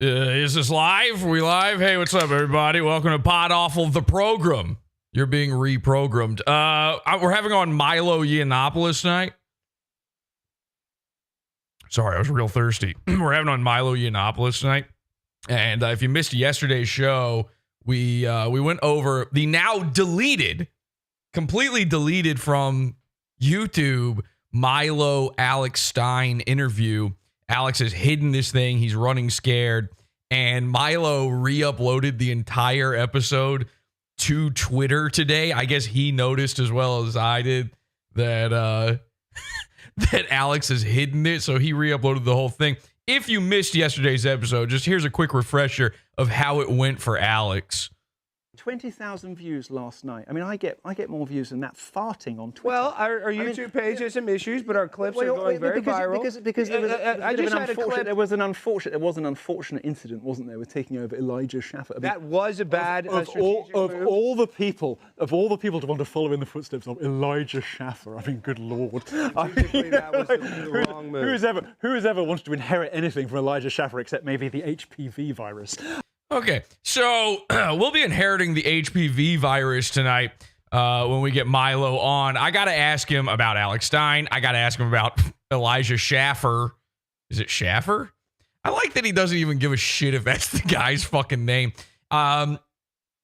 Is this live? We live? Hey, what's up, everybody? Welcome to PodAWFUL, the program. You're being reprogrammed. We're having on Milo Yiannopoulos tonight. Sorry, I was real thirsty. We're having on Milo Yiannopoulos tonight. And if you missed yesterday's show, we went over the now deleted, completely deleted from YouTube, Milo Alex Stein interview. Alex has hidden this thing. He's running scared. And Milo re-uploaded the entire episode to Twitter today. I guess he noticed as well as I did that that Alex has hidden it. So he re-uploaded the whole thing. If you missed yesterday's episode, just here's a quick refresher of how it went for Alex. 20,000 views last night. I mean, I get more views than that farting on Twitter. Well, our YouTube page has some issues, but our clips are going very viral. Because there was an unfortunate incident, wasn't there, with taking over Elijah Schaffer. I mean, that was a bad of all the people to want to follow in the footsteps of Elijah Schaffer. I mean, good lord. That was the wrong move. Who's ever wanted to inherit anything from Elijah Schaffer except maybe the HPV virus? Okay, so we'll be inheriting the HPV virus tonight when we get Milo on. I got to ask him about Alex Stein. I got to ask him about Elijah Schaffer. Is it Schaffer? I like that he doesn't even give a shit if that's the guy's fucking name.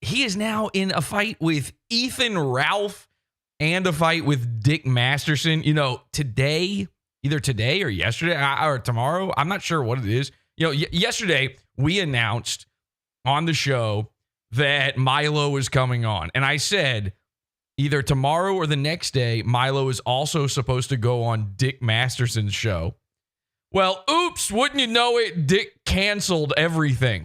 He is now in a fight with Ethan Ralph and a fight with Dick Masterson. You know, today, either today or yesterday or tomorrow, I'm not sure what it is. You know, yesterday we announced on the show that Milo is coming on. And I said either tomorrow or the next day, Milo is also supposed to go on Dick Masterson's show. Well, oops, wouldn't you know it, Dick canceled everything.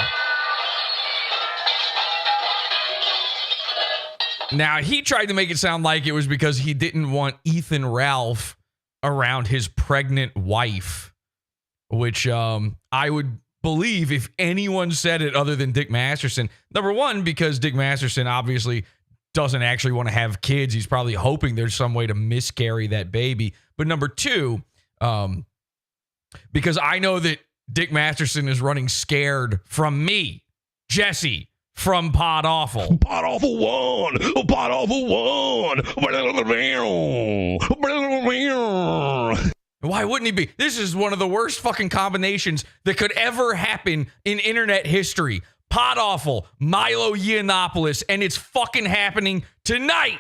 Now, he tried to make it sound like it was because he didn't want Ethan Ralph around his pregnant wife, which I would believe if anyone said it other than Dick Masterson. Number one, because Dick Masterson obviously doesn't actually want to have kids. He's probably hoping there's some way to miscarry that baby. But number two, because I know that Dick Masterson is running scared from me, Jesse, from PodAWFUL. PodAWFUL 1! PodAWFUL 1! Why wouldn't he be? This is one of the worst fucking combinations that could ever happen in internet history. PodAWFUL, Milo Yiannopoulos, and it's fucking happening tonight.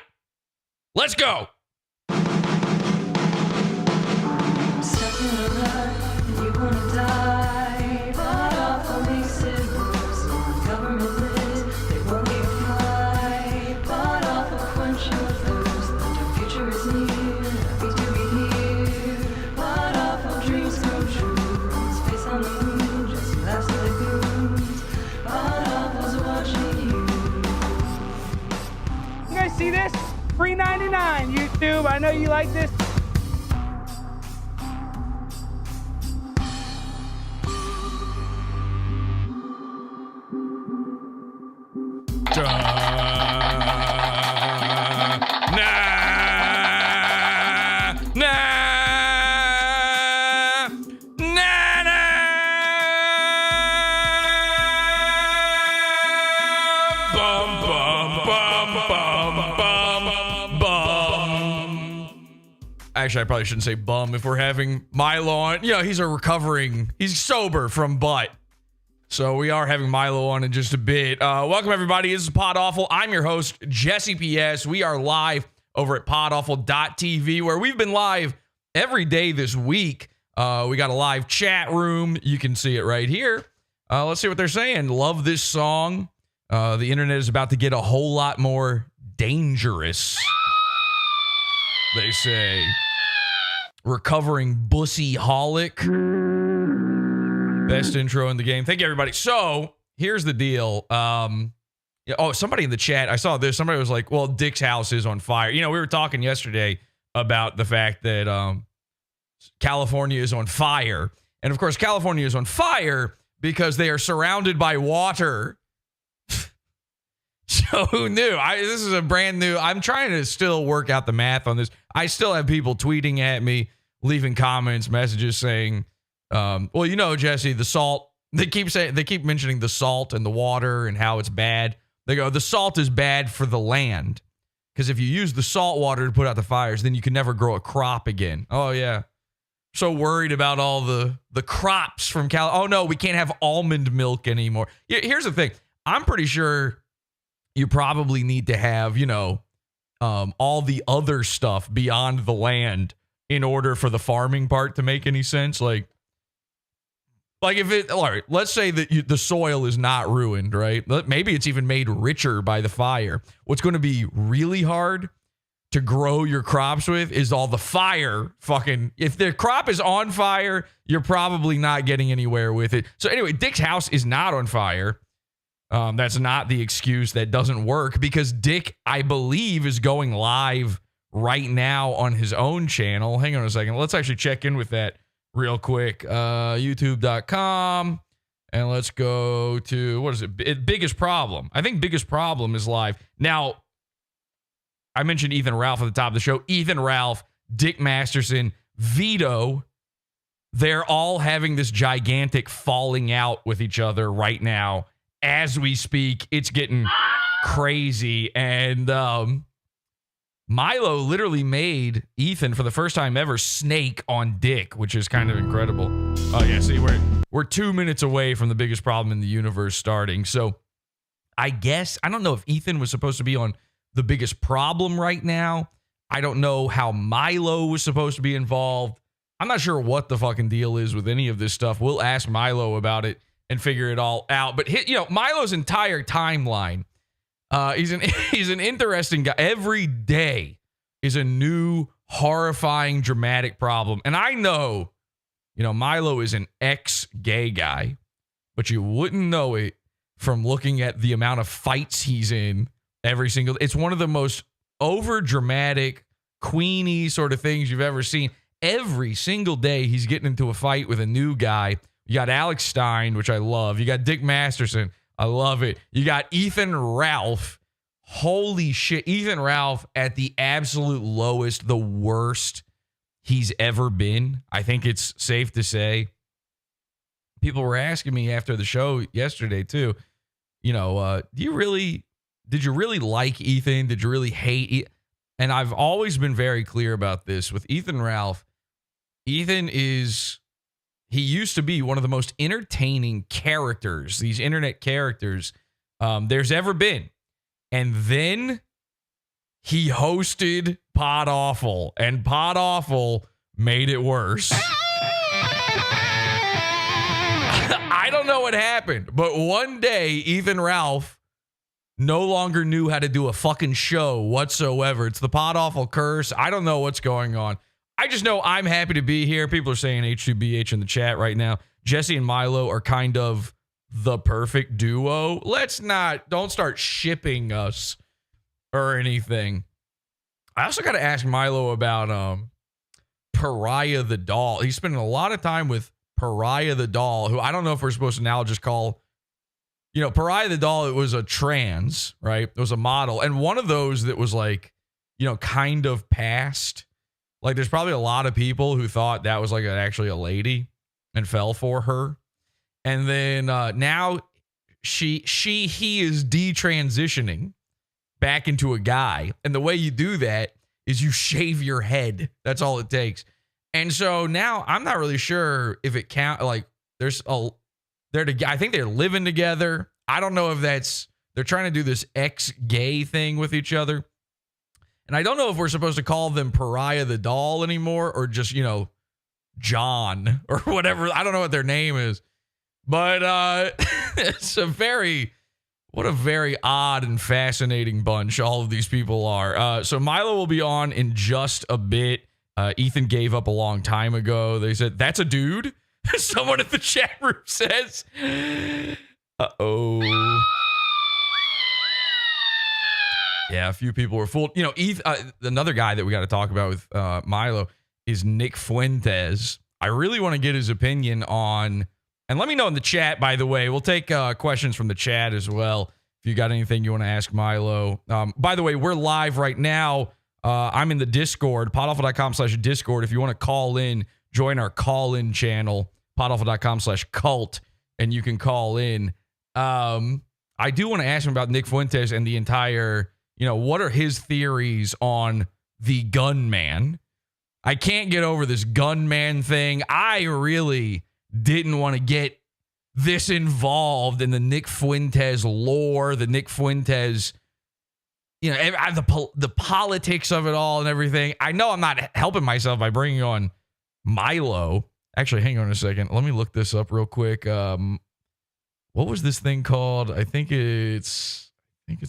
Let's go. See this? $3.99, YouTube. I know you like this. Actually, I probably shouldn't say bum if we're having Milo on. You know, he's sober from butt. So we are having Milo on in just a bit. Welcome, everybody. This is PodAWFUL. I'm your host, Jesse PS. We are live over at PODAWFUL.tv, where we've been live every day this week. We got a live chat room. You can see it right here. Let's see what they're saying. Love this song. The internet is about to get a whole lot more dangerous, they say. Recovering Bussy Holic. Best intro in the game. Thank you, everybody. So here's the deal. Somebody in the chat, I saw this. Somebody was like, well, Dick's house is on fire. You know, we were talking yesterday about the fact that California is on fire. And of course, California is on fire because they are surrounded by water. So who knew? This is a brand new. I'm trying to still work out the math on this. I still have people tweeting at me, leaving comments, messages saying, well, you know, Jesse, the salt They keep mentioning the salt and the water and how it's bad. They go, the salt is bad for the land. Because if you use the salt water to put out the fires, then you can never grow a crop again. Oh, yeah. So worried about all the crops from Oh, no, we can't have almond milk anymore. Here's the thing. I'm pretty sure you probably need to have, all the other stuff beyond the land in order for the farming part to make any sense. Like all right, let's say that the soil is not ruined, right? Maybe it's even made richer by the fire. What's going to be really hard to grow your crops with is all the fire if the crop is on fire, you're probably not getting anywhere with it. So anyway, Dick's house is not on fire. That's not the excuse. That doesn't work because Dick, I believe, is going live right now on his own channel. Hang on a second. Let's actually check in with that real quick. YouTube.com. And let's go to, what is it? Biggest Problem. I think Biggest Problem is live. Now, I mentioned Ethan Ralph at the top of the show. Ethan Ralph, Dick Masterson, Vito, they're all having this gigantic falling out with each other right now. As we speak, it's getting crazy. And Milo literally made Ethan, for the first time ever, snake on Dick, which is kind of incredible. Oh, yeah, see, we're 2 minutes away from the biggest problem in the universe starting. So I guess, I don't know if Ethan was supposed to be on the biggest problem right now. I don't know how Milo was supposed to be involved. I'm not sure what the fucking deal is with any of this stuff. We'll ask Milo about it and figure it all out. But Milo's entire timeline, he's an interesting guy. Every day is a new, horrifying, dramatic problem. And I know, Milo is an ex-gay guy, but you wouldn't know it from looking at the amount of fights he's in every single. It's one of the most over-dramatic, queenie sort of things you've ever seen. Every single day he's getting into a fight with a new guy. You got Alex Stein, which I love. You got Dick Masterson. I love it. You got Ethan Ralph. Holy shit. Ethan Ralph at the absolute lowest, the worst he's ever been. I think it's safe to say. People were asking me after the show yesterday, too, did you really like Ethan? Did you really hate And I've always been very clear about this with Ethan Ralph. Ethan he used to be one of the most entertaining characters, these internet characters, there's ever been. And then he hosted PODAWFUL, and PODAWFUL made it worse. I don't know what happened, but one day, Ethan Ralph no longer knew how to do a fucking show whatsoever. It's the PODAWFUL curse. I don't know what's going on. I just know I'm happy to be here. People are saying H2BH in the chat right now. Jesse and Milo are kind of the perfect duo. Don't start shipping us or anything. I also got to ask Milo about Pariah the doll. He's spending a lot of time with Pariah the doll, who I don't know if we're supposed to now just call, Pariah the doll. It was a trans, right? It was a model. And one of those that was like, kind of past. Like, there's probably a lot of people who thought that was like actually a lady and fell for her. And then now he is detransitioning back into a guy. And the way you do that is you shave your head. That's all it takes. And so now I'm not really sure if it count. Like, I think they're living together. I don't know if they're trying to do this ex-gay thing with each other. And I don't know if we're supposed to call them Pariah the doll anymore or just, John or whatever. I don't know what their name is. But it's what a very odd and fascinating bunch all of these people are. So Milo will be on in just a bit. Ethan gave up a long time ago. They said, that's a dude? Someone in the chat room says. Uh-oh. Yeah, a few people were fooled. Another guy that we got to talk about with Milo is Nick Fuentes. I really want to get his opinion on, and let me know in the chat, by the way. We'll take questions from the chat as well. If you got anything you want to ask Milo. By the way, we're live right now. I'm in the Discord, podawful.com/Discord. If you want to call in, join our call-in channel, podawful.com/cult. and you can call in. I do want to ask him about Nick Fuentes and the entire, what are his theories on the gunman? I can't get over this gunman thing. I really didn't want to get this involved in the Nick Fuentes lore, the Nick Fuentes, the politics of it all and everything. I know I'm not helping myself by bringing on Milo. Actually, hang on a second. Let me look this up real quick. What was this thing called? I think it's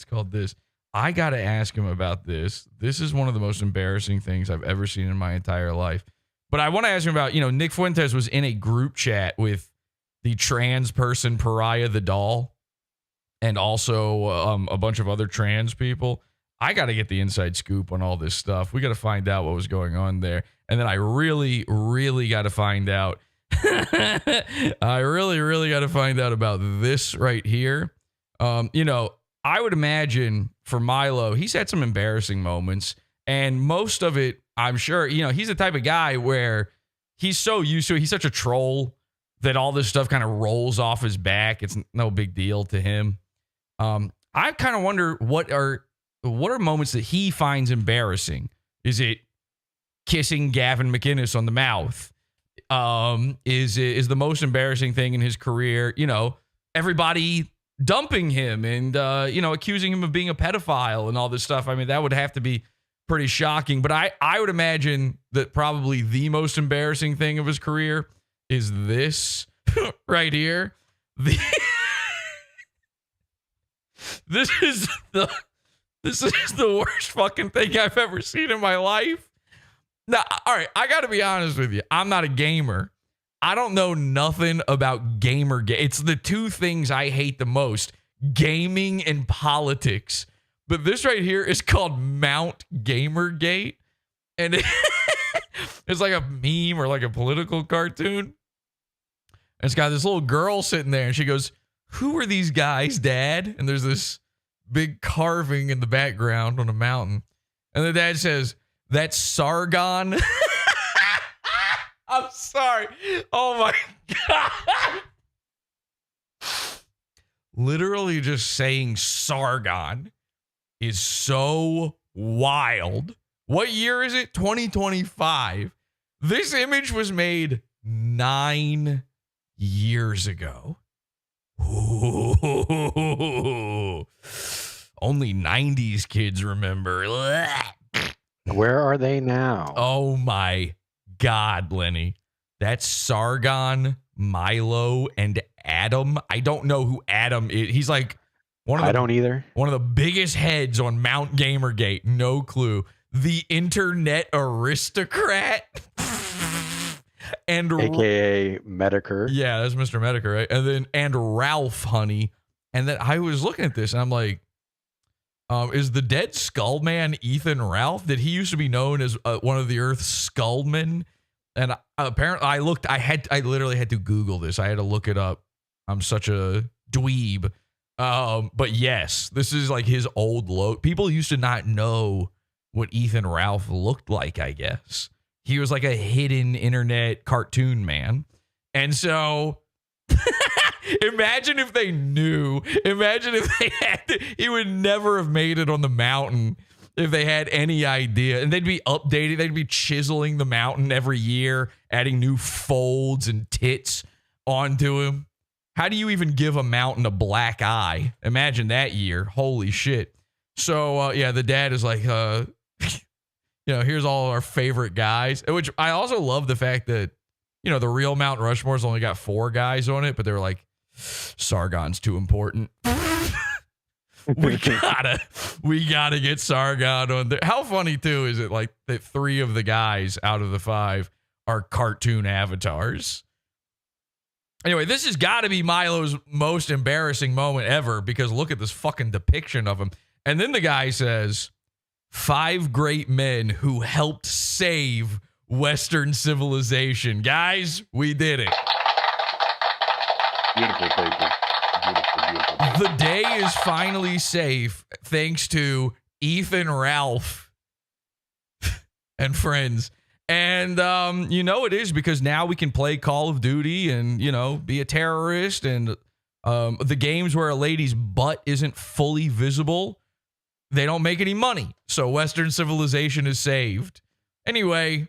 called this. I got to ask him about this. This is one of the most embarrassing things I've ever seen in my entire life. But I want to ask him about, Nick Fuentes was in a group chat with the trans person Pariah the doll and also a bunch of other trans people. I got to get the inside scoop on all this stuff. We got to find out what was going on there. And then I really, really got to find out. I really got to find out about this right here. I would imagine for Milo, he's had some embarrassing moments, and most of it, I'm sure, he's the type of guy where he's so used to it. He's such a troll that all this stuff kind of rolls off his back. It's no big deal to him. I kind of wonder what are moments that he finds embarrassing. Is it kissing Gavin McInnes on the mouth? Is the most embarrassing thing in his career, everybody dumping him and, accusing him of being a pedophile and all this stuff. I mean, that would have to be pretty shocking. But I would imagine that probably the most embarrassing thing of his career is this right here. This is the worst fucking thing I've ever seen in my life. Now, all right, I got to be honest with you. I'm not a gamer. I don't know nothing about Gamergate. It's the two things I hate the most, gaming and politics. But this right here is called Mount Gamergate. And it's like a meme or like a political cartoon. And it's got this little girl sitting there and she goes, "Who are these guys, Dad?" And there's this big carving in the background on a mountain. And the dad says, "That's Sargon." I'm sorry. Oh my God. Literally just saying Sargon is so wild. What year is it? 2025. This image was made 9 years ago. Ooh. Only 90s kids remember. Where are they now? Oh my God, Lenny. That's Sargon, Milo, and Adam. I don't know who Adam is. He's like I don't either. One of the biggest heads on Mount Gamergate. No clue. The internet aristocrat. And AKA Medicare. Yeah, that's Mr. Medicare, right? And Ralph, honey. And then I was looking at this and I'm like, is the dead skull man Ethan Ralph? Did he used to be known as one of the Earth's skullmen? And apparently I literally had to Google this. I had to look it up. I'm such a dweeb. But yes, this is like his old look. People used to not know what Ethan Ralph looked like, I guess. He was like a hidden internet cartoon man. And so imagine if they knew. Imagine if they had he would never have made it on the mountain if they had any idea. And they'd be updating. They'd be chiseling the mountain every year, adding new folds and tits onto him. How do you even give a mountain a black eye? Imagine that year. Holy shit. So, yeah, the dad is like, here's all our favorite guys, which I also love the fact that, the real Mount Rushmore's only got 4 guys on it, but they were like, Sargon's too important. we gotta get Sargon on there. How funny too is it like that 3 of the guys out of the 5 are cartoon avatars? Anyway, this has got to be Milo's most embarrassing moment ever because look at this fucking depiction of him. And then the guy says, 5 great men who helped save Western civilization. Guys, we did it. Beautiful paper. Beautiful. The day is finally safe thanks to Ethan Ralph and friends. And it is because now we can play Call of Duty and, be a terrorist, and the games where a lady's butt isn't fully visible, they don't make any money. So Western civilization is saved. Anyway,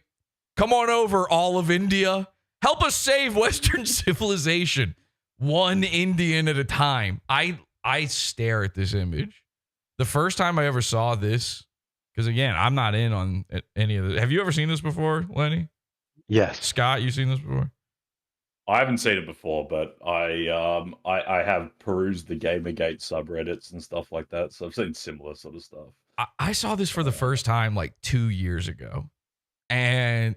come on over, all of India. Help us save Western civilization. One Indian at a time. I stare at this image. The first time I ever saw this, because again, I'm not in on any of this. Have you ever seen this before, Lenny? Yes. Scott, you seen this before? I haven't seen it before, but I have perused the Gamergate subreddits and stuff like that, so I've seen similar sort of stuff. I saw this for the first time like 2 years ago. And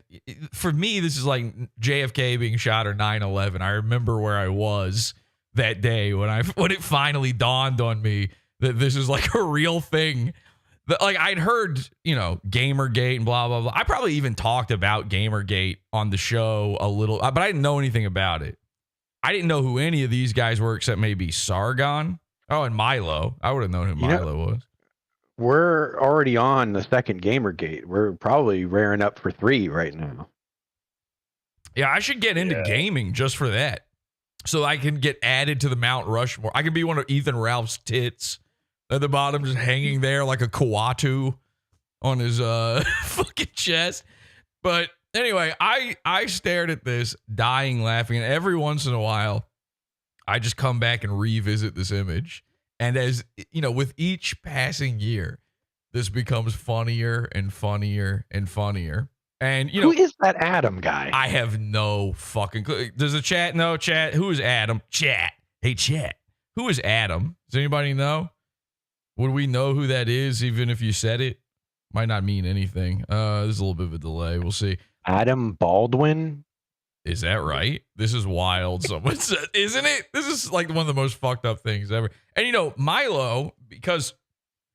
for me, this is like JFK being shot or 9/11. I remember where I was that day when it finally dawned on me that this is like a real thing. That, like, I'd heard, Gamergate and blah, blah, blah. I probably even talked about Gamergate on the show a little, but I didn't know anything about it. I didn't know who any of these guys were except maybe Sargon. Oh, and Milo. I would have known who Milo was. We're already on the second Gamergate. We're probably rearing up for 3 right now. Yeah, I should get into gaming just for that. So I can get added to the Mount Rushmore. I can be one of Ethan Ralph's tits at the bottom, just hanging there like a Kawatu on his fucking chest. But anyway, I stared at this, dying laughing, and every once in a while, I just come back and revisit this image. And as with each passing year, this becomes funnier and funnier and funnier. And who is that Adam guy? I have no fucking clue. Does the chat know? Chat, who is Adam? Chat. Hey, chat. Who is Adam? Does anybody know? Would we know who that is, even if you said it? Might not mean anything. There's a little bit of a delay. We'll see. Adam Baldwin? Is that right? This is wild. Someone said, isn't it? This is like one of the most fucked up things ever. And Milo, because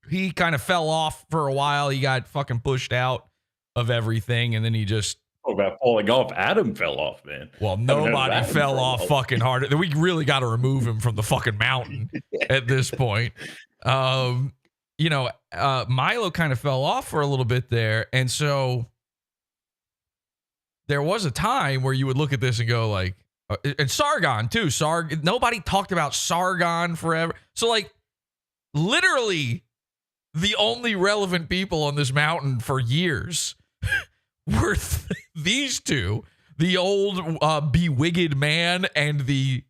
he kind of fell off for a while, he got fucking pushed out of everything, and then he just about falling off. Adam fell off, man. Well, nobody fell off fucking hard. We really got to remove him from the fucking mountain at this point. Milo kind of fell off for a little bit there, and so there was a time where you would look at this and go like, and Sargon too. Nobody talked about Sargon forever. So like, literally, the only relevant people on this mountain for years were these two: the old bewigged man and the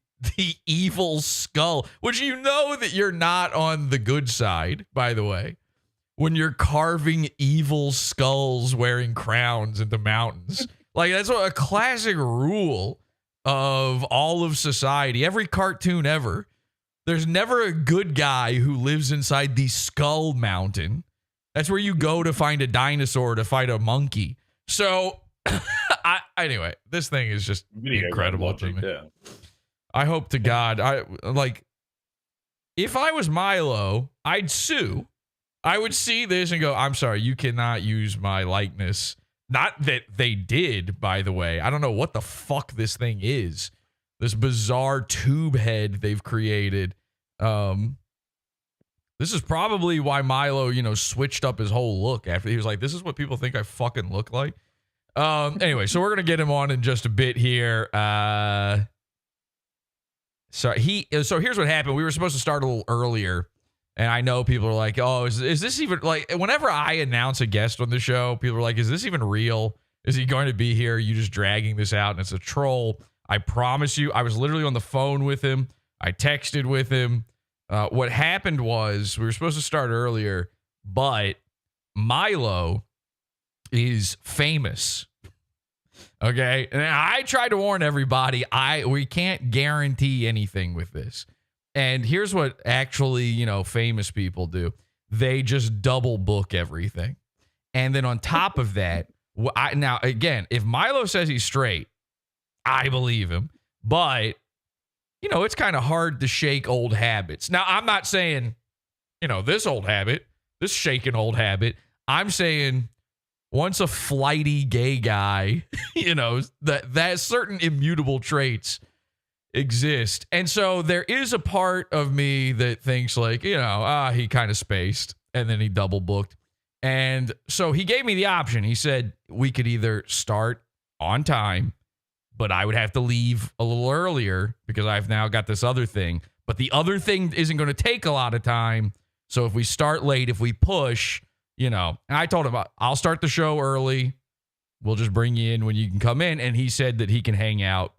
evil skull. Which that you're not on the good side, by the way, when you're carving evil skulls wearing crowns into mountains. Like, that's a classic rule of all of society. Every cartoon ever. There's never a good guy who lives inside the Skull Mountain. That's where you go to find a dinosaur to fight a monkey. So, anyway, this thing is just incredible to me. Yeah. I hope to God, if I was Milo, I'd sue. I would see this and go, I'm sorry, you cannot use my likeness. Not that they did, by the way. I don't know what the fuck this thing is. This bizarre tube head they've created. This is probably why Milo, switched up his whole look after he was like, this is what people think I fucking look like. Anyway, so we're going to get him on in just a bit here. So here's what happened. We were supposed to start a little earlier. And I know people are like, oh, is this even, like, whenever I announce a guest on the show, people are like, is this even real? Is he going to be here? Are you just dragging this out? And it's a troll. I promise you, I was literally on the phone with him. I texted with him. What happened was we were supposed to start earlier, but Milo is famous. Okay. And I tried to warn everybody, we can't guarantee anything with this. And here's what actually, famous people do. They just double book everything. And then on top of that, now, again, if Milo says he's straight, I believe him. But, it's kind of hard to shake old habits. Now, I'm not saying, this old habit, this shaking old habit. I'm saying once a flighty gay guy, that certain immutable traits exist. And so there is a part of me that thinks like, he kind of spaced and then he double booked. And so he gave me the option. He said we could either start on time, but I would have to leave a little earlier because I've now got this other thing. But the other thing isn't going to take a lot of time. So if we start late, if we push, and I told him, I'll start the show early. We'll just bring you in when you can come in. And he said that he can hang out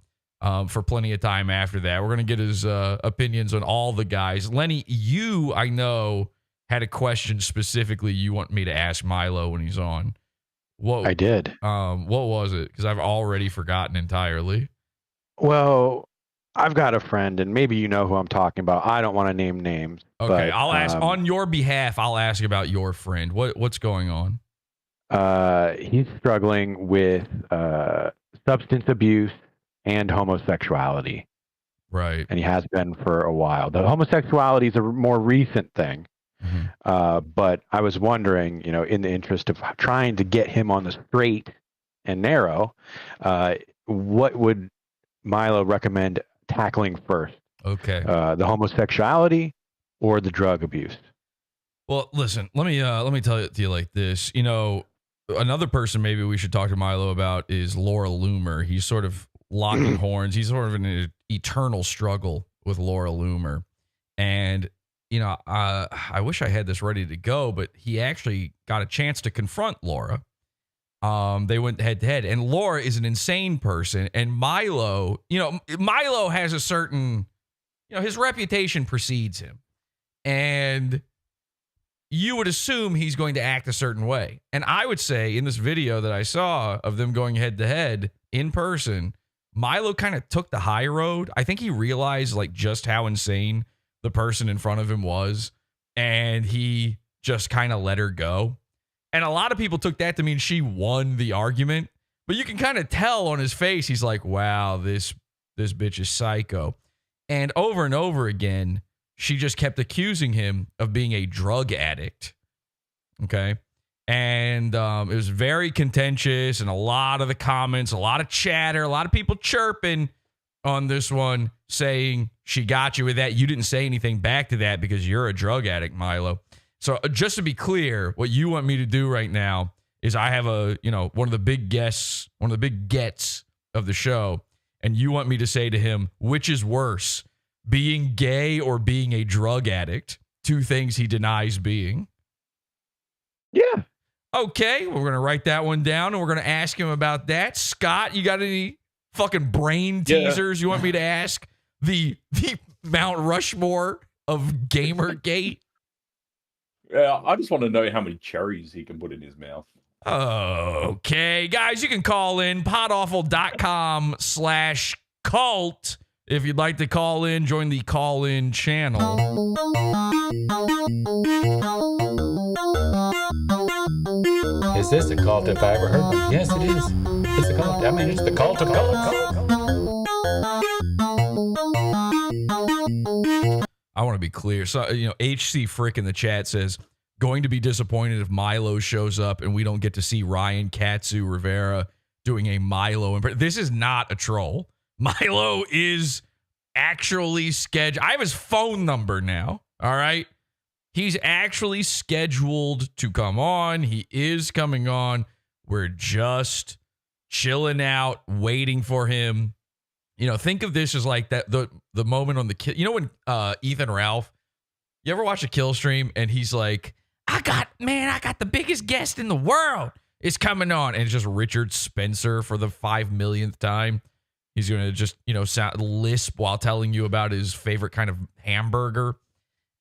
for plenty of time after that. We're going to get his opinions on all the guys. Lenny, you, I know, had a question specifically you want me to ask Milo when he's on. What I did. What was it? Because I've already forgotten entirely. Well, I've got a friend, and maybe you know who I'm talking about. I don't want to name names. Okay, but, I'll ask on your behalf. I'll ask about your friend. What's going on? He's struggling with substance abuse and homosexuality. Right. And he has been for a while. The homosexuality is a more recent thing. Mm-hmm. But I was wondering, in the interest of trying to get him on the straight and narrow, what would Milo recommend tackling first? Okay. The homosexuality or the drug abuse? Well, listen, let me tell it to you like this. Another person maybe we should talk to Milo about is Laura Loomer. He's sort of locking horns. He's sort of in an eternal struggle with Laura Loomer. And, I wish I had this ready to go, but he actually got a chance to confront Laura. They went head to head, and Laura is an insane person. And Milo has a certain, his reputation precedes him. And you would assume he's going to act a certain way. And I would say in this video that I saw of them going head to head in person, Milo kind of took the high road. I think he realized just how insane the person in front of him was. And he just kind of let her go. And a lot of people took that to mean she won the argument. But you can kind of tell on his face, he's like, wow, this bitch is psycho. And over again, she just kept accusing him of being a drug addict. Okay. And it was very contentious, and a lot of the comments, a lot of chatter, a lot of people chirping on this one saying she got you with that. You didn't say anything back to that because you're a drug addict, Milo. So just to be clear, what you want me to do right now is I have one of the big guests, one of the big gets of the show. And you want me to say to him, which is worse, being gay or being a drug addict? Two things he denies being. Yeah. Okay, we're going to write that one down, and we're going to ask him about that. Scott, you got any fucking brain teasers you want me to ask? The Mount Rushmore of Gamergate? Yeah, I just want to know how many cherries he can put in his mouth. Okay, guys, you can call in podawful.com/cult if you'd like to call in. Join the call-in channel. Is this a cult if I ever heard one? Yes, it is. It's a cult. I mean, it's the cult of cult. I want to be clear. So, HC Frick in the chat says, going to be disappointed if Milo shows up and we don't get to see Ryan Katsu Rivera doing a Milo. This is not a troll. Milo is actually scheduled. I have his phone number now. All right. He's actually scheduled to come on. He is coming on. We're just chilling out, waiting for him. Think of this as like that the moment on the kill. When Ethan Ralph, you ever watch a kill stream and he's like, I got the biggest guest in the world is coming on, and it's just Richard Spencer for the 5 millionth time. He's gonna just lisp while telling you about his favorite kind of hamburger.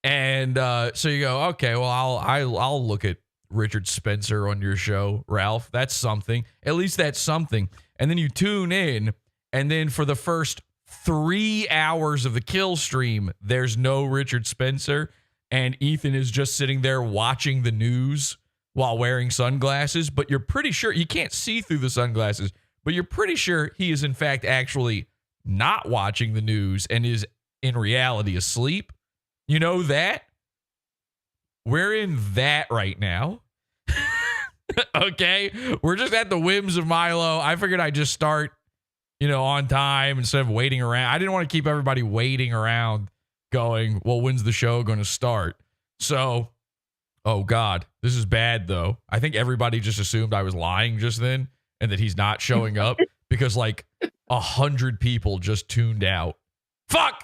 And so you go, okay, well, I'll look at Richard Spencer on your show, Ralph. That's something. At least that's something. And then you tune in, and then for the first 3 hours of the kill stream, there's no Richard Spencer, and Ethan is just sitting there watching the news while wearing sunglasses. But you're pretty sure you can't see through the sunglasses, but you're pretty sure he is in fact actually not watching the news and is in reality asleep. You know that? We're in that right now. Okay? We're just at the whims of Milo. I figured I'd just start, on time instead of waiting around. I didn't want to keep everybody waiting around going, well, when's the show going to start? So Oh God, this is bad though. I think everybody just assumed I was lying just then and that he's not showing up because like 100 people just tuned out. Fuck.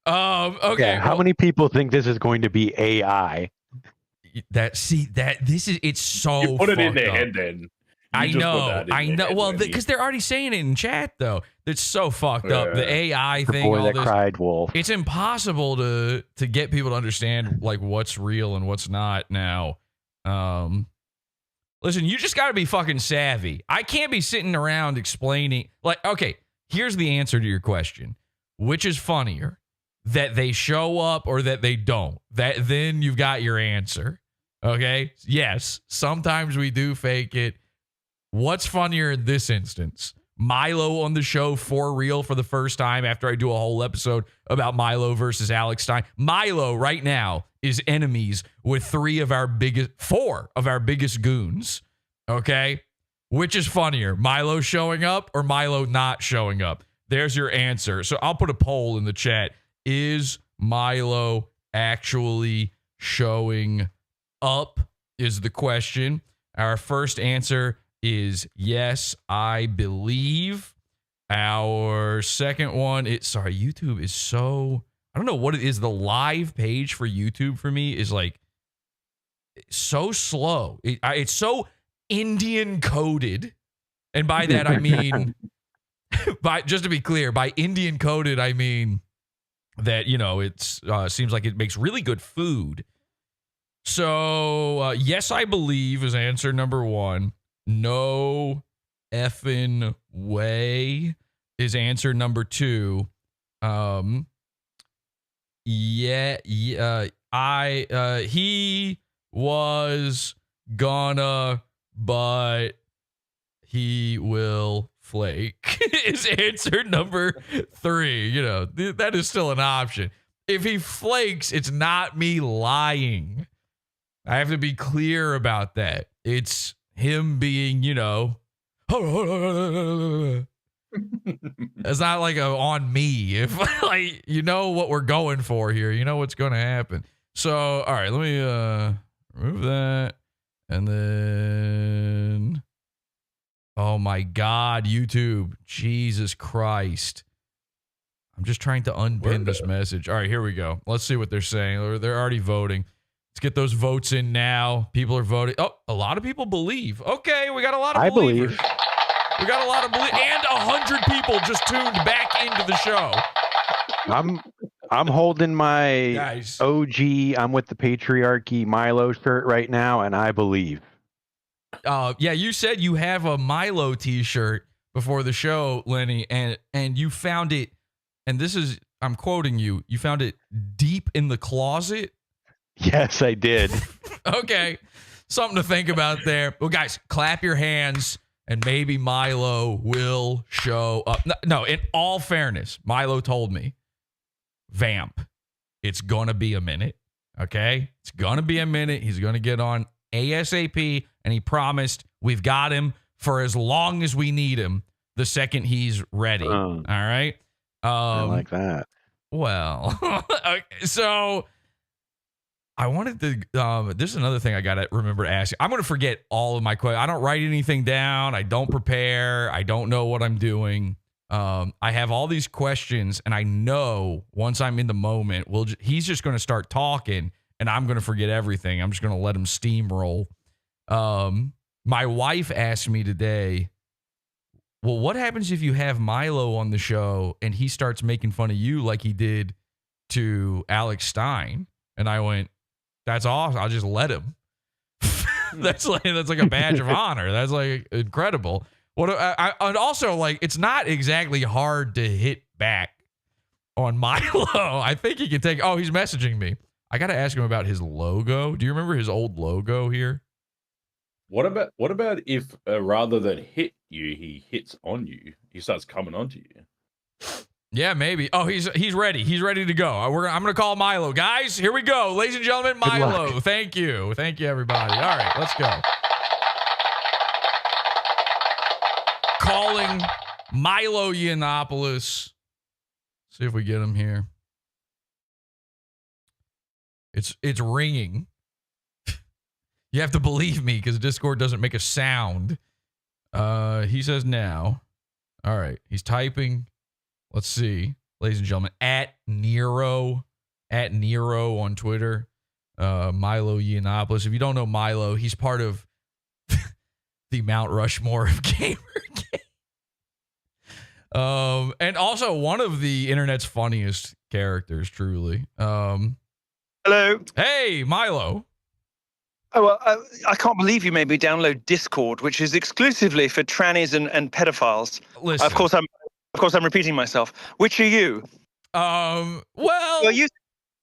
Okay. Yeah, how many people think this is going to be AI? It's so You put it in fucked their up. head then. I know. Well, because they're already saying it in chat though. It's so fucked up. The AI The thing, boy all that this. cried wolf. It's impossible to get people to understand like what's real and what's not now. Listen, you just got to be fucking savvy. I can't be sitting around explaining like, okay, here's the answer to your question. Which is funnier, that they show up or that they don't? Then you've got your answer. Okay? Yes, sometimes we do fake it. What's funnier in this instance? Milo on the show for real for the first time after I do a whole episode about Milo versus Alex Stein. Milo right now is enemies with four of our biggest goons. Okay? Which is funnier, Milo showing up or Milo not showing up? There's your answer. So I'll put a poll in the chat. Is Milo actually showing up is the question. Our first answer is yes, I believe. Our second one, YouTube is so, I don't know what it is. The live page for YouTube for me is like so slow. It's so Indian coded. And by that, I mean, just to be clear, by Indian coded, I mean that, it's seems like it makes really good food. So, yes, I believe is answer number one. No effing way is answer number two. He was gonna, but he will flake is answer number three. That is still an option. If he flakes, it's not me lying. I have to be clear about that. It's him being, it's not like on me. If like, what we're going for here, what's going to happen. So, all right, let me remove that. And then, oh my God, YouTube, Jesus Christ. I'm just trying to unpin this message. All right, here we go. Let's see what they're saying. They're already voting. Let's get those votes in now. People are voting. Oh, a lot of people believe. Okay, we got a lot of believers. We got a lot of believers. And 100 people just tuned back into the show. I'm holding my OG, I'm with the patriarchy Milo shirt right now, and I believe. Yeah, you said you have a Milo t-shirt before the show, Lenny, and you found it, and this is, I'm quoting you, you found it deep in the closet? Yes, I did. Okay. Something to think about there. Well, guys, clap your hands and maybe Milo will show up. No, in all fairness, Milo told me, Vamp, it's going to be a minute. Okay? It's going to be a minute. He's going to get on ASAP, and he promised we've got him for as long as we need him the second he's ready. All right? I like that. Well, okay, so I wanted to, this is another thing I got to remember to ask you. I'm going to forget all of my questions. I don't write anything down. I don't prepare. I don't know what I'm doing. I have all these questions, and I know once I'm in the moment, he's just going to start talking, and I'm going to forget everything. I'm just going to let him steamroll. My wife asked me today, well, what happens if you have Milo on the show and he starts making fun of you like he did to Alex Stein? And I went, that's awesome. I'll just let him. that's like a badge of honor. That's like incredible. And also, like, it's not exactly hard to hit back on Milo. I think he can take. Oh, he's messaging me. I got to ask him about his logo. Do you remember his old logo here? What about if rather than hit you, he hits on you? He starts coming onto you. Yeah, maybe. Oh, he's ready. He's ready to go. I'm going to call Milo. Guys, here we go. Ladies and gentlemen, Milo. Thank you. Thank you, everybody. All right, let's go. Calling Milo Yiannopoulos. See if we get him here. It's ringing. You have to believe me because Discord doesn't make a sound. He says now. All right, he's typing. Let's see, ladies and gentlemen, at Nero on Twitter. Milo Yiannopoulos. If you don't know Milo, he's part of the Mount Rushmore of Gamergate. And also one of the internet's funniest characters, truly. Hello. Hey, Milo. Oh, well, I can't believe you made me download Discord, which is exclusively for trannies and pedophiles. Listen. Of course, I'm repeating myself. Which are you? Well,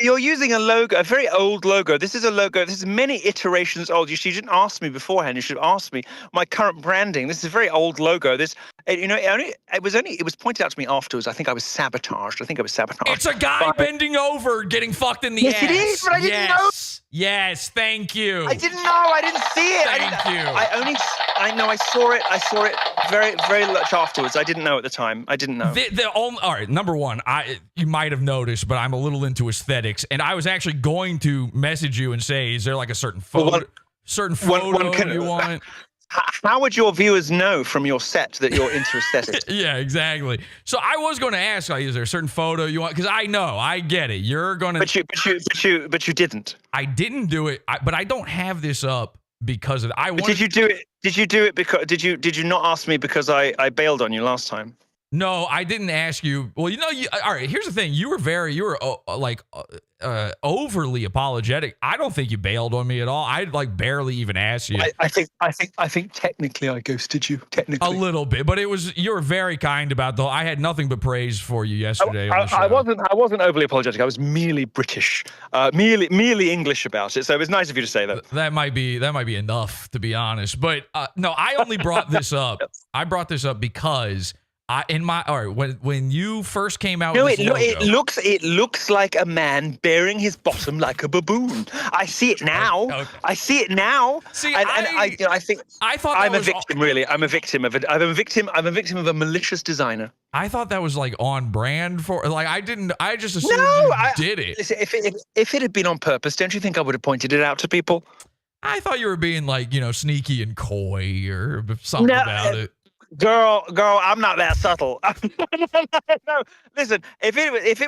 you're using a logo, a very old logo. This is a logo. This is many iterations old. You didn't ask me beforehand. You should have asked me my current branding. This is a very old logo. It was pointed out to me afterwards. I think I was sabotaged. it's a guy bending over, getting fucked in the ass. Yes, it is, but I didn't know. Yes, thank you. I didn't know. I didn't see it. Thank you. I saw it. I saw it very, very much afterwards. I didn't know at the time. I didn't know. All right, number one, you might have noticed, but I'm a little into aesthetics, and I was actually going to message you and say, is there like a certain photo, you want? How would your viewers know from your set that you're into aesthetics? Yeah, exactly. So I was going to ask, like, is there a certain photo you want? Because I get it. You're going to. But you didn't. I didn't do it. But I don't have this up because of. Did you do it? Did you do it because? Did you not ask me because I bailed on you last time? No, I didn't ask you. Well, all right, here's the thing. You were overly apologetic. I don't think you bailed on me at all. I barely even asked you. I think technically I ghosted you. Technically. A little bit, but you were very kind about I had nothing but praise for you yesterday on the show. I wasn't overly apologetic. I was merely British, merely English about it. So it was nice of you to say that. That might be enough, to be honest. But no, I only brought this up. I brought this up because when you first came out, it looks like a man bearing his bottom like a baboon. I see it now. Okay. I see it now. See, I think I thought I'm a victim. Really, I'm a victim of it. I'm a victim of a malicious designer. I thought that was like on brand for I just assumed you did it. Listen, if it had been on purpose, don't you think I would have pointed it out to people? I thought you were being sneaky and coy or something about it. Girl, I'm not that subtle. No, listen. If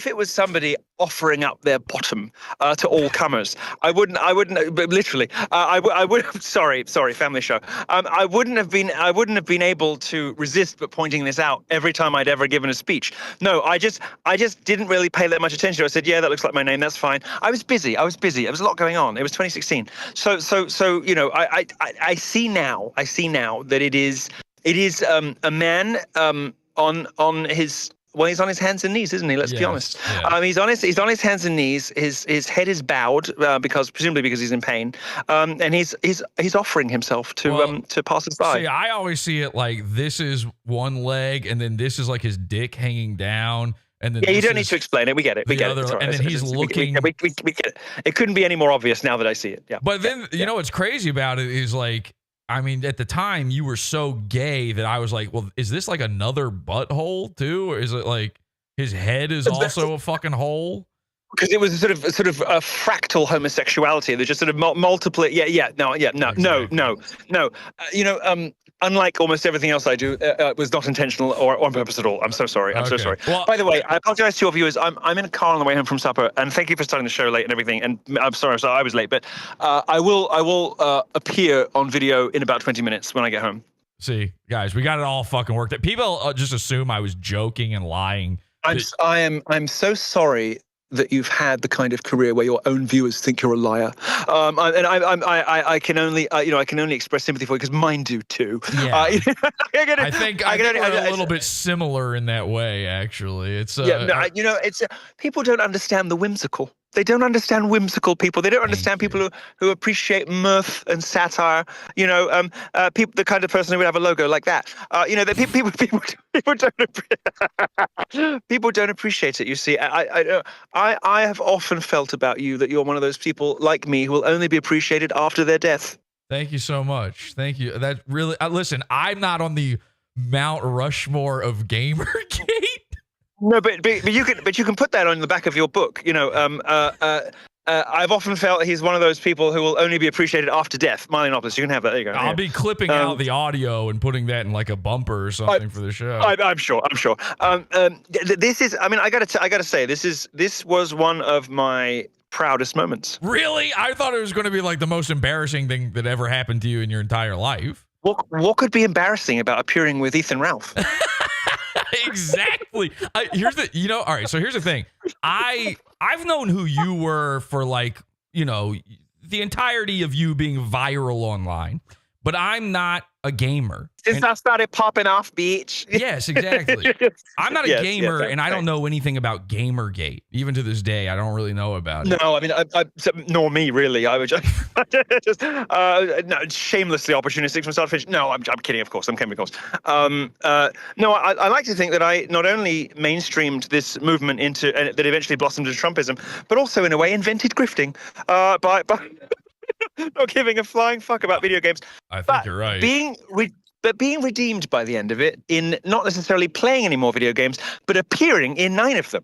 it was somebody offering up their bottom to all comers, I wouldn't. But literally, I would. Sorry, family show. I wouldn't have been able to resist but pointing this out every time I'd ever given a speech. No, I just didn't really pay that much attention. I said, yeah, that looks like my name. That's fine. I was busy. There was a lot going on. It was 2016. So I see now that it is a man on his. Well, he's on his hands and knees, isn't he? Let's be honest. Yeah. He's on his hands and knees. His head is bowed presumably because he's in pain, and he's offering himself to passers-by. See, I always see it like this is one leg, and then this is like his dick hanging down, and then you don't need to explain it. We get it. We get it. And then he's looking. We get it. It couldn't be any more obvious now that I see it. Yeah. But then you know what's crazy about it is like. I mean, at the time, you were so gay that I was like, well, is this like another butthole too? Or is it like his head is also a fucking hole? Because it was a sort of a fractal homosexuality. There's just sort of multiple. No. Unlike almost everything else I do, it was not intentional or on purpose at all. I'm so sorry. I'm so sorry. Well, by the way, I apologize to your viewers. I'm in a car on the way home from supper, and thank you for starting the show late and everything. And I'm sorry I was late, but I will appear on video in about 20 minutes when I get home. See, guys, we got it all fucking worked out. People just assume I was joking and lying. I'm so sorry that you've had the kind of career where your own viewers think you're a liar, I can only express sympathy for you because mine do too. Yeah. I think we're a little bit similar in that way. Actually, it's people don't understand the whimsical. They don't understand whimsical people. They don't understand people who appreciate mirth and satire. People, the kind of person who would have a logo like that. People don't appreciate it. You see, I have often felt about you that you're one of those people like me who will only be appreciated after their death. Thank you so much. Thank you. That really. Listen, I'm not on the Mount Rushmore of Gamergate. No, but you can put that on the back of your book. I've often felt he's one of those people who will only be appreciated after death. Milo Yiannopoulos, you can have that. There you go. I'll be clipping out the audio and putting that in like a bumper or something for the show. I'm sure. This is. I mean, I gotta say, this was one of my proudest moments. Really? I thought it was going to be like the most embarrassing thing that ever happened to you in your entire life. What could be embarrassing about appearing with Ethan Ralph? Exactly. Here's the. All right. So here's the thing. I've known who you were for like the entirety of you being viral online, but I'm not a gamer. Since I started popping off, bitch. Yes, exactly. I'm not a gamer, and I don't know anything about Gamergate. Even to this day, I don't really know about it. No, I mean, nor me, really. I would just no, shamelessly opportunistic from start to finish. No, I'm kidding, of course. I'm kidding, of course. No, I like to think that I not only mainstreamed this movement into that eventually blossomed into Trumpism, but also, in a way, invented grifting by not giving a flying fuck about video games. I think you're right. Being redeemed by the end of it in not necessarily playing any more video games, but appearing in 9 of them.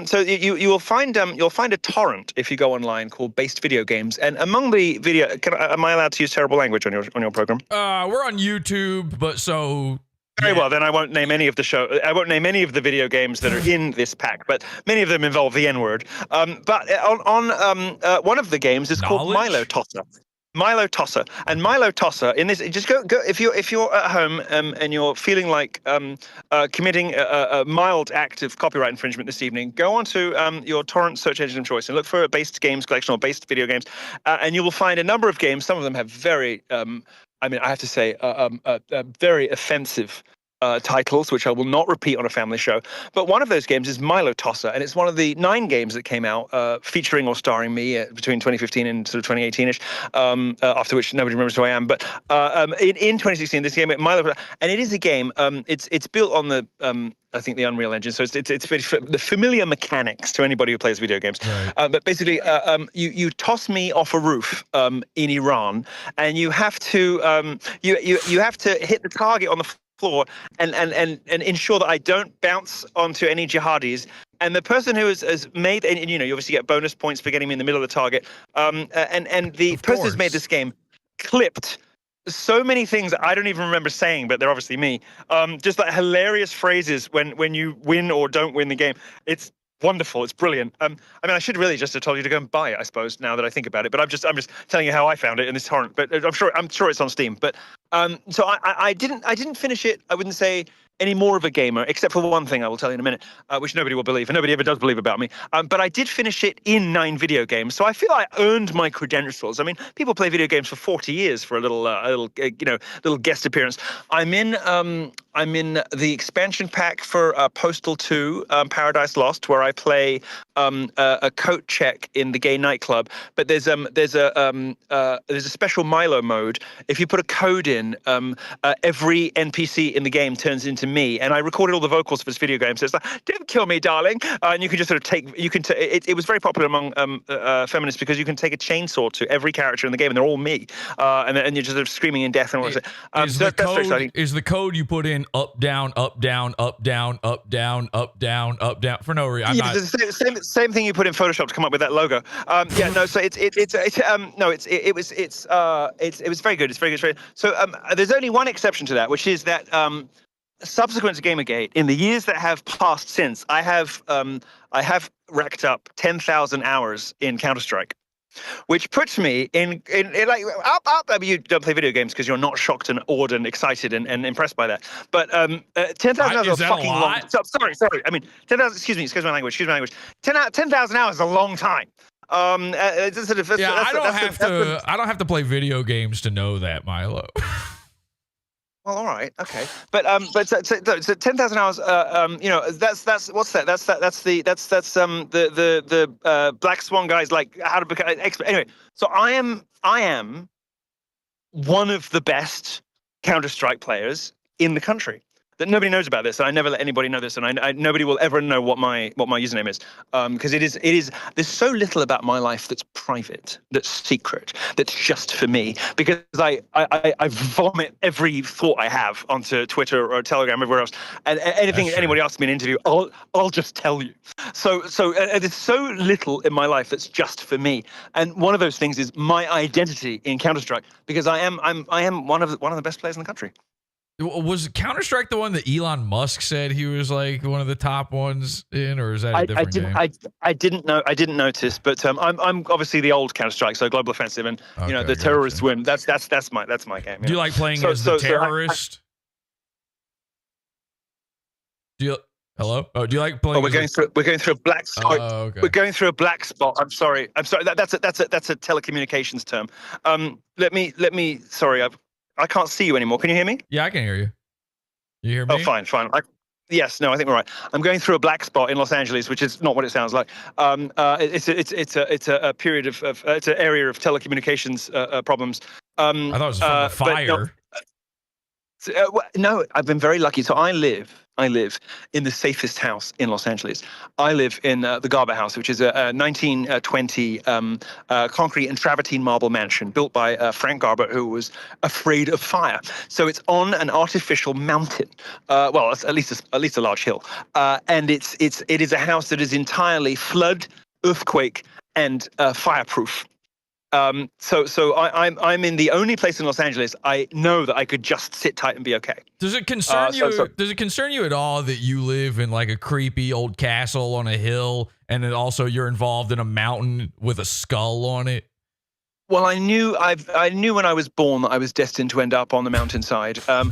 So you will find a torrent if you go online called Based Video Games, and among the video, am I allowed to use terrible language on your program? We're on YouTube, but so. Very well, then I won't name any of the video games that are in this pack, but many of them involve the N-word. But on one of the games is called Milo Tosser. Milo Tosser. And Milo Tosser, in this, just go if you're at home and you're feeling like committing a mild act of copyright infringement this evening, go onto your torrent search engine of choice and look for a based games collection or based video games, and you will find a number of games. Some of them have very I have to say, very offensive titles, which I will not repeat on a family show. But one of those games is Milo Tosser, and it's one of the 9 games that came out featuring or starring me between 2015 and sort of 2018-ish, after which nobody remembers who I am. But in 2016, this game, Milo, and it is a game, it's built on the I think the Unreal Engine, so it's the familiar mechanics to anybody who plays video games. Right. But basically, you toss me off a roof in Iran, and you have to you have to hit the target on the floor and ensure that I don't bounce onto any jihadis. And the person who has made, and you obviously get bonus points for getting me in the middle of the target. And the person who's made this game clipped so many things I don't even remember saying, but they're obviously me. Just like hilarious phrases when you win or don't win the game. It's wonderful. It's brilliant. I mean, I should really just have told you to go and buy it, I suppose, now that I think about it. But I'm just telling you how I found it in this torrent. But I'm sure it's on Steam. But so I didn't finish it. I wouldn't say any more of a gamer, except for one thing I will tell you in a minute, which nobody will believe, and nobody ever does believe about me. But I did finish it in 9 video games, so I feel I earned my credentials. I mean, people play video games for 40 years for a little guest appearance. I'm in the expansion pack for Postal 2, Paradise Lost, where I play a coat check in the gay nightclub. But there's a special Milo mode. If you put a code in, every NPC in the game turns into me, and I recorded all the vocals for this video game, so it's like, don't kill me, darling, and you can just sort of it was very popular among feminists because you can take a chainsaw to every character in the game, and they're all me, and you're just sort of screaming in death and all that. That's very exciting. Is the code you put in up, down, up, down, up, down, up, down, up, down, up, down, for no reason? Same thing you put in Photoshop to come up with that logo. Yeah, no, so it was very good. It's very good. So there's only one exception to that, which is that subsequent to Gamergate, in the years that have passed since, I have racked up 10,000 hours in Counter-Strike, which puts me in like up. I mean, you don't play video games because you're not shocked and awed and excited and impressed by that. But 10,000 hours is fucking long. Sorry. I mean, 10,000. Excuse my language. 10,000 hours is a long time. I don't have to play video games to know that, Milo. Well, all right, okay, but so 10,000 hours. That's what's that? That's the Black Swan guys, like how to become expert. Anyway, so I am one of the best Counter-Strike players in the country. that nobody knows about this, and I never let anybody know this, and nobody will ever know what my username is, because it is. There's so little about my life that's private, that's secret, that's just for me. Because I vomit every thought I have onto Twitter or Telegram, everywhere else, and anything anybody asks me in an interview, I'll just tell you. So there's so little in my life that's just for me, and one of those things is my identity in Counter-Strike, because I am one of the best players in the country. Was Counter-Strike the one that Elon Musk said he was like one of the top ones in, or is that a different game? I didn't know. I didn't notice, but I'm obviously the old Counter-Strike, so Global Offensive, and the terrorists win. That's my game. Do you like playing as the terrorist? Hello? Oh, do you like playing? We're going through a black spot. Okay. We're going through a black spot. I'm sorry. That's a telecommunications term. Let me. Sorry, I can't see you anymore. Can you hear me? Yeah, I can hear you. You hear me? Oh, fine. Yes, no, I think we're right. I'm going through a black spot in Los Angeles, which is not what it sounds like. It's a period of it's an area of telecommunications problems. I thought it was from the fire. No, I've been very lucky. So I live in the safest house in Los Angeles. I live in the Garber House, which is a 1920 concrete and travertine marble mansion built by Frank Garber, who was afraid of fire. So it's on an artificial mountain. Well, it's at least a large hill, and it is a house that is entirely flood, earthquake, and fireproof. So I'm in the only place in Los Angeles I know that I could just sit tight and be okay. Does it concern you? Does it concern you at all that you live in like a creepy old castle on a hill, and then also you're involved in a mountain with a skull on it? Well, I knew when I was born that I was destined to end up on the mountainside. I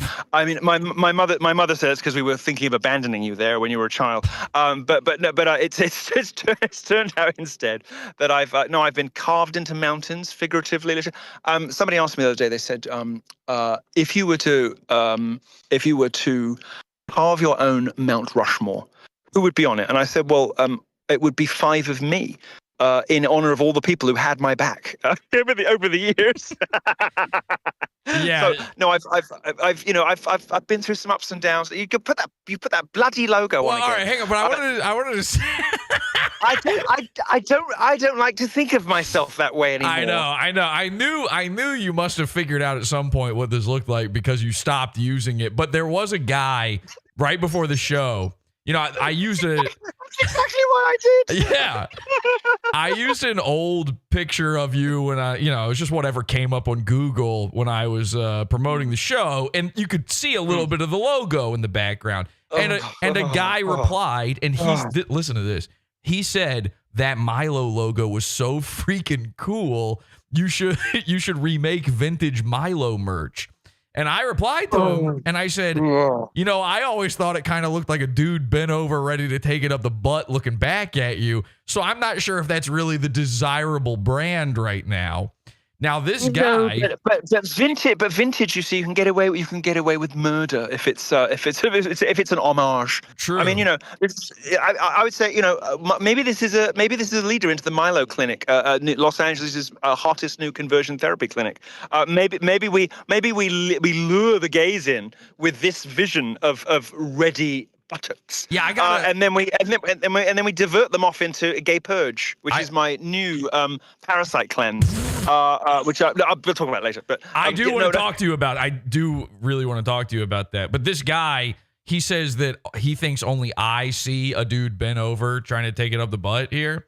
mean, my mother says because we were thinking of abandoning you there when you were a child. But it's turned out instead that I've been carved into mountains figuratively. Somebody asked me the other day. They said, if you were to carve your own Mount Rushmore, who would be on it? And I said, well, it would be 5 of me. In honor of all the people who had my back over the years. Yeah. So no, I've been through some ups and downs. You could put that bloody logo on. Well, all right, hang on. But I wanted to say. I don't like to think of myself that way anymore. I know. I knew you must have figured out at some point what this looked like because you stopped using it. But there was a guy right before the show. I used it. That's exactly what I did. Yeah. I used an old picture of you when it was just whatever came up on Google when I was promoting the show, and you could see a little bit of the logo in the background. And a guy replied, and listen to this. He said that Milo logo was so freaking cool. You should remake vintage Milo merch. And I replied to him, and I said, I always thought it kind of looked like a dude bent over ready to take it up the butt looking back at you. So I'm not sure if that's really the desirable brand right now. Now this guy, but vintage, you see, you can get away with murder if it's an homage. True. I mean, I would say, maybe this is a leader into the Milo clinic, Los Angeles' hottest new conversion therapy clinic. Maybe we lure the gays in with this vision of ready buttocks. Yeah, I got and then we divert them off into a gay purge, which is my new parasite cleanse, which we'll talk about later. But I do want to talk to you about. I do really want to talk to you about that. But this guy, he says that he thinks only I see a dude bent over trying to take it up the butt here.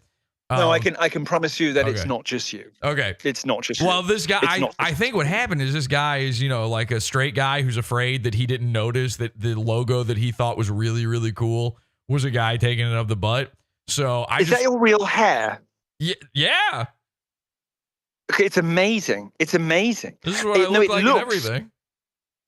No, I can promise you that it's not just you. Okay. It's not just you. Well, this guy, I think what happened is this guy is, like a straight guy who's afraid that he didn't notice that the logo that he thought was really, really cool was a guy taking it up the butt. So Is that your real hair? Yeah. Okay, it's amazing. It's amazing. This is what I look like and everything.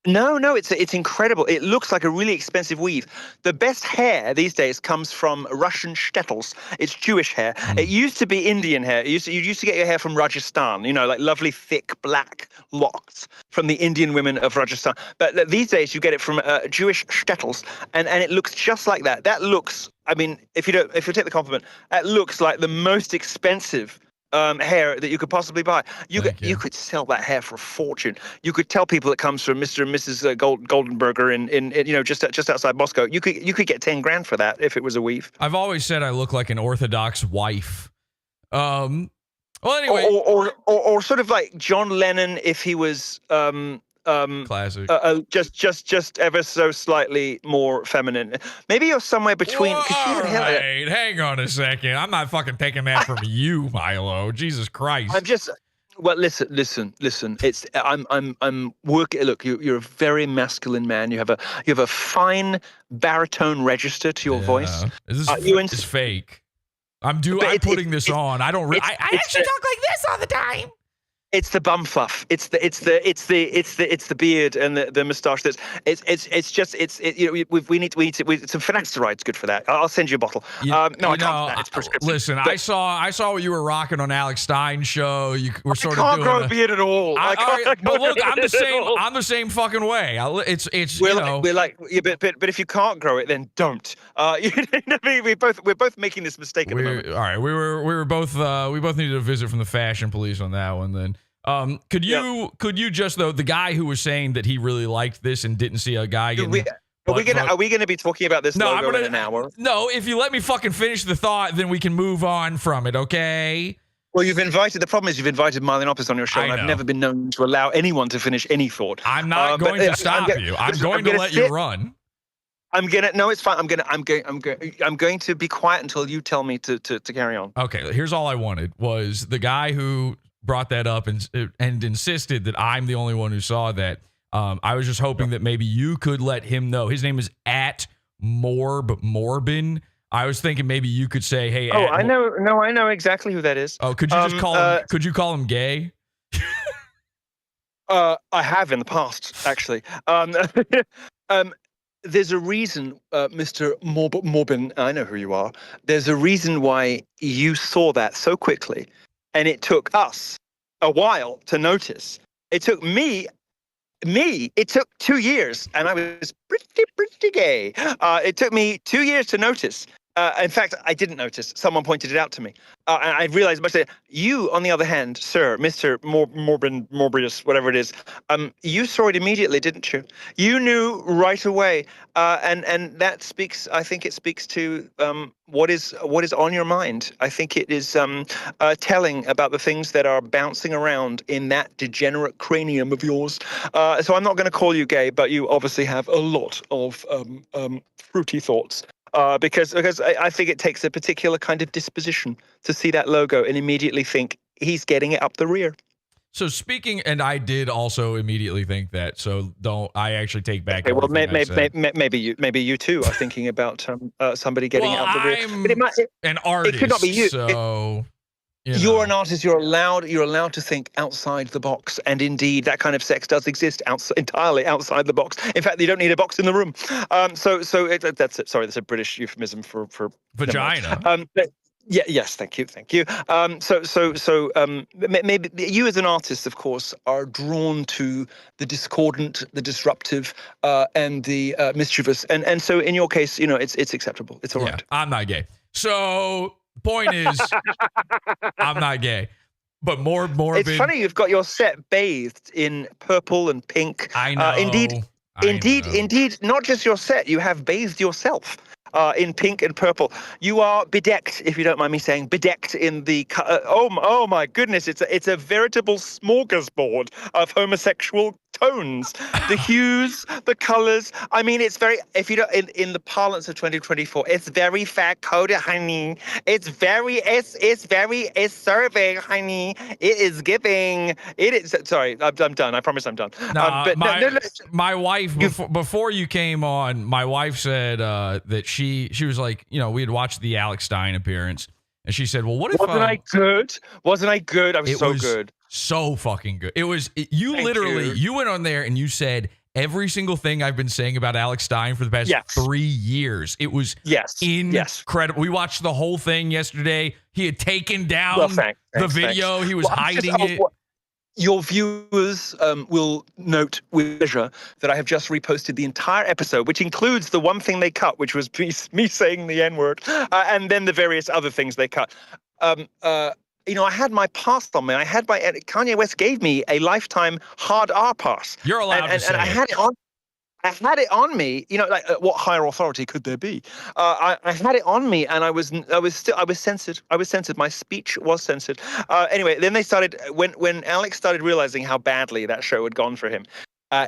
No, it's incredible. It looks like a really expensive weave. The best hair these days comes from Russian shtetls. It's Jewish hair. It used to be Indian hair. You used to get your hair from Rajasthan, like lovely, thick, black locks from the Indian women of Rajasthan. But these days you get it from Jewish shtetls, and it looks just like that. That looks, I mean, if you take the compliment, that looks like the most expensive hair that you could possibly buy. You Thank you could sell that hair for a fortune. You could tell people it comes from Mr. and Mrs. Goldenberger in just outside Moscow. You could get 10 grand for that if it was a weave. I've always said I look like an Orthodox wife. Well, anyway, or sort of like John Lennon if he was classic. just ever so slightly more feminine. Maybe you're somewhere between. All right, hang on a second. I'm not fucking taking that from you, Milo. Jesus Christ. I'm just. Well, listen. It's I'm working. Look, you're a very masculine man. You have a fine baritone register to your voice. Is this it's fake? I'm putting this on. I don't. I actually talk like this all the time. It's the bum fluff. It's the beard and the moustache. We need some finasteride. Good for that. I'll send you a bottle. I can't. It's prescription. Listen, I saw what you were rocking on Alex Stein show. You were sort of can't doing grow a beard at all. But look, I'm the same. I'm the same fucking way. But if you can't grow it, then don't. We're both making this mistake at the moment. All right, we both needed a visit from the fashion police on that one. Then, could you just though the guy who was saying that he really liked this and didn't see a guy getting. Are we gonna be talking about this logo in an hour? No, if you let me fucking finish the thought, then we can move on from it, okay? Well, the problem is you've invited Milo Yiannopoulos on your show, and I've never been known to allow anyone to finish any thought. I'm not going to stop you. I'm going to let you run. No, it's fine. I'm going to be quiet until you tell me to carry on. Okay, here's all I wanted was the guy who brought that up and insisted that I'm the only one who saw that. I was just hoping that maybe you could let him know. His name is @Morbin. I was thinking maybe you could say, "Hey." Oh, I know. No, I know exactly who that is. Oh, could you just call him? Could you call him gay? I have in the past, actually. There's a reason, Mr. Morbin. I know who you are. There's a reason why you saw that so quickly, and it took us a while to notice. It took me. It took 2 years, and I was pretty gay. It took me 2 years to notice. In fact, I didn't notice. Someone pointed it out to me. And I realized much later. You, on the other hand, sir, Mr. Morbius, whatever it is, you saw it immediately, didn't you? You knew right away. And that speaks, I think it speaks to what is on your mind. I think it is telling about the things that are bouncing around in that degenerate cranium of yours. So I'm not going to call you gay, but you obviously have a lot of fruity thoughts. Because I think it takes a particular kind of disposition to see that logo and immediately think he's getting it up the rear. So speaking, and I did also immediately think that. So I actually take back. Okay, well, maybe you too are thinking about somebody getting it up the rear. I'm but an artist. It could not be you. So. You're an artist. You're allowed to think outside the box, and indeed, that kind of sex does exist entirely outside the box. In fact, you don't need a box in the room. That's it. Sorry, that's a British euphemism for vagina. Yes. Thank you. Maybe you, as an artist, of course, are drawn to the discordant, the disruptive, and the mischievous, and so in your case, it's acceptable. It's all right. I'm not gay. So. Point is, I'm not gay, but more. It's funny you've got your set bathed in purple and pink. I know. Indeed. Not just your set. You have bathed yourself in pink and purple. You are bedecked, if you don't mind me saying, bedecked in the. Oh my goodness! It's a veritable smorgasbord of homosexual tones, the hues, the colors. I mean, it's very, if you don't, in the parlance of 2024, it's very fat coded, honey. It's serving, honey. It is giving. It is. Sorry, I'm done. I promise I'm done. My wife, before you came on, my wife said that she was like, we had watched the Alex Stein appearance, and she said, well, what if Wasn't I good? I was so good. So fucking good. It was you went on there and you said every single thing I've been saying about Alex Stein for the past 3 years. It was incredible. We watched the whole thing yesterday. He had taken down the video. He was hiding it. Your viewers will note with pleasure that I have just reposted the entire episode, which includes the one thing they cut, which was me saying the N-word, and then the various other things they cut. I had my pass on me. Kanye West gave me a lifetime hard R pass. You're allowed to say and I had it on. I had it on me, what higher authority could there be? I had it on me, and I was censored. I was censored. My speech was censored. Anyway, then they started when Alex started realizing how badly that show had gone for him.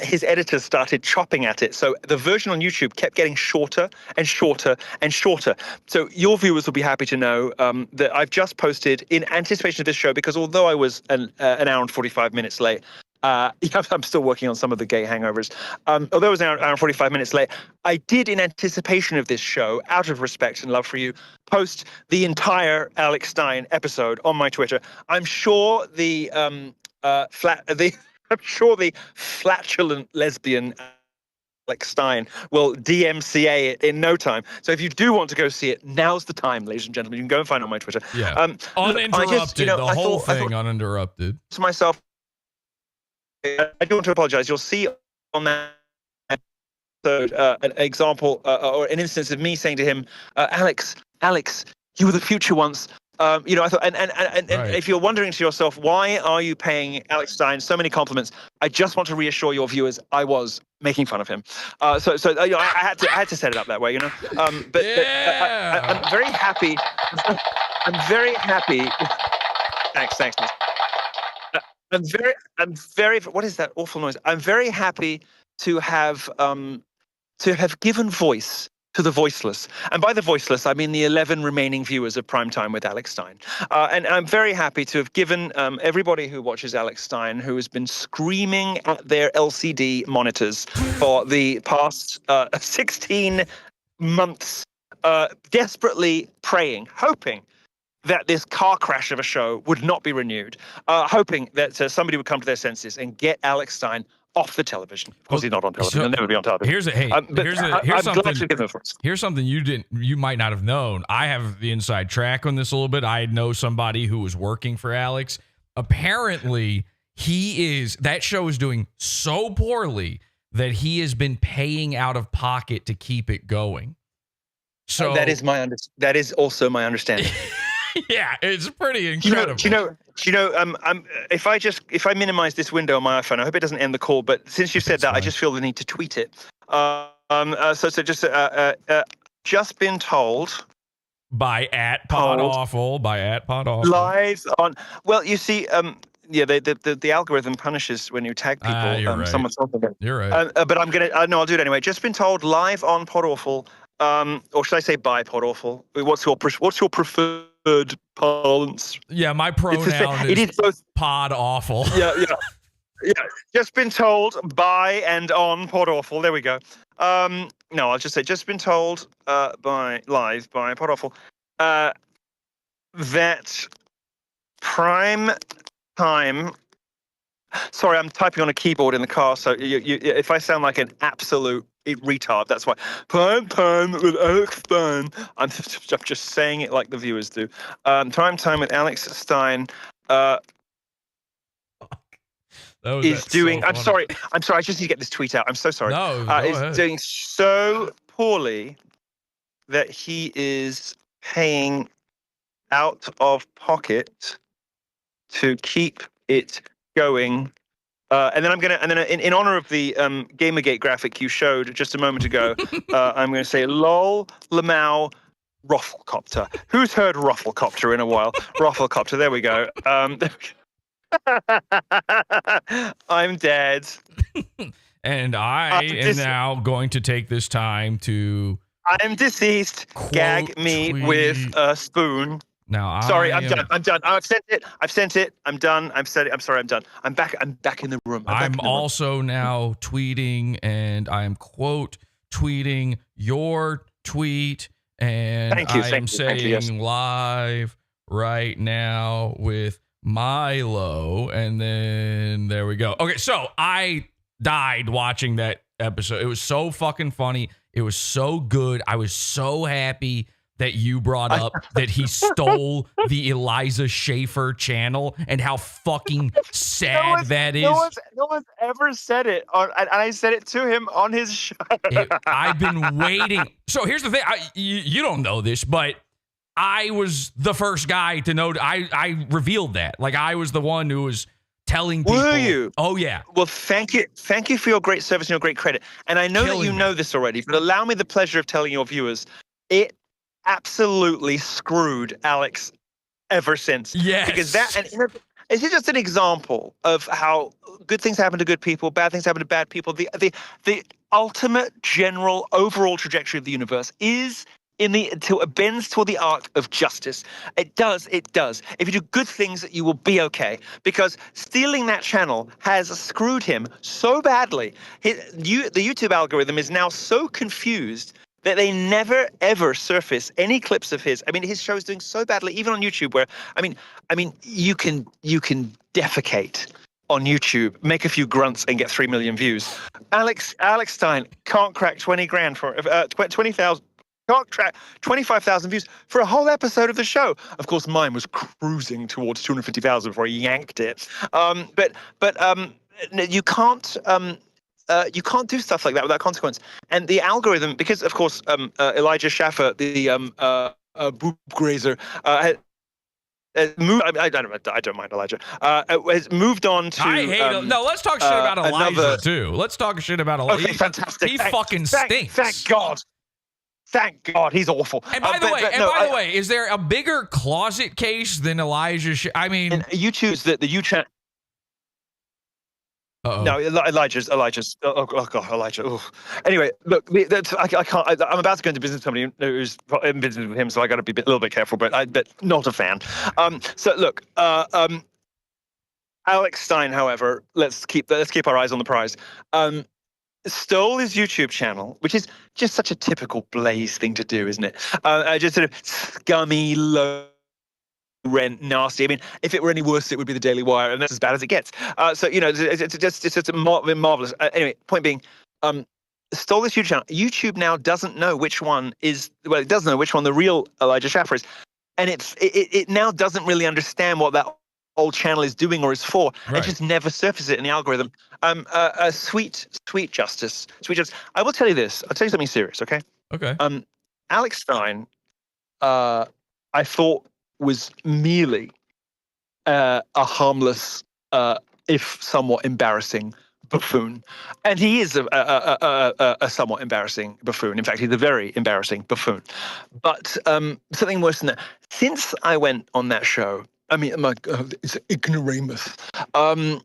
His editors started chopping at it. So the version on YouTube kept getting shorter and shorter and shorter. So your viewers will be happy to know that I've just posted in anticipation of this show, because although I was an hour and 45 minutes late. I'm still working on some of the gay hangovers. Although it was an hour and 45 minutes late, I did, in anticipation of this show, out of respect and love for you, post the entire Alex Stein episode on my Twitter. I'm sure the flatulent lesbian Alex Stein will DMCA it in no time. So if you do want to go see it, now's the time, ladies and gentlemen. You can go and find it on my Twitter. Yeah, uninterrupted. The whole thing uninterrupted. To myself, I do want to apologize. You'll see on that episode an example or an instance of me saying to him, Alex, you were the future once. I thought, and Right. if you're wondering to yourself, why are you paying Alex Stein so many compliments? I just want to reassure your viewers, I was making fun of him. I had to set it up that way, But I'm very happy. I'm very happy. Thanks. I'm very. What is that awful noise? I'm very happy to have given voice to the voiceless, and by the voiceless, I mean the 11 remaining viewers of Primetime with Alex Stein. And I'm very happy to have given everybody who watches Alex Stein, who has been screaming at their LCD monitors for the past 16 months, desperately praying, hoping that this car crash of a show would not be renewed, hoping that somebody would come to their senses and get Alex Stein off the television. Of course, he's not on television. He'll never be on television. Here's something you might not have known. I have the inside track on this a little bit. I know somebody who was working for Alex. Apparently, that show is doing so poorly that he has been paying out of pocket to keep it going. So that is also my understanding. Yeah, it's pretty incredible. If I minimize this window on my iPhone, I hope it doesn't end the call. But since you said that, I just feel the need to tweet it. Just been told by @PODAWFUL live on. Well, you see, the algorithm punishes when you tag people. You're right. Someone's talking about. You're right. But I'm gonna. No, I'll do it anyway. Just been told live on PODAWFUL. Or should I say by PODAWFUL? What's your preferred parlance? Yeah, my pronoun is both PODAWFUL. Yeah. Just been told by and on PODAWFUL. There we go. No, I'll just say just been told by PODAWFUL that prime time. Sorry, I'm typing on a keyboard in the car, so if I sound like an absolute retard, that's why. Prime time with Alex Stein. I'm just saying it like the viewers do. Prime time with Alex Stein is doing. I'm sorry. I just need to get this tweet out. I'm so sorry. No, is doing so poorly that he is paying out of pocket to keep it going. And then in honor of the Gamergate graphic you showed just a moment ago, I'm going to say lol lamau Rufflecopter. Who's heard Rufflecopter in a while? Rufflecopter. There we go. I'm dead. And I am now going to take this time to. I'm deceased. Gag me with a spoon. Now, sorry, I'm done. I've sent it. I'm done. I've said it. I'm sorry. I'm done. I'm back in the room. I'm also now tweeting, and I am quote tweeting your tweet, and I am saying live right now with Milo, and then there we go. Okay, so I died watching that episode. It was so fucking funny. It was so good. I was so happy that you brought up that he stole the Eliza Schaffer channel and how fucking sad that is. No one's ever said it, and I said it to him on his show. I've been waiting. So here's the thing. You don't know this, but I was the first guy to know. I revealed that. Like, I was the one who was telling people. Were you? Oh, yeah. Well, thank you for your great service and your great credit. And I know that you know this already, but allow me the pleasure of telling your viewers, it absolutely screwed Alex ever since. Yes. Because that, and it's just an example of how good things happen to good people, bad things happen to bad people. The ultimate general overall trajectory of the universe is until it bends toward the arc of justice. It does. If you do good things, you will be okay. Because stealing that channel has screwed him so badly. The YouTube algorithm is now so confused that they never ever surface any clips of his. I mean, his show is doing so badly, even on YouTube, where I mean, you can defecate on YouTube, make a few grunts, and get 3 million views. Alex Stein can't crack 20 grand for 20,000. Can't crack 25,000 views for a whole episode of the show. Of course, mine was cruising towards 250,000 before I yanked it. But you can't. You can't do stuff like that without consequence. And the algorithm, because of course Elijah Schaffer, the boob grazer, has moved. I don't mind Elijah. Has moved on to. I hate. No, let's talk shit about Elijah too. Let's talk shit about Elijah. Okay, fantastic. He fucking stinks. Thank God. Thank God, he's awful. And by the way, is there a bigger closet case than Elijah? I mean, YouTube's the YouTube. Uh-oh. No, Elijah's. Oh God, Elijah. Ooh. Anyway, look, I can't. I'm about to go into business with somebody who's in business with him, so I got to be a little bit careful. But not a fan. So look, Alex Stein, however, let's keep our eyes on the prize. Stole his YouTube channel, which is just such a typical Blaze thing to do, isn't it? Just sort of scummy, low rent, nasty. I mean, if it were any worse, it would be the Daily Wire, and that's as bad as it gets. So you know, it's just marvelous. Anyway, point being, stole this YouTube channel. YouTube now doesn't know which one is. Well, it does know which one the real Elijah Schaffer is, and it now doesn't really understand what that old channel is doing or is for. Right. It just never surfaces it in the algorithm. Sweet justice. I will tell you this. I'll tell you something serious. Okay. Okay. Alex Stein, I thought was merely a harmless, if somewhat embarrassing buffoon, and he is a somewhat embarrassing buffoon. In fact, he's a very embarrassing buffoon. But something worse than that. Since I went on that show, I mean, my God, it's ignoramus.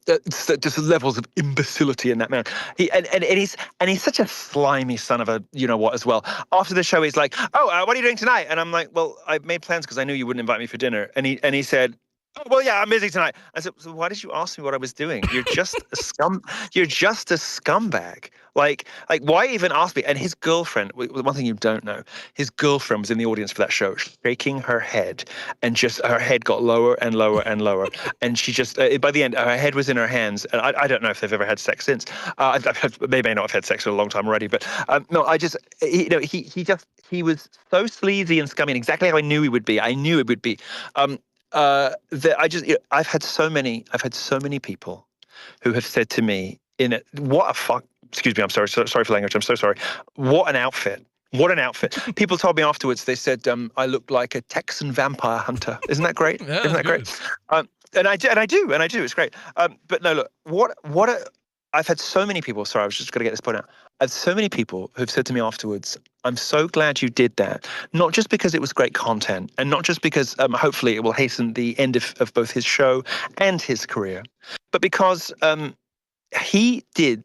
It's just levels of imbecility in that man. He's such a slimy son of a you know what as well. After the show, he's like, "Oh, what are you doing tonight?" And I'm like, "Well, I made plans because I knew you wouldn't invite me for dinner." And he said, "Oh, well, yeah, I'm busy tonight." I said, "So why did you ask me what I was doing? You're just You're just a scumbag. Like why even ask me?" And his girlfriend, one thing you don't know, his girlfriend was in the audience for that show, shaking her head, and just her head got lower and lower and lower, and she just by the end, her head was in her hands. And I don't know if they've ever had sex since. They may not have had sex for a long time already, but no, he was so sleazy and scummy, and exactly how I knew he would be. I knew it would be. That I've had so many people who have said to me, what a fuck. Excuse me, I'm sorry for language. I'm so sorry. What an outfit. What an outfit. People told me afterwards, they said, I looked like a Texan vampire hunter. Isn't that great? Yeah, Isn't that great? And I do. It's great. But no, look, I've had so many people, sorry, I was just going to get this point out. I've had so many people who've said to me afterwards, I'm so glad you did that. Not just because it was great content, and not just because hopefully it will hasten the end of both his show and his career, but because he did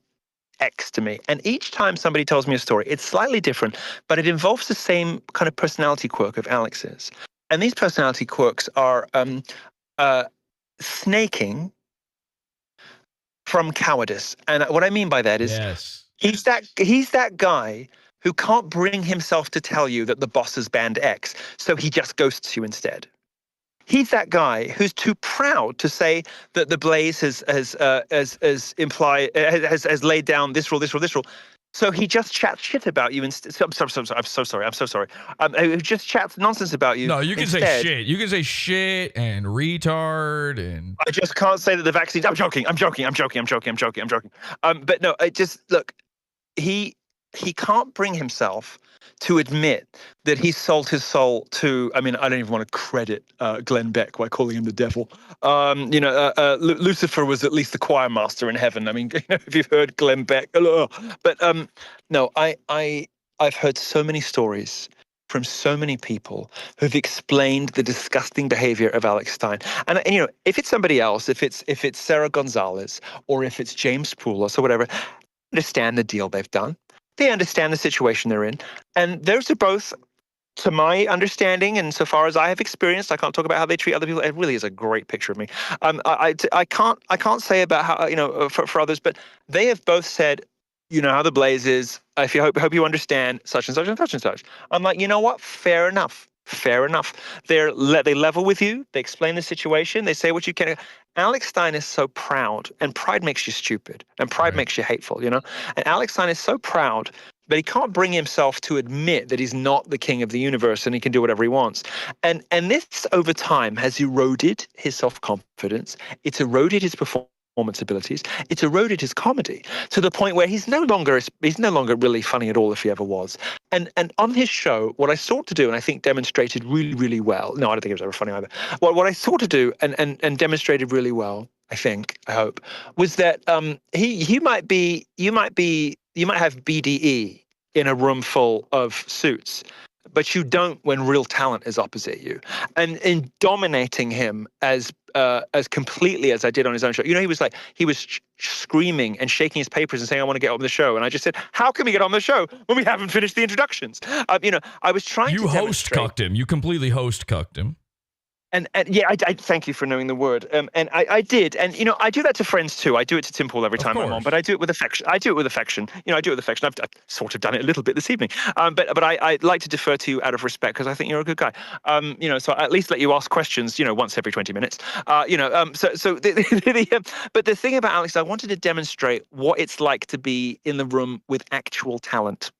X to me. And each time somebody tells me a story, it's slightly different, but it involves the same kind of personality quirk of Alex's. And these personality quirks are snaking from cowardice. And what I mean by that is he's that guy who can't bring himself to tell you that the boss has banned X, so he just ghosts you instead. He's that guy who's too proud to say that the Blaze has laid down this rule. So he just chats shit about you instead. I'm so sorry. Who just chats nonsense about you. No, you can say shit. You can say shit and retard and. I just can't say that the vaccines. I'm joking. But no, look. he can't bring himself to admit that he sold his soul to, I mean, I don't even want to credit Glenn Beck by calling him the devil. Lucifer was at least the choir master in heaven. I mean, if you've heard Glenn Beck, but no, I've heard so many stories from so many people who've explained the disgusting behavior of Alex Stein. And if it's somebody else, if it's Sarah Gonzalez or if it's James Poulos or whatever, understand the deal they've done. They understand the situation they're in. And those are both, to my understanding, and so far as I have experienced, I can't talk about how they treat other people. It really is a great picture of me. I can't say about how, for others, but they have both said, you know how the Blaze is. If you hope you understand such and such and such and such. I'm like, you know what? Fair enough. Fair enough. They level with you. They explain the situation. They say what you can. Alex Stein is so proud, and pride makes you stupid, and pride makes you hateful, And Alex Stein is so proud that he can't bring himself to admit that he's not the king of the universe and he can do whatever he wants. And this over time has eroded his self-confidence. It's eroded his performance abilities. It's eroded his comedy to the point where he's no longer really funny at all, if he ever was. And on his show, what I sought to do, and I think demonstrated really, really well. No, I don't think it was ever funny either. What I sought to do and demonstrated really well, I hope, was that you might have BDE in a room full of suits, but you don't when real talent is opposite you. And in dominating him as completely as I did on his own show, he was screaming and shaking his papers and saying, I want to get on the show. And I just said, how can we get on the show when we haven't finished the introductions? I was trying to host cucked him. You completely host cucked him. And yeah, I thank you for knowing the word. And I did. And, I do that to friends too. I do it to Tim Paul every time I'm on, but I do it with affection. I do it with affection. I've sort of done it a little bit this evening. But I like to defer to you out of respect because I think you're a good guy. So I at least let you ask questions, once every 20 minutes. But the thing about Alex, I wanted to demonstrate what it's like to be in the room with actual talent.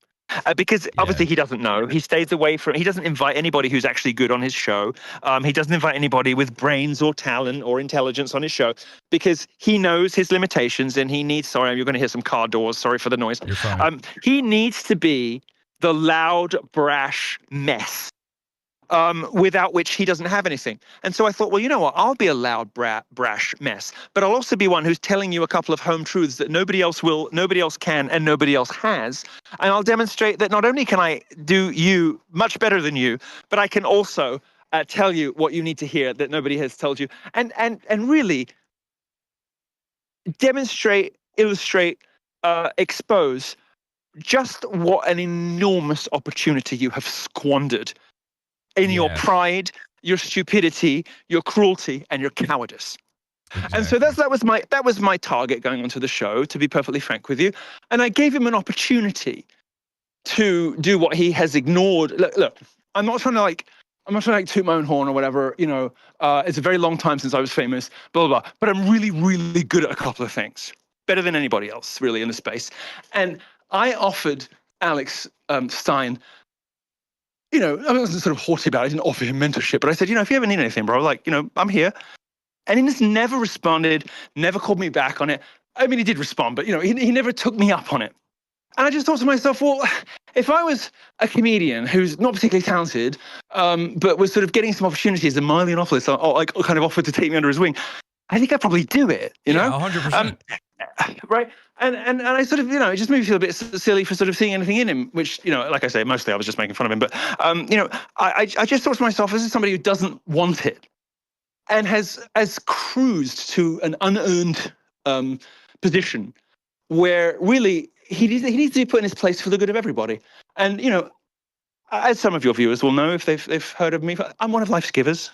Because obviously he doesn't know. He stays away from. He doesn't invite anybody who's actually good on his show. He doesn't invite anybody with brains or talent or intelligence on his show because he knows his limitations and he needs. Sorry, you're going to hear some car doors. Sorry for the noise. You're fine. He needs to be the loud, brash mess. Without which he doesn't have anything. And so I thought, well, you know what? I'll be a loud, brash mess, but I'll also be one who's telling you a couple of home truths that nobody else can, and nobody else has. And I'll demonstrate that not only can I do you much better than you, but I can also tell you what you need to hear that nobody has told you. And really demonstrate, illustrate, expose just what an enormous opportunity you have squandered in your pride, your stupidity, your cruelty, and your cowardice. Exactly. And so that was my target going onto the show, to be perfectly frank with you. And I gave him an opportunity to do what he has ignored. Look, I'm not trying to toot my own horn or whatever. It's a very long time since I was famous, blah, blah, blah. But I'm really, really good at a couple of things, better than anybody else, really, in the space. And I offered Alex Stein. I wasn't sort of haughty about it. I didn't offer him mentorship, but I said, if you ever need anything, bro, I'm here. And he just never responded, never called me back on it. I mean, he did respond, but, he never took me up on it. And I just thought to myself, well, if I was a comedian who's not particularly talented, but was sort of getting some opportunities, and Milo Yiannopoulos kind of offered to take me under his wing, I think I'd probably do it, Yeah, 100%. Right. And I sort of, it just made me feel a bit silly for sort of seeing anything in him, which, like I say, mostly I was just making fun of him. But, I just thought to myself, this is somebody who doesn't want it and has cruised to an unearned position where really he needs to be put in his place for the good of everybody. And, as some of your viewers will know, if they've heard of me, I'm one of life's givers,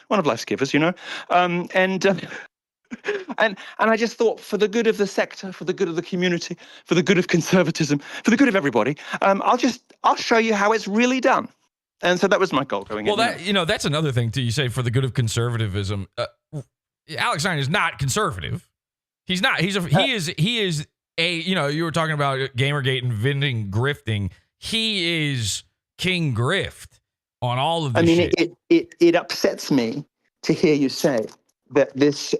And I just thought, for the good of the sector, for the good of the community, for the good of conservatism, for the good of everybody, I'll show you how it's really done. And so that was my goal going in. Well, that's another thing too. You say for the good of conservatism. Alex Stein is not conservative. He's not. He is a. You were talking about Gamergate and vending grifting. He is King Grift on all of this. It upsets me to hear you say that this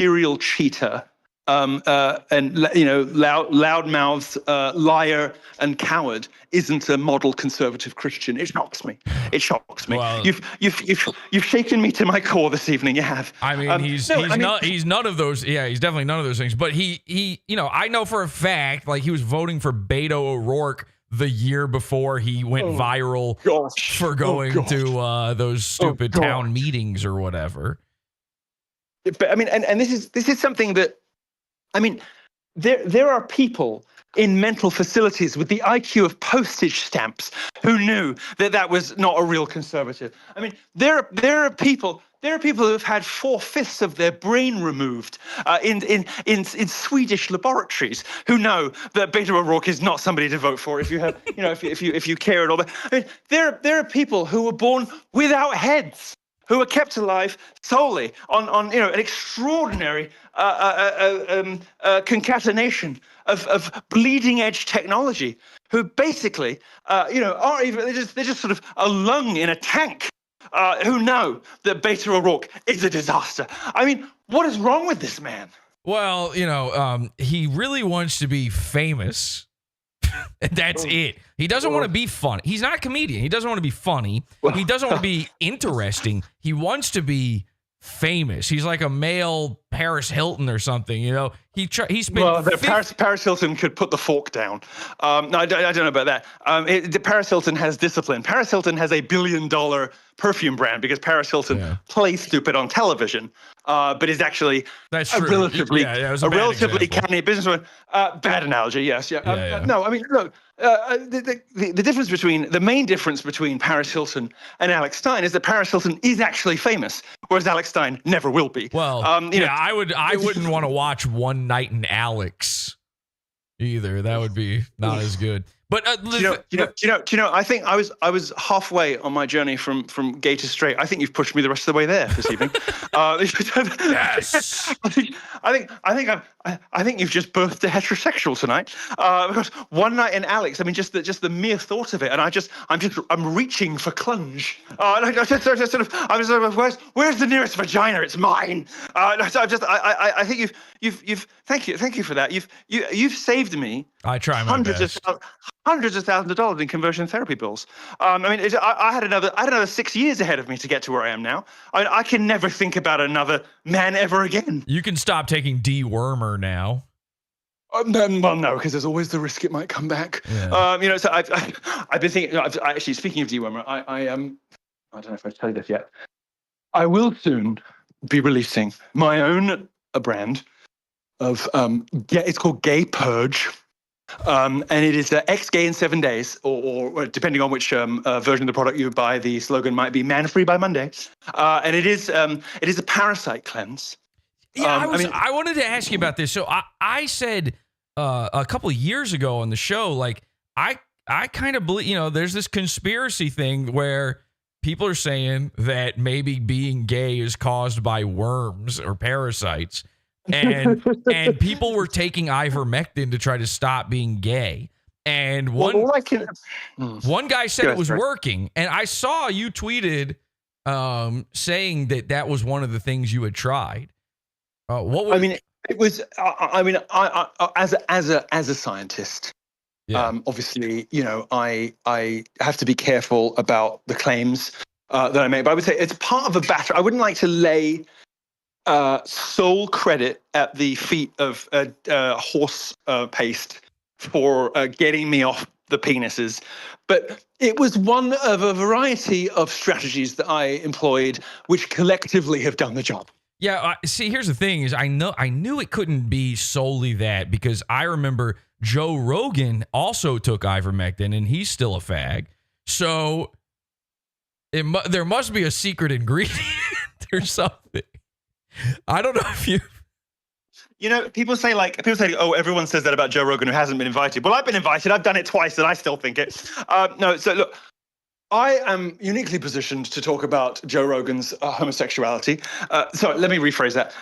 serial cheater loudmouthed liar and coward isn't a model conservative Christian. It shocks me. It shocks me. Well, You've shaken me to my core this evening. You have. I mean, he's none of those. Yeah, he's definitely none of those things. But he, I know for a fact, like he was voting for Beto O'Rourke the year before he went viral for going to those stupid town meetings or whatever. But I mean, and this is something that, I mean, there are people in mental facilities with the IQ of postage stamps who knew that was not a real conservative. I mean, there are people who have had 4/5 of their brain removed in Swedish laboratories who know that Beto O'Rourke is not somebody to vote for if you have, if you care at all. But I mean, there are people who were born without heads, who were kept alive solely on an extraordinary concatenation of bleeding edge technology, who basically are even they're just sort of a lung in a tank, who know that Beto O'Rourke is a disaster. I mean, what is wrong with this man? Well, he really wants to be famous. That's it. He doesn't want to be funny. He's not a comedian. He doesn't want to be funny. He doesn't want to be interesting. He wants to be famous. He's like a male Paris Hilton or something. He spent. Paris Hilton could put the fork down. No, I don't know about that. Paris Hilton has discipline. Paris Hilton has $1 billion perfume brand because Paris Hilton plays stupid on television, but is actually a relatively example. canny businessman. Bad analogy, yes. No, I mean, look, the main difference between Paris Hilton and Alex Stein is that Paris Hilton is actually famous, whereas Alex Stein never will be. Well, I wouldn't want to watch One Night in Alex either. That would be not as good. But I think I was halfway on my journey from gay to straight. I think you've pushed me the rest of the way there this evening. Yes. I think you've just birthed a heterosexual tonight. Because One Night in Alex. I mean, just the mere thought of it, and I'm reaching for clunge. And I was where's the nearest vagina? It's mine. I think you've thank you for that. You've saved me. I try my best. Hundreds of thousands of dollars in conversion therapy bills. I had another 6 years ahead of me to get to where I am now. I can never think about another man ever again. You can stop taking dewormer now. Well, no, because there's always the risk it might come back. Yeah. So I've been thinking. Actually, speaking of dewormer, I don't know if I tell you this yet. I will soon be releasing my own brand of it's called Gay Purge. And it is ex-gay in 7 days, or depending on which version of the product you buy, the slogan might be "man-free by Monday." And it is a parasite cleanse. Yeah, I wanted to ask you about this. So I said a couple of years ago on the show, like I kind of believe, there's this conspiracy thing where people are saying that maybe being gay is caused by worms or parasites. And people were taking ivermectin to try to stop being gay. And one guy said it was working. And I saw you tweeted saying that was one of the things you had tried. It was. As a scientist, obviously, I have to be careful about the claims that I make. But I would say it's part of a battery. I wouldn't like to lay sole credit at the feet of horse paste for getting me off the penises, but it was one of a variety of strategies that I employed, which collectively have done the job. Yeah, see, here's the thing: is I knew it couldn't be solely that, because I remember Joe Rogan also took ivermectin, and he's still a fag. So there must be a secret ingredient or something. I don't know if people say, oh, everyone says that about Joe Rogan who hasn't been invited. Well, I've been invited. I've done it twice, and I still think it. No, so look, I am uniquely positioned to talk about Joe Rogan's homosexuality. So let me rephrase that.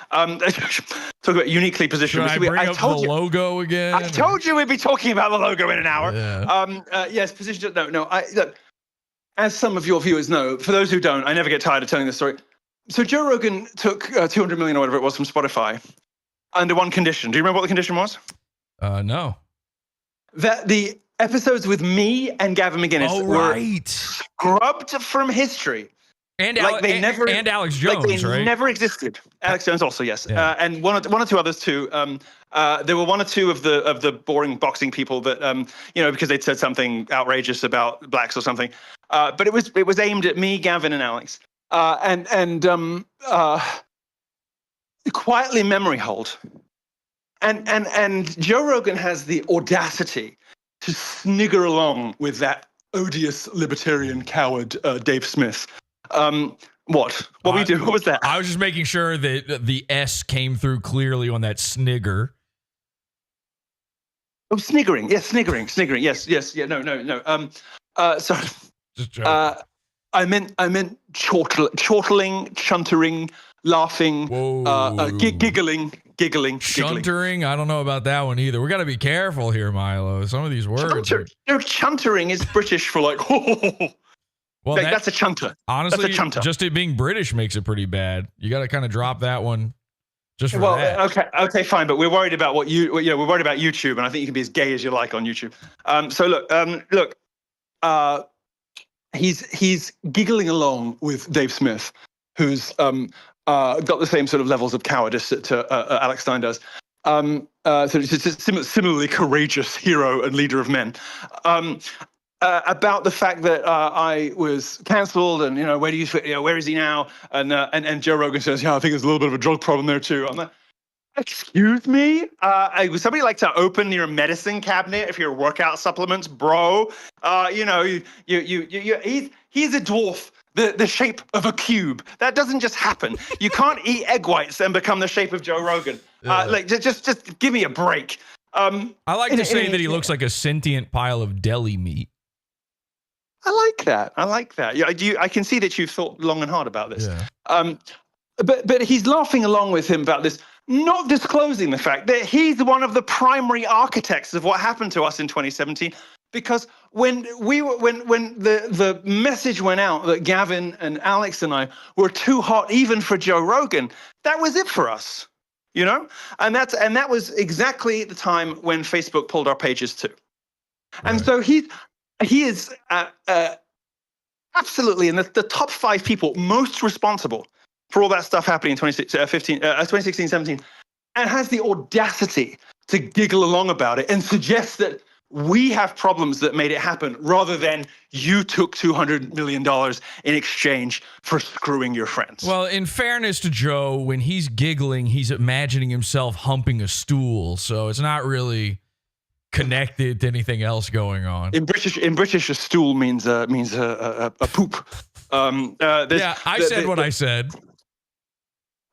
Talk about uniquely positioned. Should I bring up the logo again? I told you we'd be talking about the logo in an hour. Yeah. Yes, positioned. No. Look, as some of your viewers know, for those who don't, I never get tired of telling this story. So Joe Rogan took 200 million or whatever it was from Spotify, under one condition. Do you remember what the condition was? No. That the episodes with me and Gavin McGuinness were scrubbed from history. And like they never, and Alex Jones, like they right? never existed. Alex Jones also, yes. Yeah. And one or two others too. There were one or two of the boring boxing people that because they'd said something outrageous about blacks or something. But it was aimed at me, Gavin, and Alex. And quietly memory hold. And Joe Rogan has the audacity to snigger along with that odious libertarian coward Dave Smith. What we do? What was that? I was just making sure that the S came through clearly on that snigger. Oh, sniggering. Yes, sniggering. Yes. Yeah. No. Sorry. Just joking. I meant chortling, chuntering, laughing, giggling. Chuntering? I don't know about that one either. We got to be careful here, Milo. Some of these words. Chuntering is British for like, well, that's a chunter. Honestly, that's a chunter. Just it being British makes it pretty bad. You got to kind of drop that one. Just for that. Okay, fine. But we're worried about we're worried about YouTube, and I think you can be as gay as you like on YouTube. So look. He's giggling along with Dave Smith, who's got the same sort of levels of cowardice that Alex Stein does. So it's a similarly courageous hero and leader of men. About the fact that I was cancelled, and where is he now? And Joe Rogan says, I think there's a little bit of a drug problem there too. I'm like, excuse me? Would somebody like to open your medicine cabinet if your workout supplements, bro? He's a dwarf, the shape of a cube. That doesn't just happen. You can't eat egg whites and become the shape of Joe Rogan. Just give me a break. I like to say that he looks like a sentient pile of deli meat. I like that. Yeah, I can see that you've thought long and hard about this. Yeah. But he's laughing along with him about this, not disclosing the fact that he's one of the primary architects of what happened to us in 2017. Because when the message went out that Gavin and Alex and I were too hot even for Joe Rogan, that was it for us, and that was exactly the time when Facebook pulled our pages too. And so he is absolutely in the top 5 people most responsible for all that stuff happening in 2016, 17, and has the audacity to giggle along about it and suggest that we have problems that made it happen rather than you took $200 million in exchange for screwing your friends. Well, in fairness to Joe, when he's giggling, he's imagining himself humping a stool, so it's not really connected to anything else going on. In British, a stool means a poop. I said what I said.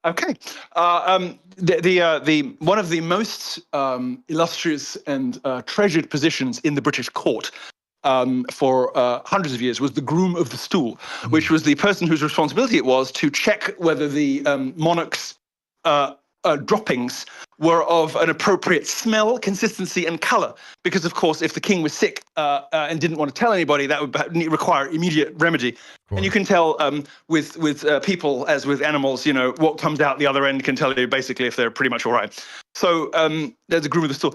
Okay. The one of the most illustrious and treasured positions in the British court for hundreds of years was the groom of the stool, which was the person whose responsibility it was to check whether the monarch's droppings were of an appropriate smell, consistency, and color. Because, of course, if the king was sick and didn't want to tell anybody, that would require immediate remedy. And you can tell with people, as with animals, what comes out the other end can tell you basically if they're pretty much all right. So there's a groom of the stool.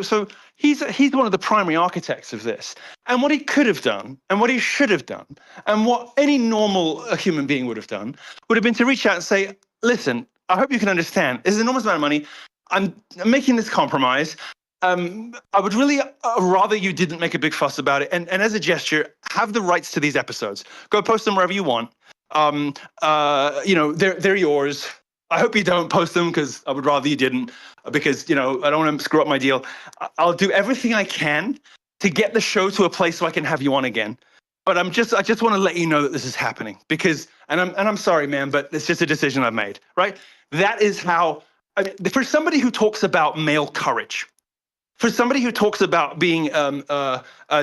So he's one of the primary architects of this. And what he could have done, and what he should have done, and what any normal human being would have done, would have been to reach out and say, listen, I hope you can understand. This is an enormous amount of money. I'm making this compromise. I would really rather you didn't make a big fuss about it. And as a gesture, have the rights to these episodes. Go post them wherever you want. They're yours. I hope you don't post them because I would rather you didn't, because, I don't want to screw up my deal. I'll do everything I can to get the show to a place so I can have you on again. But I just want to let you know that this is happening because, and I'm sorry, man, but it's just a decision I've made, right? That is how, for somebody who talks about male courage, for somebody who talks about being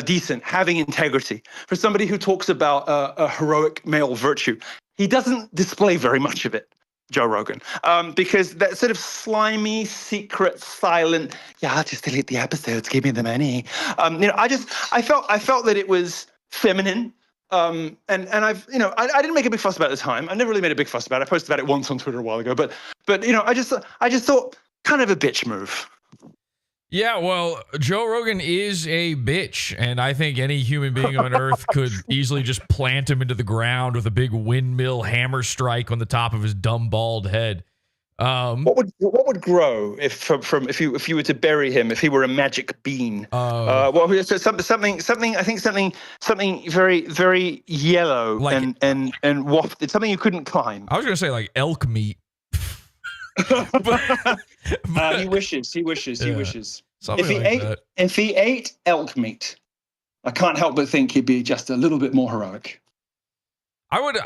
decent, having integrity, for somebody who talks about a heroic male virtue, he doesn't display very much of it, Joe Rogan, because that sort of slimy, secret, silent, I'll just delete the episodes, give me the money. I felt that it was feminine And I've, I didn't make a big fuss about it at the time. I never really made a big fuss about it. I posted about it once on Twitter a while ago, but I just thought kind of a bitch move. Yeah, well, Joe Rogan is a bitch, and I think any human being on earth could easily just plant him into the ground with a big windmill hammer strike on the top of his dumb bald head. What would grow if you were to bury him, if he were a magic bean? Something very very yellow, like, and wafted, something you couldn't climb. I was gonna say like elk meat. He wishes. If he ate elk meat, I can't help but think he'd be just a little bit more heroic. I would,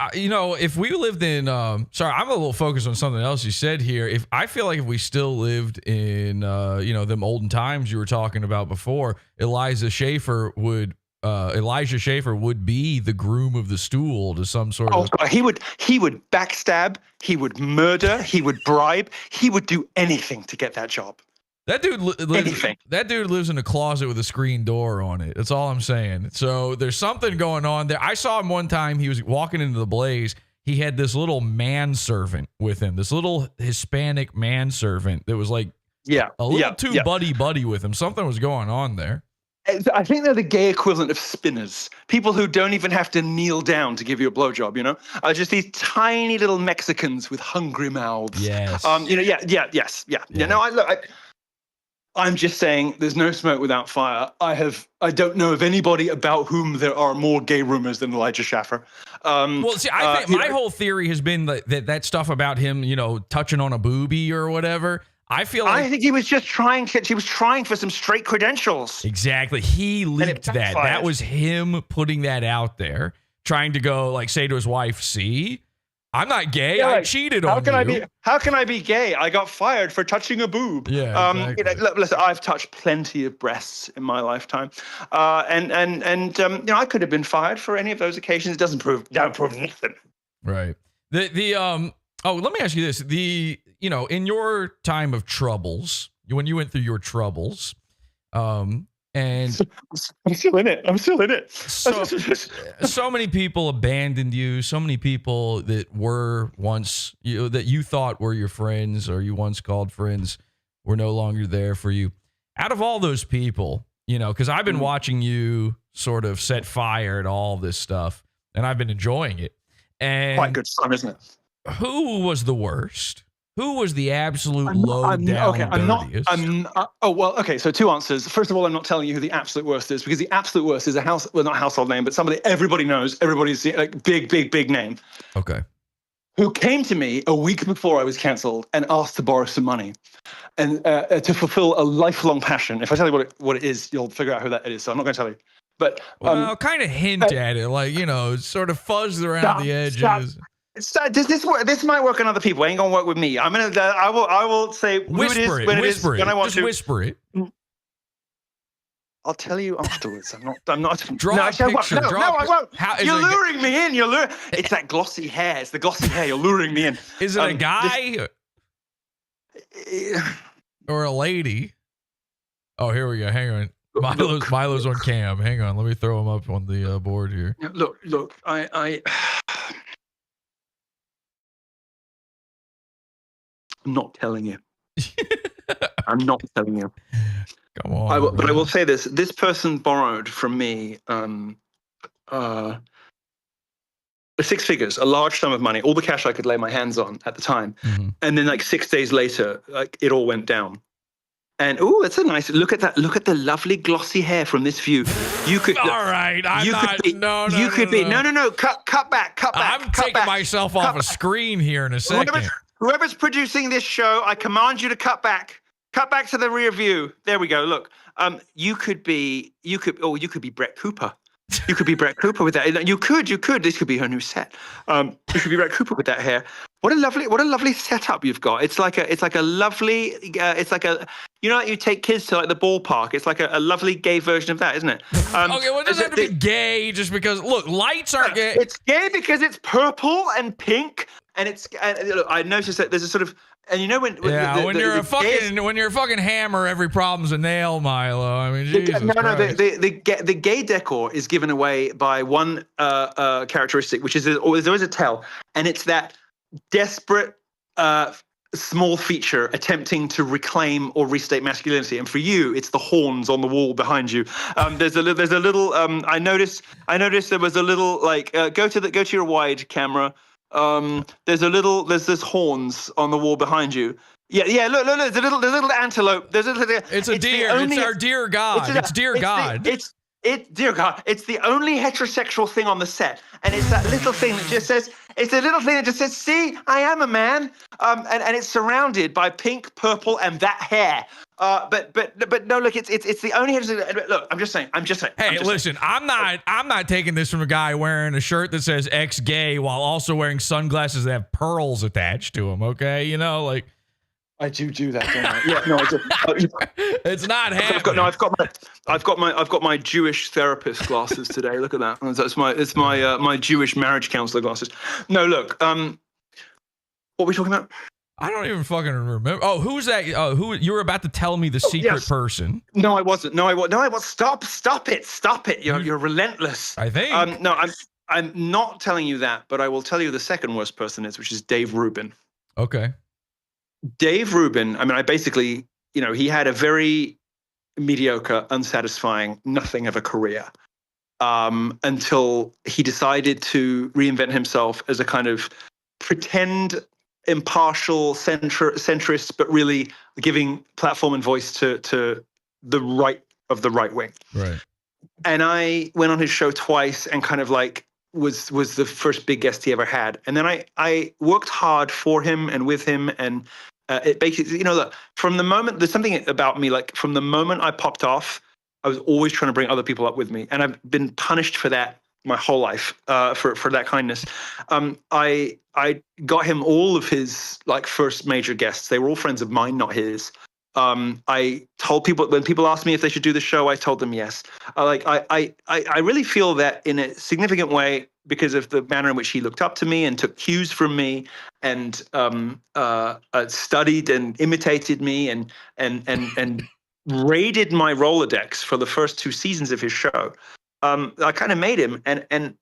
if we lived in, sorry, I'm a little focused on something else you said here. I feel like if we still lived in, them olden times you were talking about before, Elijah Schaffer would be the groom of the stool to some sort of. God, he would backstab, he would murder, he would bribe, he would do anything to get that job. That dude lives in a closet with a screen door on it. That's all I'm saying. So there's something going on there. I saw him one time. He was walking into the Blaze. He had this little manservant with him, this little Hispanic manservant that was like a little too buddy with him. Something was going on there. I think they're the gay equivalent of spinners. People who don't even have to kneel down to give you a blowjob, just these tiny little Mexicans with hungry mouths. Yes. I'm just saying there's no smoke without fire. I don't know of anybody about whom there are more gay rumors than Elijah Schaffer. Well, see, I think my whole theory has been that stuff about him, touching on a boobie or whatever. I think he was just trying for some straight credentials. Exactly. He leaked that. That was him putting that out there, trying to go say to his wife, see, I'm not gay. Yeah, I cheated on you. How can I be gay? I got fired for touching a boob. Yeah, exactly. Listen, I've touched plenty of breasts in my lifetime, and I could have been fired for any of those occasions. It doesn't prove nothing. Right. Let me ask you this: in your time of troubles, when you went through your troubles, and I'm still in it. So many people abandoned you. So many people that were once that you thought were your friends or you once called friends were no longer there for you. Out of all those people, because I've been watching you sort of set fire to all this stuff, and I've been enjoying it. And quite good fun, isn't it? Who was the worst? Who was the absolute dirtiest? Okay, so two answers. First of all, I'm not telling you who the absolute worst is, because the absolute worst is not household name, but somebody everybody knows, everybody's big name. Okay. Who came to me a week before I was cancelled and asked to borrow some money and to fulfill a lifelong passion. If I tell you what it is, you'll figure out who that is. So I'm not going to tell you. But kind of hint at it, sort of fuzzed around the edges. This might work on other people. It ain't gonna work with me. I will say who it is when it is when I want to. Whisper it. I'll tell you afterwards. I'm not. Draw a picture. I won't. You're luring me in. It's that glossy hair. It's the glossy hair. You're luring me in. Is it a guy or a lady? Oh, here we go. Hang on. Milo's on cam. Hang on. Let me throw him up on the board here. Look. I'm not telling you. I'm not telling you. Come on. But I will say this. This person borrowed from me 6 figures, a large sum of money, all the cash I could lay my hands on at the time. Mm-hmm. And then 6 days later, it all went down. And that's a nice look at that. Look at the lovely glossy hair from this view. You could. All right. No. Cut back. I'm taking myself off a screen here in a second. Whoever's producing this show, I command you to cut back. Cut back to the rear view. There we go. Look, you could be Brett Cooper. You could be Brett Cooper with that. You could. This could be her new set. You could be Brett Cooper with that hair. What a lovely setup you've got. It's like a lovely. You take kids to the ballpark. It's like a lovely gay version of that, isn't it? Okay, well, it doesn't have to be gay just because. Look, lights aren't gay. It's gay because it's purple and pink. And look, I noticed that there's a sort of And you know when when you're a fucking hammer, every problem's a nail, Milo. I mean, Jesus Christ. The gay decor is given away by one characteristic, which is there's always a tell, and it's that desperate small feature attempting to reclaim or restate masculinity. And for you, it's the horns on the wall behind you. There's a little. I noticed there was a little like go to your wide camera. There's this horns on the wall behind you. Yeah. Look. There's a little antelope. It's a deer. It's our dear God. It's dear God. Dear God, it's the only heterosexual thing on the set, and it's that little thing that just says, "See, I am a man," and it's surrounded by pink, purple, and that hair. But no, look, it's the only heterosexual. Look, I'm just saying. Hey, listen, I'm not taking this from a guy wearing a shirt that says "ex-gay" while also wearing sunglasses that have pearls attached to them. Okay, you know, like. I do that, don't I? Yeah, no, I do. It's not happening. I've got my Jewish therapist glasses today. Look at that. It's my Jewish marriage counselor glasses. No, look. What were we talking about? I don't even fucking remember. Oh, who's that? Who you were about to tell me the secret person? No, I wasn't. No, I was. Stop it. You're relentless. I think. No, I'm not telling you that, but I will tell you the second worst person is, which is Dave Rubin. Okay. Dave Rubin, I mean, I basically, he had a very mediocre, unsatisfying, nothing of a career until he decided to reinvent himself as a kind of pretend impartial centrist, but really giving platform and voice to the right of the right wing. Right. And I went on his show twice and kind of like was the first big guest he ever had. And then I worked hard for him and with him, and it basically, look, from the moment, there's something about me, like from the moment I popped off, I was always trying to bring other people up with me. And I've been punished for that my whole life, for that kindness. I got him all of his like first major guests. They were all friends of mine, not his. I told people, when people asked me if they should do the show, I told them yes. I really feel that in a significant way, because of the manner in which he looked up to me and took cues from me and studied and imitated me and raided my Rolodex for the first 2 seasons of his show. I kind of made him, and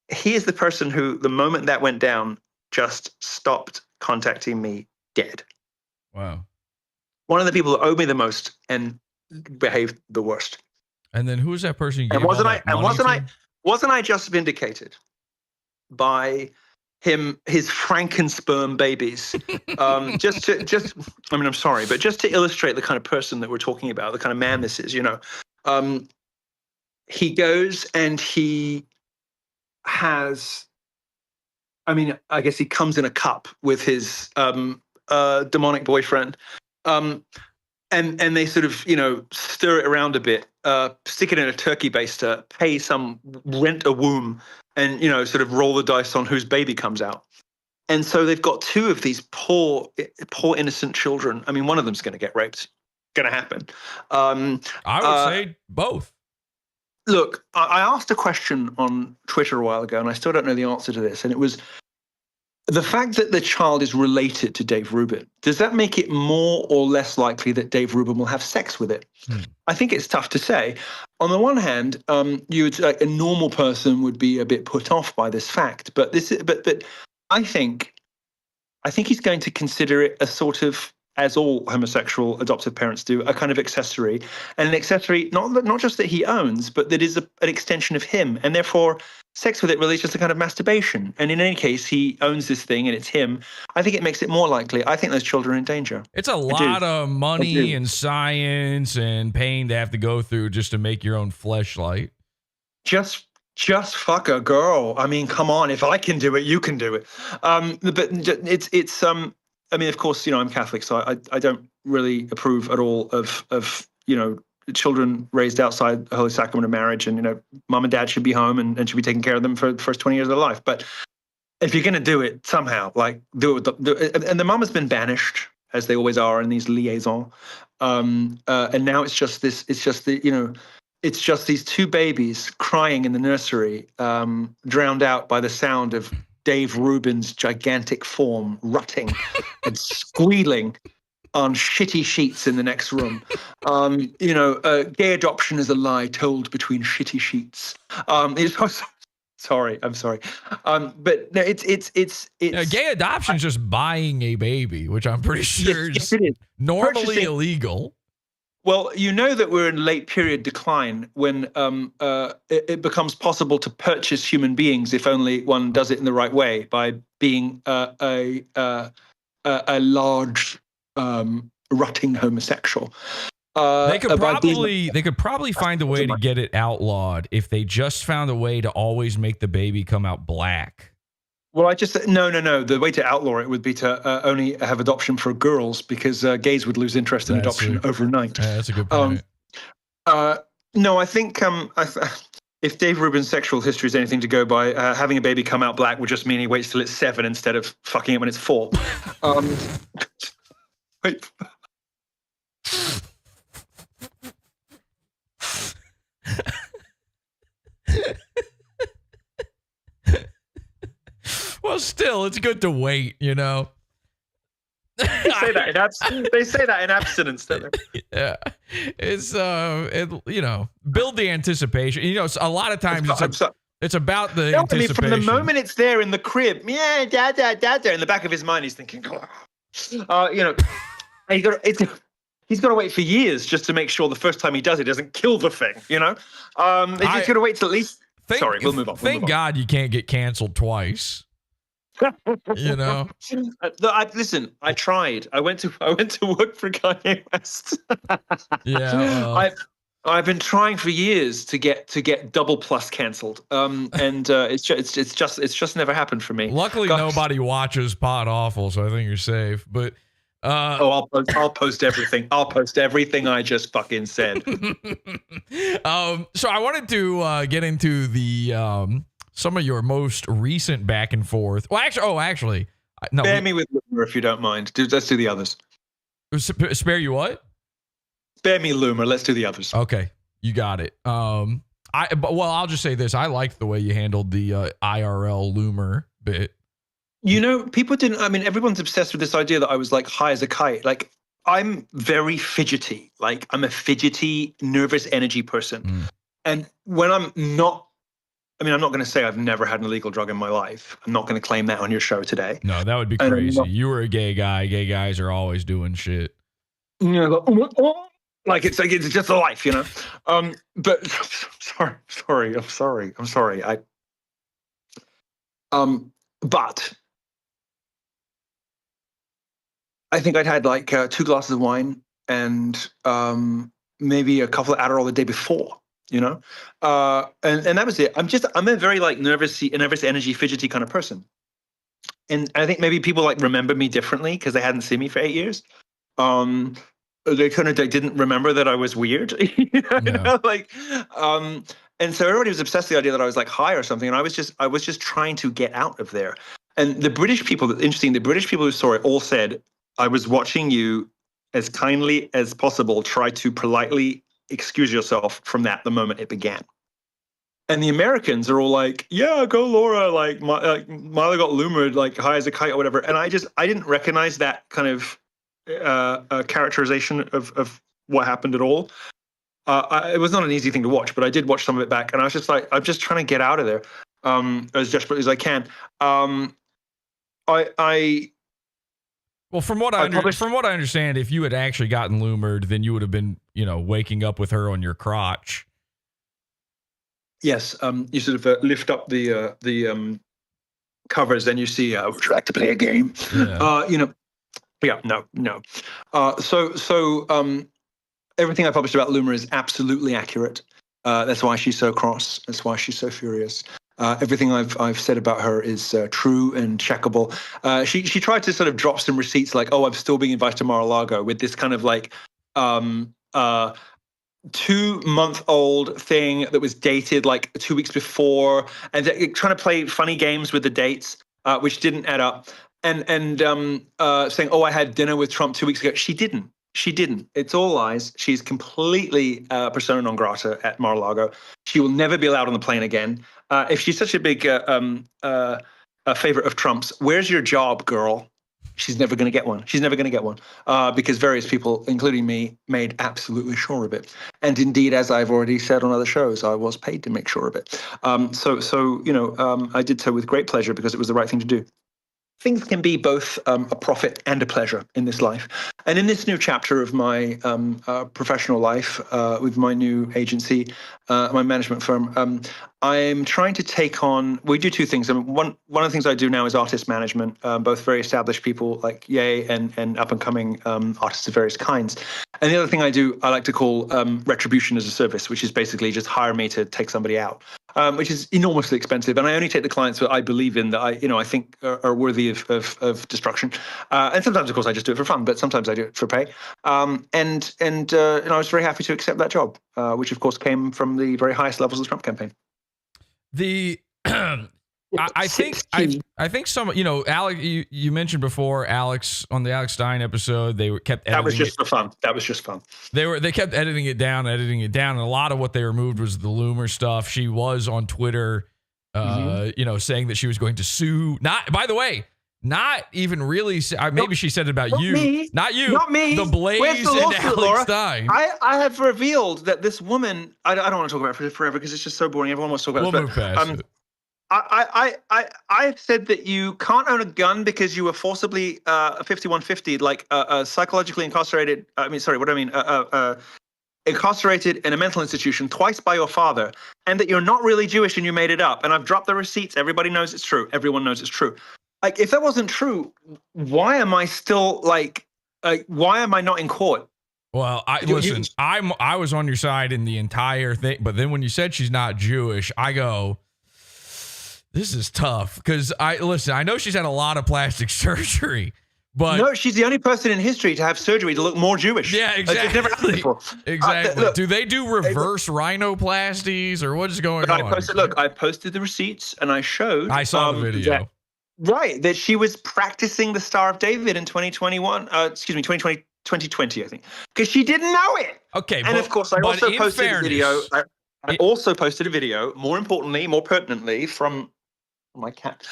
he is the person who, the moment that went down, just stopped contacting me dead. Wow. One of the people who owed me the most and behaved the worst. And then who was that person? You and wasn't I just vindicated by his Frankensperm babies? I'm sorry, but just to illustrate the kind of person that we're talking about, the kind of man this is, he goes and he has, I guess he comes in a cup with his demonic boyfriend. And they sort of, stir it around a bit, stick it in a turkey baster, rent a womb, and, sort of roll the dice on whose baby comes out. And so they've got 2 of these poor innocent children. I mean, one of them's going to get raped. Going to happen. I would say both. Look, I asked a question on Twitter a while ago, and I still don't know the answer to this. And it was, the fact that the child is related to Dave Rubin, does that make it more or less likely that Dave Rubin will have sex with it? I think it's tough to say. On the one hand, a normal person would be a bit put off by this fact, but I think he's going to consider it a sort of, as all homosexual adoptive parents do, a kind of accessory, and an accessory not just that he owns, but that is an extension of him, and therefore sex with it really is just a kind of masturbation. And in any case, he owns this thing and it's him. I think it makes it more likely. I think those children are in danger. It's a lot of money and science and pain to have to go through just to make your own fleshlight. Just fuck a girl. I mean, come on. If I can do it, you can do it. But it's of course, I'm Catholic, so I don't really approve at all of children raised outside the Holy Sacrament of marriage, and mom and dad should be home and should be taking care of them for the first 20 years of their life. But if you're going to do it somehow, like do it and the mom has been banished, as they always are in these liaisons, and now it's just these 2 babies crying in the nursery, drowned out by the sound of Dave Rubin's gigantic form rutting and squealing on shitty sheets in the next room. Gay adoption is a lie told between shitty sheets. I'm sorry. But no, it's gay adoption is just buying a baby, which I'm pretty sure yes, is it is. normally Purchasing- illegal. Well, you know that we're in late period decline when it becomes possible to purchase human beings if only one does it in the right way by being a large rutting homosexual. They could probably find a way to get it outlawed if they just found a way to always make the baby come out black. Well, no. The way to outlaw it would be to only have adoption for girls, because gays would lose interest in adoption overnight. Yeah, that's a good point. No, I think if Dave Rubin's sexual history is anything to go by, having a baby come out black would just mean he waits till it's 7 instead of fucking it when it's 4. Wait. Well, still, it's good to wait, you know. They say that in abstinence, don't they? Yeah, it's build the anticipation. You know, a lot of times it's about the anticipation. From the moment it's there in the crib, yeah, dad, in the back of his mind, he's thinking, he's got to wait for years just to make sure the first time he does it doesn't kill the thing. You know, he's got to wait till at least. Sorry, we'll move on. Thank God you can't get canceled twice. You know, listen. I tried. I went to work for Kanye West. Yeah, well. I've been trying for years to get double plus canceled. It's just never happened for me. Luckily, nobody watches PODAWFUL, so I think you're safe. But I'll post everything. I'll post everything I just fucking said. So I wanted to get into the some of your most recent back and forth. Well, actually, no. Spare me with Loomer if you don't mind. Let's do the others. Spare you what? Spare me Loomer. Let's do the others. Okay, you got it. I'll just say this: I liked the way you handled the IRL Loomer bit. You know, people didn't. I mean, everyone's obsessed with this idea that I was like high as a kite. Like, I'm very fidgety. Like, I'm a fidgety, nervous energy person. And when I'm not, I mean, I'm not going to say I've never had an illegal drug in my life. I'm not going to claim that on your show today. No, that would be crazy. You were a gay guy. Gay guys are always doing shit. You know, like it's just a life, you know. But I'm sorry. But I think I'd had like 2 glasses of wine and maybe a couple of Adderall the day before, you know, and that was it. I'm a very like nervous energy, fidgety kind of person, and I think maybe people like remember me differently because they hadn't seen me for 8 years. They didn't remember that I was weird, you know, like, and so everybody was obsessed with the idea that I was like high or something, and I was just trying to get out of there. And the British people who saw it all said, I was watching you as kindly as possible try to politely excuse yourself from that the moment it began. And the Americans are all like, yeah, go Laura, like Milo got Loomered, like high as a kite or whatever. And I didn't recognize that kind of characterization of what happened at all. It was not an easy thing to watch, but I did watch some of it back, and I was just like, I'm just trying to get out of there as desperately as I can. Well, from what I understand, if you had actually gotten Loomered, then you would have been, you know, waking up with her on your crotch. Yes, you sort of lift up the covers, and you see, would you like to play a game? Yeah. You know, yeah, no. So everything I published about Loomer is absolutely accurate. That's why she's so cross. That's why she's so furious. Everything I've said about her is true and checkable. She tried to sort of drop some receipts like, oh, I'm still being invited to Mar-a-Lago with this kind of like 2-month-old thing that was dated like 2 weeks before, and trying to play funny games with the dates, which didn't add up. And saying, oh, I had dinner with Trump 2 weeks ago. She didn't. It's all lies. She's completely persona non grata at Mar-a-Lago. She will never be allowed on the plane again. If she's such a big favorite of Trump's. Where's your job, girl? She's never going to get one. She's never going to get one because various people, including me, made absolutely sure of it. And indeed, as I've already said on other shows, I was paid to make sure of it. So I did so with great pleasure because it was the right thing to do. Things can be both a profit and a pleasure in this life. And in this new chapter of my professional life with my new agency, my management firm, I'm trying to take on, we do two things. One of the things I do now is artist management, both very established people like Ye and up and coming artists of various kinds. And the other thing I do, I like to call retribution as a service, which is basically just hire me to take somebody out. Which is enormously expensive, and I only take the clients that I believe in, that I think are worthy of destruction. And sometimes, of course, I just do it for fun, but sometimes I do it for pay. And I was very happy to accept that job, which of course came from the very highest levels of the Trump campaign. The I think some, Alex, you mentioned before, Alex, on the Alex Stein episode, they kept editing. That was just for fun. That was just fun. They kept editing it down, and a lot of what they removed was the Loomer stuff. She was on Twitter, saying that she was going to sue. By the way, not even really. Maybe she said it about you, not you, not me. The Blaze Where's the and lawsuit, Alex Laura? Stein. I have revealed that this woman. I don't want to talk about it forever because it's just so boring. Everyone wants to talk about We'll it. Move past it. I've said that you can't own a gun because you were forcibly 5150, like psychologically incarcerated. Incarcerated in a mental institution twice by your father, and that you're not really Jewish and you made it up. And I've dropped the receipts. Everybody knows it's true. Everyone knows it's true. Like, if that wasn't true, why am I still why am I not in court? Well, I was on your side in the entire thing, but then when you said she's not Jewish, I go, this is tough, because I know she's had a lot of plastic surgery, but no, she's the only person in history to have surgery to look more Jewish. Yeah, exactly. It's never happened before. Exactly. Look, do they do reverse rhinoplasties, or what is going on? I posted the receipts and I showed. I saw the video. That she was practicing the Star of David in 2020, I think, because she didn't know it. Okay, and of course, I also posted a video. I also posted a video. More pertinently, from my cat.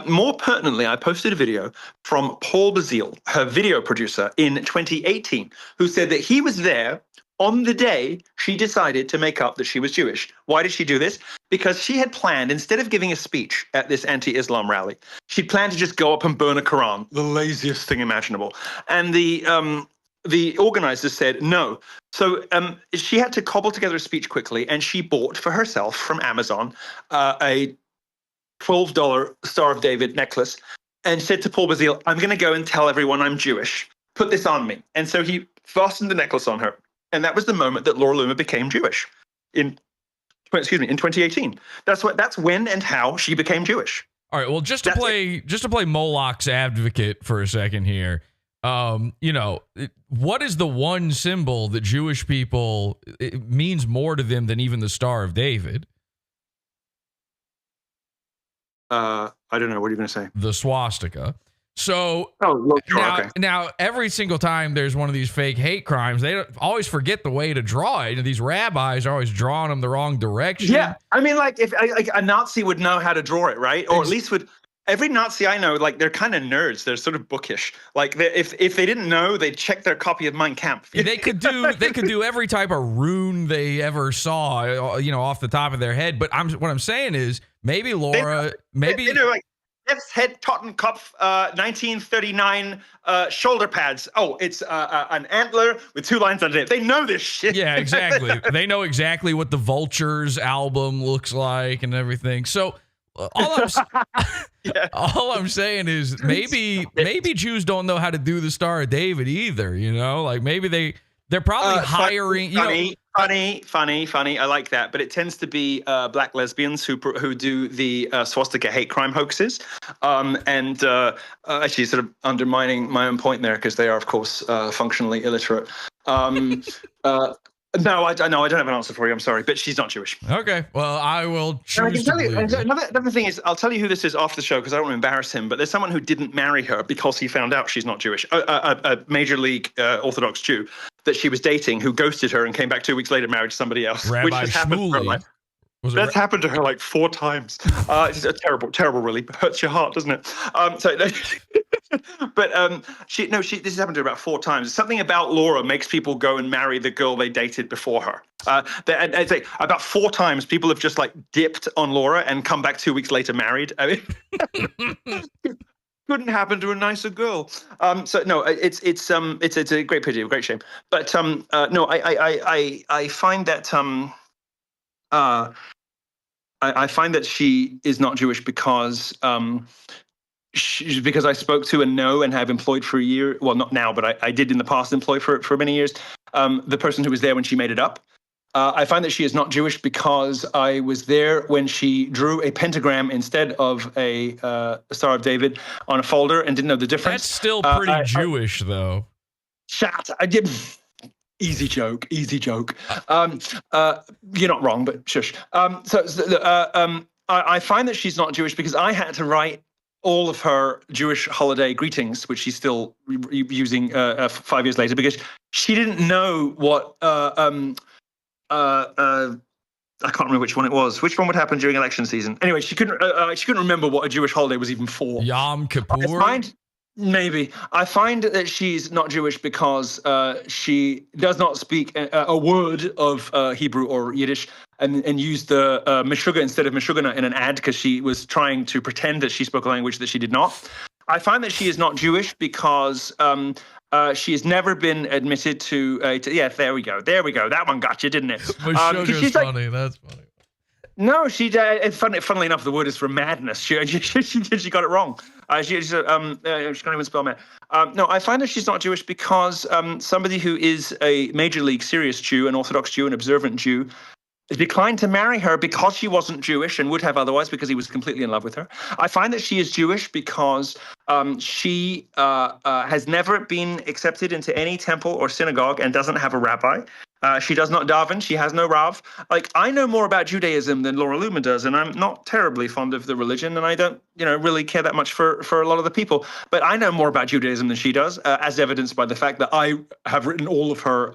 More pertinently, I posted a video from Paul Bazile, her video producer, in 2018, who said that he was there on the day she decided to make up that she was Jewish. Why did she do this? Because she had planned, instead of giving a speech at this anti-Islam rally, she'd planned to just go up and burn a Quran, the laziest thing imaginable. And the organizers said no. So she had to cobble together a speech quickly, and she bought for herself from Amazon a $12 Star of David necklace, and said to Paul Bazile, I'm going to go and tell everyone I'm Jewish. Put this on me. And so he fastened the necklace on her. And that was the moment that Laura Loomer became Jewish in 2018. That's when and how she became Jewish. All right. Well, just to play Moloch's advocate for a second here. What is the one symbol that Jewish people, it means more to them than even the Star of David? I don't know. What are you going to say? The swastika. So okay. Now every single time there's one of these fake hate crimes, they always forget the way to draw it. And these rabbis are always drawing them the wrong direction. Yeah. I mean, if a Nazi would know how to draw it, right? Or at least every Nazi I know, they're kind of nerds. They're sort of bookish. If they didn't know, they'd check their copy of Mein Kampf. They could do every type of rune they ever saw, off the top of their head. But what I'm saying is, maybe Laura, Death's Head Tottenkopf 1939 shoulder pads. Oh, it's an antler with two lines under it. They know this shit. Yeah, exactly. They know exactly what the Vultures album looks like and everything. So all I'm saying is maybe Jews don't know how to do the Star of David either. Maybe they're probably hiring. Funny. I like that, but it tends to be black lesbians who do the swastika hate crime hoaxes, and actually sort of undermining my own point there, because they are, of course, functionally illiterate. No, I don't have an answer for you. I'm sorry, but she's not Jewish. Okay, well, I will choose. I can tell you, another thing is, I'll tell you who this is after the show, because I don't want to embarrass him. But there's someone who didn't marry her because he found out she's not Jewish. A major league Orthodox Jew that she was dating, who ghosted her and came back 2 weeks later, married somebody else. Rabbi which has happened for her Shmuley. life. That's happened to her like 4 times. It's a terrible, really hurts your heart, doesn't it? But this has happened to her about 4 times. Something about Laura makes people go and marry the girl they dated before her. I'd say about 4 times people have just like dipped on Laura and come back 2 weeks later married. I mean, couldn't happen to a nicer girl. So no, it's a great pity, a great shame. But no, I find that I find that she is not Jewish because because I spoke to and know and have employed for a year. Well, not now, but I did in the past employ for many years. The person who was there when she made it up. I find that she is not Jewish because I was there when she drew a pentagram instead of a Star of David on a folder and didn't know the difference. That's still pretty Jewish, though. Chat. I did. Easy joke. You're not wrong, but shush. I find that she's not Jewish because I had to write all of her Jewish holiday greetings, which she's still using 5 years later, because she didn't know what. I can't remember which one it was. Which one would happen during election season? Anyway, she couldn't remember what a Jewish holiday was even for. Yom Kippur. Maybe. I find that she's not Jewish because she does not speak a word of Hebrew or Yiddish and used the Meshuggah instead of Meshuggah in an ad because she was trying to pretend that she spoke a language that she did not. I find that she is not Jewish because she has never been admitted to yeah, there we go. That one got you, didn't it? Meshuggah's funny. That's funny. No, funnily enough, the word is from madness. She got it wrong. She can't even spell mad. No, I find that she's not Jewish because somebody who is a major league serious Jew, an Orthodox Jew, an observant Jew, declined to marry her because she wasn't Jewish and would have otherwise because he was completely in love with her. I find that she is Jewish because she has never been accepted into any temple or synagogue and doesn't have a rabbi. She does not daven. She has no Rav. Like, I know more about Judaism than Laura Loomer does, and I'm not terribly fond of the religion, and I don't, really care that much for a lot of the people. But I know more about Judaism than she does, as evidenced by the fact that I have written all of her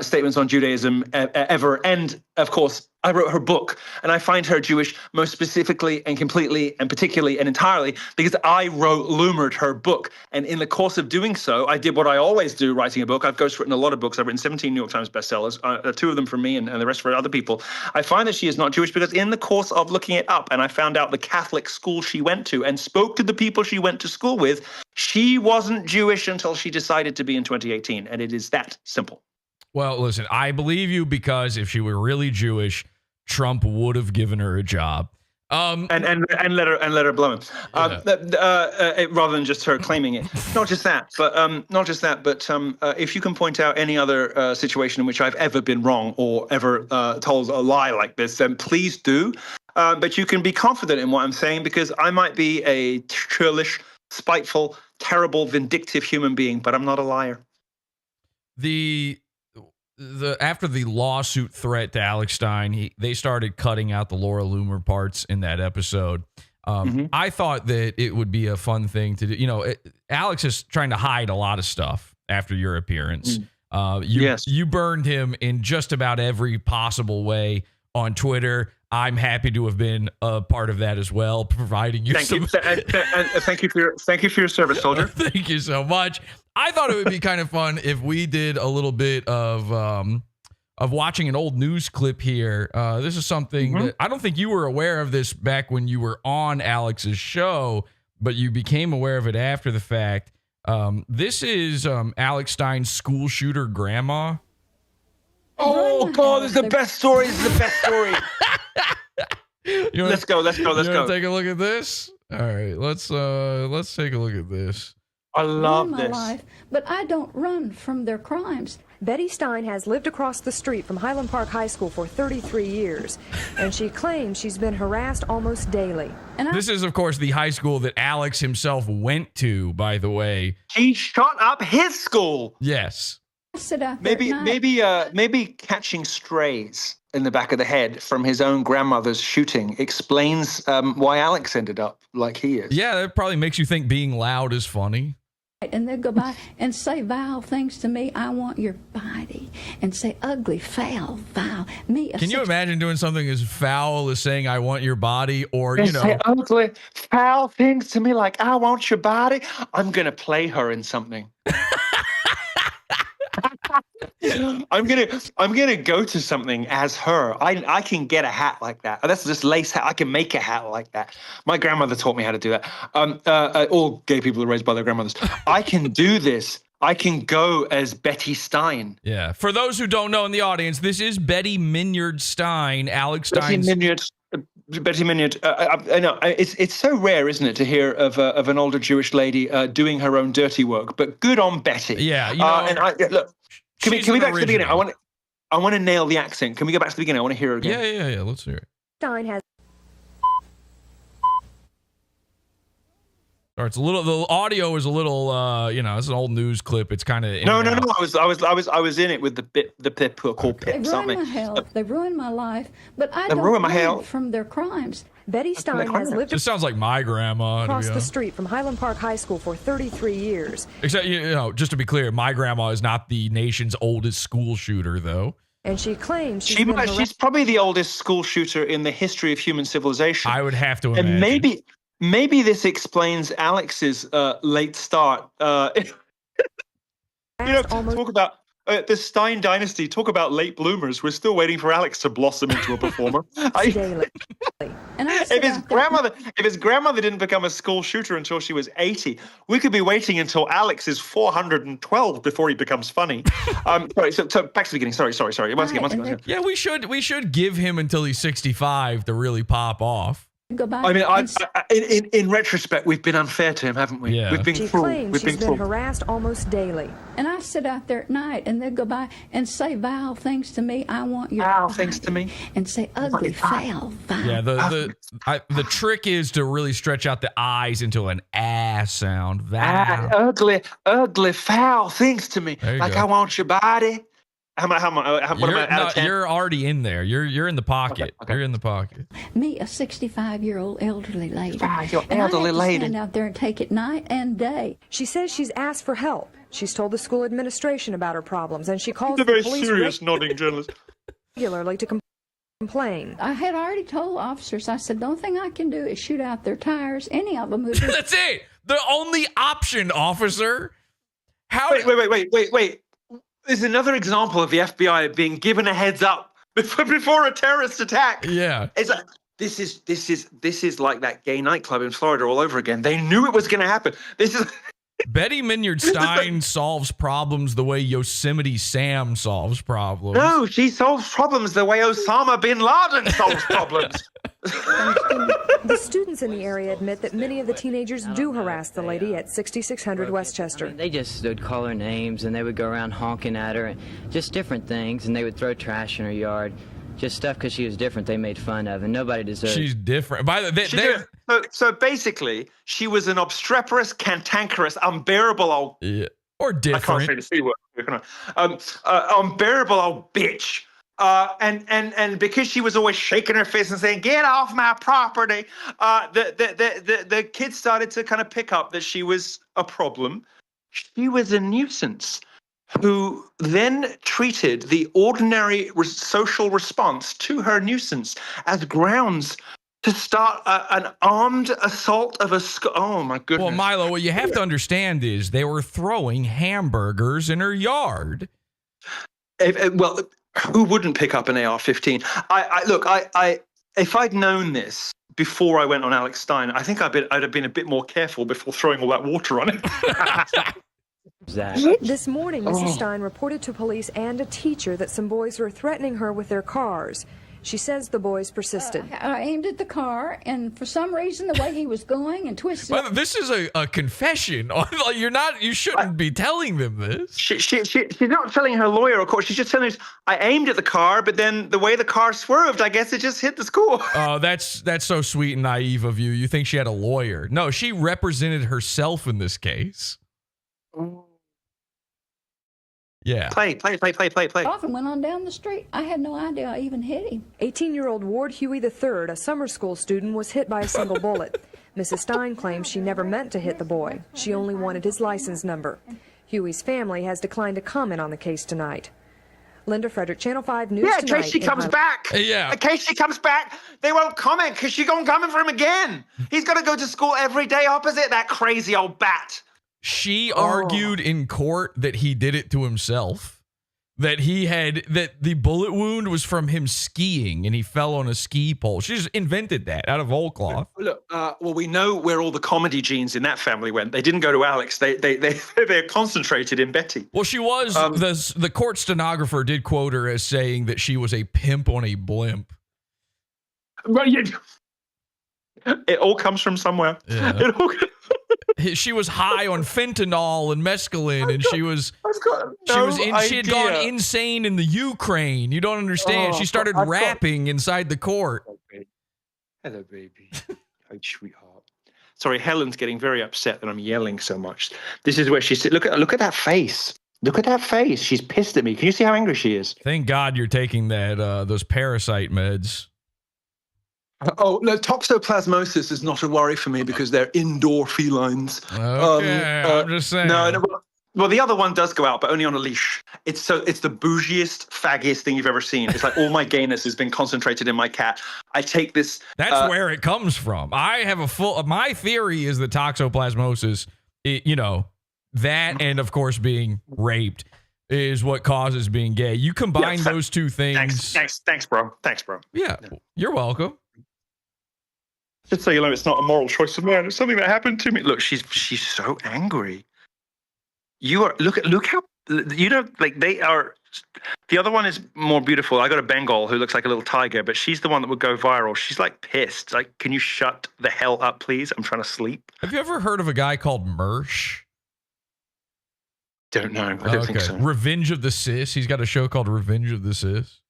statements on Judaism ever. And of course, I wrote her book, and I find her Jewish most specifically and completely and particularly and entirely because I Loomered her book. And in the course of doing so, I did what I always do writing a book. I've ghostwritten a lot of books. I've written 17 New York Times bestsellers, 2 of them for me and the rest for other people. I find that she is not Jewish because in the course of looking it up, and I found out the Catholic school she went to and spoke to the people she went to school with, she wasn't Jewish until she decided to be in 2018. And it is that simple. Well, listen, I believe you because if she were really Jewish, Trump would have given her a job. And let her blow him. Rather than just her claiming it. Not just that, but if you can point out any other situation in which I've ever been wrong or ever told a lie like this, then please do. But you can be confident in what I'm saying because I might be a churlish, spiteful, terrible, vindictive human being, but I'm not a liar. After the lawsuit threat to Alex Stein, they started cutting out the Laura Loomer parts in that episode. I thought that it would be a fun thing to do. Alex is trying to hide a lot of stuff after your appearance. You burned him in just about every possible way on Twitter. I'm happy to have been a part of that as well, providing you some. Thank you for your service, soldier. Thank you so much. I thought it would be kind of fun if we did a little bit of watching an old news clip here. This is something that I don't think you were aware of this back when you were on Alex's show, but you became aware of it after the fact. This is Alex Stein's school shooter grandma. Oh God, this is the best story. Let's go. Let's take a look at this. All right, let's take a look at this. I love my life, but I don't run from their crimes. Betty Stein has lived across the street from Highland Park High School for 33 years, and she claims she's been harassed almost daily. This is, of course, the high school that Alex himself went to, by the way. He shot up his school. Yes. Maybe catching strays in the back of the head from his own grandmother's shooting explains why Alex ended up like he is. Yeah, that probably makes you think being loud is funny. And they'd go by and say vile things to me. I want your body. And say ugly, foul, vile. Can you imagine doing something as foul as saying I want your body, or, They say ugly, foul things to me like I want your body? I'm going to play her in something. I'm gonna go to something as her. I can get a hat like that. That's just lace hat. I can make a hat like that. My grandmother taught me how to do that. All gay people are raised by their grandmothers. I can do this. I can go as Betty Stein. Yeah. For those who don't know in the audience, this is Betty Minyard Stein, Alex Stein's. Betty Minyard. I know it's so rare, isn't it, to hear of an older Jewish lady doing her own dirty work? But good on Betty. Yeah. You know, look. Can we back to the beginning? I want to nail the accent. Can we go back to the beginning? I want to hear her again. Yeah. Let's hear it. Stein has. Or it's a little. The audio is a little. It's an old news clip. It's kind of. No. I was in it with the pip called pips. They've ruined my health. They've ruined my life. But I They've don't ruined my run health. from their crimes. Betty Stein has lived This sounds like my grandma. across the street from Highland Park High School for 33 years. Except, just to be clear, my grandma is not the nation's oldest school shooter, though. And she claims she's probably the oldest school shooter in the history of human civilization. I would have to imagine. And maybe this explains Alex's late start. Talk about the Stein dynasty. Talk about late bloomers. We're still waiting for Alex to blossom into a performer. If his grandmother didn't become a school shooter until she was 80, we could be waiting until Alex is 412 before he becomes funny. Sorry. So back to the beginning. Sorry. Once again. Yeah, we should give him until he's 65 to really pop off. I mean, in retrospect, we've been unfair to him, haven't we? Yeah. We've been She cruel. claims she's been harassed almost daily. And I sit out there at night, and they'd go by and say vile things to me. I want your vile body. things to me. And say ugly, foul, vile. Yeah, the trick is to really stretch out the eyes into an ass sound. Ugly, foul things to me. Like go. I want your body. What am I out of 10? You're already in there. You're in the pocket. Okay. You're in the pocket. Me, a 65-year-old elderly lady. You're and elderly I have to lady. stand out there and take it night and day. She says she's asked for help. She's told the school administration about her problems, and she calls He's a very the police serious nodding journalist. regularly to complain. I had already told officers, I said, the only thing I can do is shoot out their tires, any of them who do. That's it. The only option, officer. Wait. There's another example of the FBI being given a heads up before a terrorist attack. Yeah. It's like, this is like that gay nightclub in Florida all over again. They knew it was going to happen. This is Betty Minyard Stein solves problems the way Yosemite Sam solves problems. No, she solves problems the way Osama bin Laden solves problems. The students in the area admit that many of the teenagers do harass the lady at 6600 Westchester. They just would call her names, and they would go around honking at her, and just different things, and they would throw trash in her yard. Just stuff because she was different they made fun of, and nobody deserved. She's different. By the way, so basically, she was an obstreperous, cantankerous, unbearable old... Yeah. Or different. I can't say the C word. Unbearable old bitch. And because she was always shaking her fist and saying, "Get off my property," the kids started to kind of pick up that she was a problem. She was a nuisance who then treated the ordinary social response to her nuisance as grounds to start an armed assault of a oh my goodness. Well, Milo, what you have to understand is they were throwing hamburgers in her yard. Well, who wouldn't pick up an AR-15? I if I'd known this before I went on Alex Stein, I think I'd have been a bit more careful before throwing all that water on it. This morning, Mrs. Stein reported to police and a teacher that some boys were threatening her with their cars. She says the boys persisted. I aimed at the car, and for some reason, the way he was going and twisted. Well, this is a confession. You shouldn't be telling them this. She's not telling her lawyer, of course. She's just telling us, I aimed at the car, but then the way the car swerved, I guess it just hit the school. Oh, that's so sweet and naive of you. You think she had a lawyer. No, she represented herself in this case. Yeah. Play. Off and went on down the street. I had no idea I even hit him. 18-year-old Ward Huey III, a summer school student, was hit by a single bullet. Mrs. Stein claims she never meant to hit the boy. She only wanted his license number. Huey's family has declined to comment on the case tonight. Linda Frederick, Channel 5 News Yeah, Tonight. in case she comes back. Yeah. In case she comes back, they won't comment because she's going to come for him again. He's got to go to school every day opposite that crazy old bat. She argued in court that he did it to himself. That the bullet wound was from him skiing and he fell on a ski pole. She just invented that out of whole cloth. Look, well, we know where all the comedy genes in that family went. They didn't go to Alex. They're concentrated in Betty. Well, she was the court stenographer did quote her as saying that she was a pimp on a blimp. It all comes from somewhere. Yeah. She was high on fentanyl and mescaline, and she had gone insane in the Ukraine. You don't understand. She started rapping inside the court. Hello, baby. Oh, sweetheart. Sorry, Helen's getting very upset that I'm yelling so much. This is where she sits. Look at that face. Look at that face. She's pissed at me. Can you see how angry she is? Thank God you're taking those parasite meds. Oh, no, toxoplasmosis is not a worry for me because they're indoor felines. Okay, I'm just saying. No, well, the other one does go out, but only on a leash. It's the bougiest, faggiest thing you've ever seen. It's like all my gayness has been concentrated in my cat. I take this. That's where it comes from. I have my theory is that toxoplasmosis, that and of course being raped is what causes being gay. You combine those two things. Thanks, bro. Yeah, you're welcome. Just so you know, it's not a moral choice of mine. It's something that happened to me. Look, she's so angry. Look how they are. The other one is more beautiful. I got a Bengal who looks like a little tiger, but she's the one that would go viral. She's like pissed. Like, can you shut the hell up, please? I'm trying to sleep. Have you ever heard of a guy called Mersh? Don't know. I don't think so. Revenge of the Sis. He's got a show called Revenge of the Sis.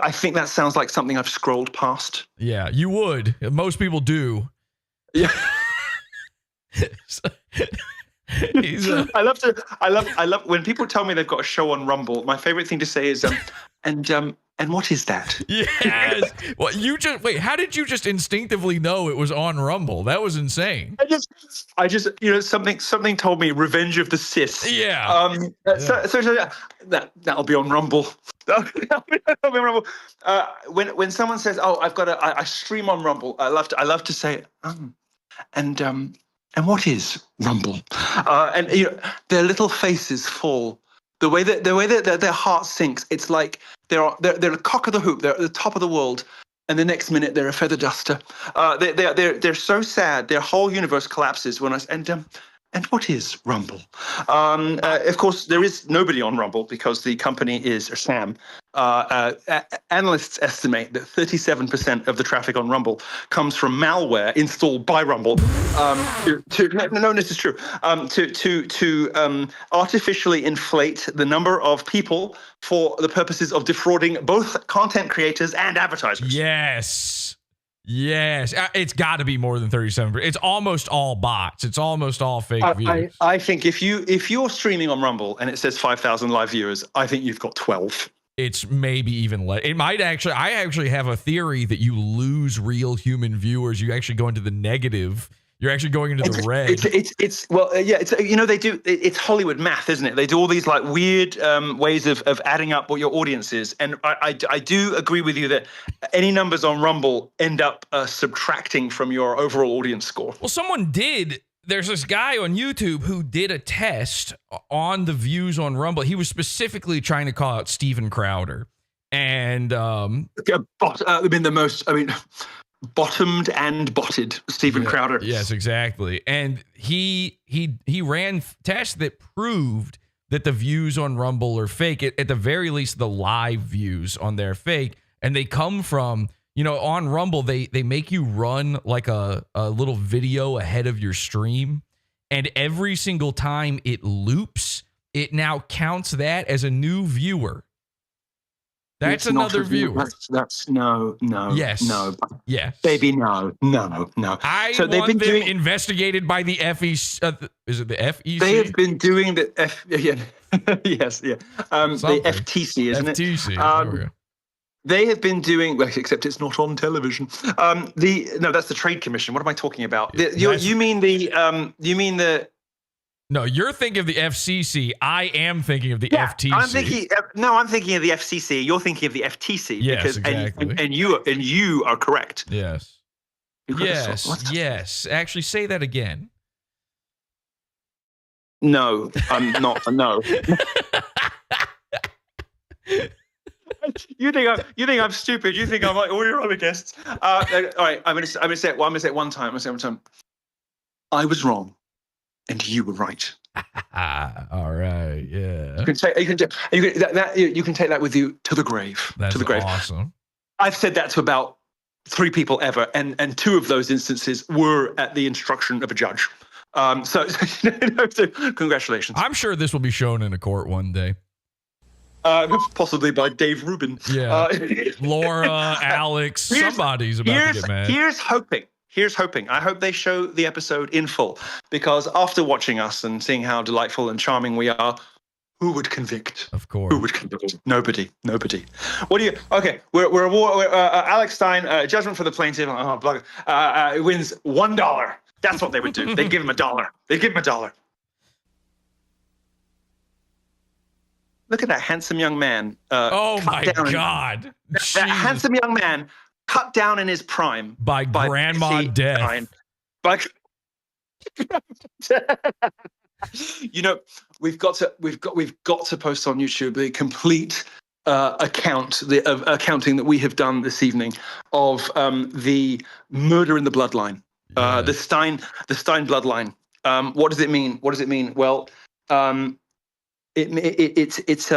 I think that sounds like something I've scrolled past. Yeah, you would. Most people do. Yeah. I love when people tell me they've got a show on Rumble. My favorite thing to say is, and what is that? Yes. Well, how did you just instinctively know it was on Rumble? That was insane. I just something told me Revenge of the Sis. Yeah. So that'll be on Rumble. That'll be on Rumble. When someone says, "Oh, I stream on Rumble," I love to say, and what is Rumble? And their little faces fall. The way that their heart sinks, it's like they're a cock of the hoop. They're at the top of the world, and the next minute they're a feather duster. They're so sad. Their whole universe collapses when and what is Rumble? Of course, there is nobody on Rumble because the company is Sam. Analysts estimate that 37% of the traffic on Rumble comes from malware installed by Rumble. No, this is true. To artificially inflate the number of people for the purposes of defrauding both content creators and advertisers. Yes, it's got to be more than 37%. It's almost all bots. It's almost all fake views. I think if you're streaming on Rumble and it says 5,000 live viewers, I think you've got 12. It's maybe even less. It might actually. I actually have a theory that you lose real human viewers. You actually go into the negative. You're actually going into the red. They do. It's Hollywood math, isn't it? They do all these like weird ways of adding up what your audience is, and I do agree with you that any numbers on Rumble end up subtracting from your overall audience score. Well, someone did. There's this guy on YouTube who did a test on the views on Rumble. He was specifically trying to call out Steven Crowder, and bottomed and botted Steven Crowder. Yes, exactly. And he ran tests that proved that the views on Rumble are fake. At the very least, the live views on there are fake, and they come from. On Rumble, they make you run like a little video ahead of your stream, and every single time it loops, it now counts that as a new viewer. That's another viewer. That's no. Yes. No. Yes. Baby, no. So they've been doing investigated by the FEC. Is it the FEC? They have been doing the yes, yeah. The FTC, isn't FTC. it? They have been doing, well, except it's not on television. No, that's the Trade Commission. What am I talking about? You mean the No, you're thinking of the FCC. I am thinking of the FTC. I'm thinking of the FCC. You're thinking of the FTC. Yes, because, exactly. And you are correct. Yes. Yes. Actually, say that again. No, I'm not. No. You think I'm stupid. You think I'm like all your other guests. All right, I'm gonna say it one time. I was wrong, and you were right. All right. Yeah. You can take that with you to the grave. That's to the grave. Awesome. I've said that to about 3 people ever, and 2 of those instances were at the instruction of a judge. So congratulations. I'm sure this will be shown in a court one day. Possibly by Dave Rubin. Yeah. Laura, Alex, somebody's about to get mad. Here's hoping. I hope they show the episode in full, because after watching us and seeing how delightful and charming we are, who would convict? Of course. Who would convict? Nobody. What do you? Okay, we're Alex Stein. Judgment for the plaintiff. Wins $1. That's what they would do. They'd give him $1. Look at that handsome young man. Oh my God! That handsome young man cut down in his prime by Grandma Death. You know, we've got to post on YouTube the complete accounting that we have done this evening of the murder in the bloodline, the Stein bloodline. What does it mean? Well, it's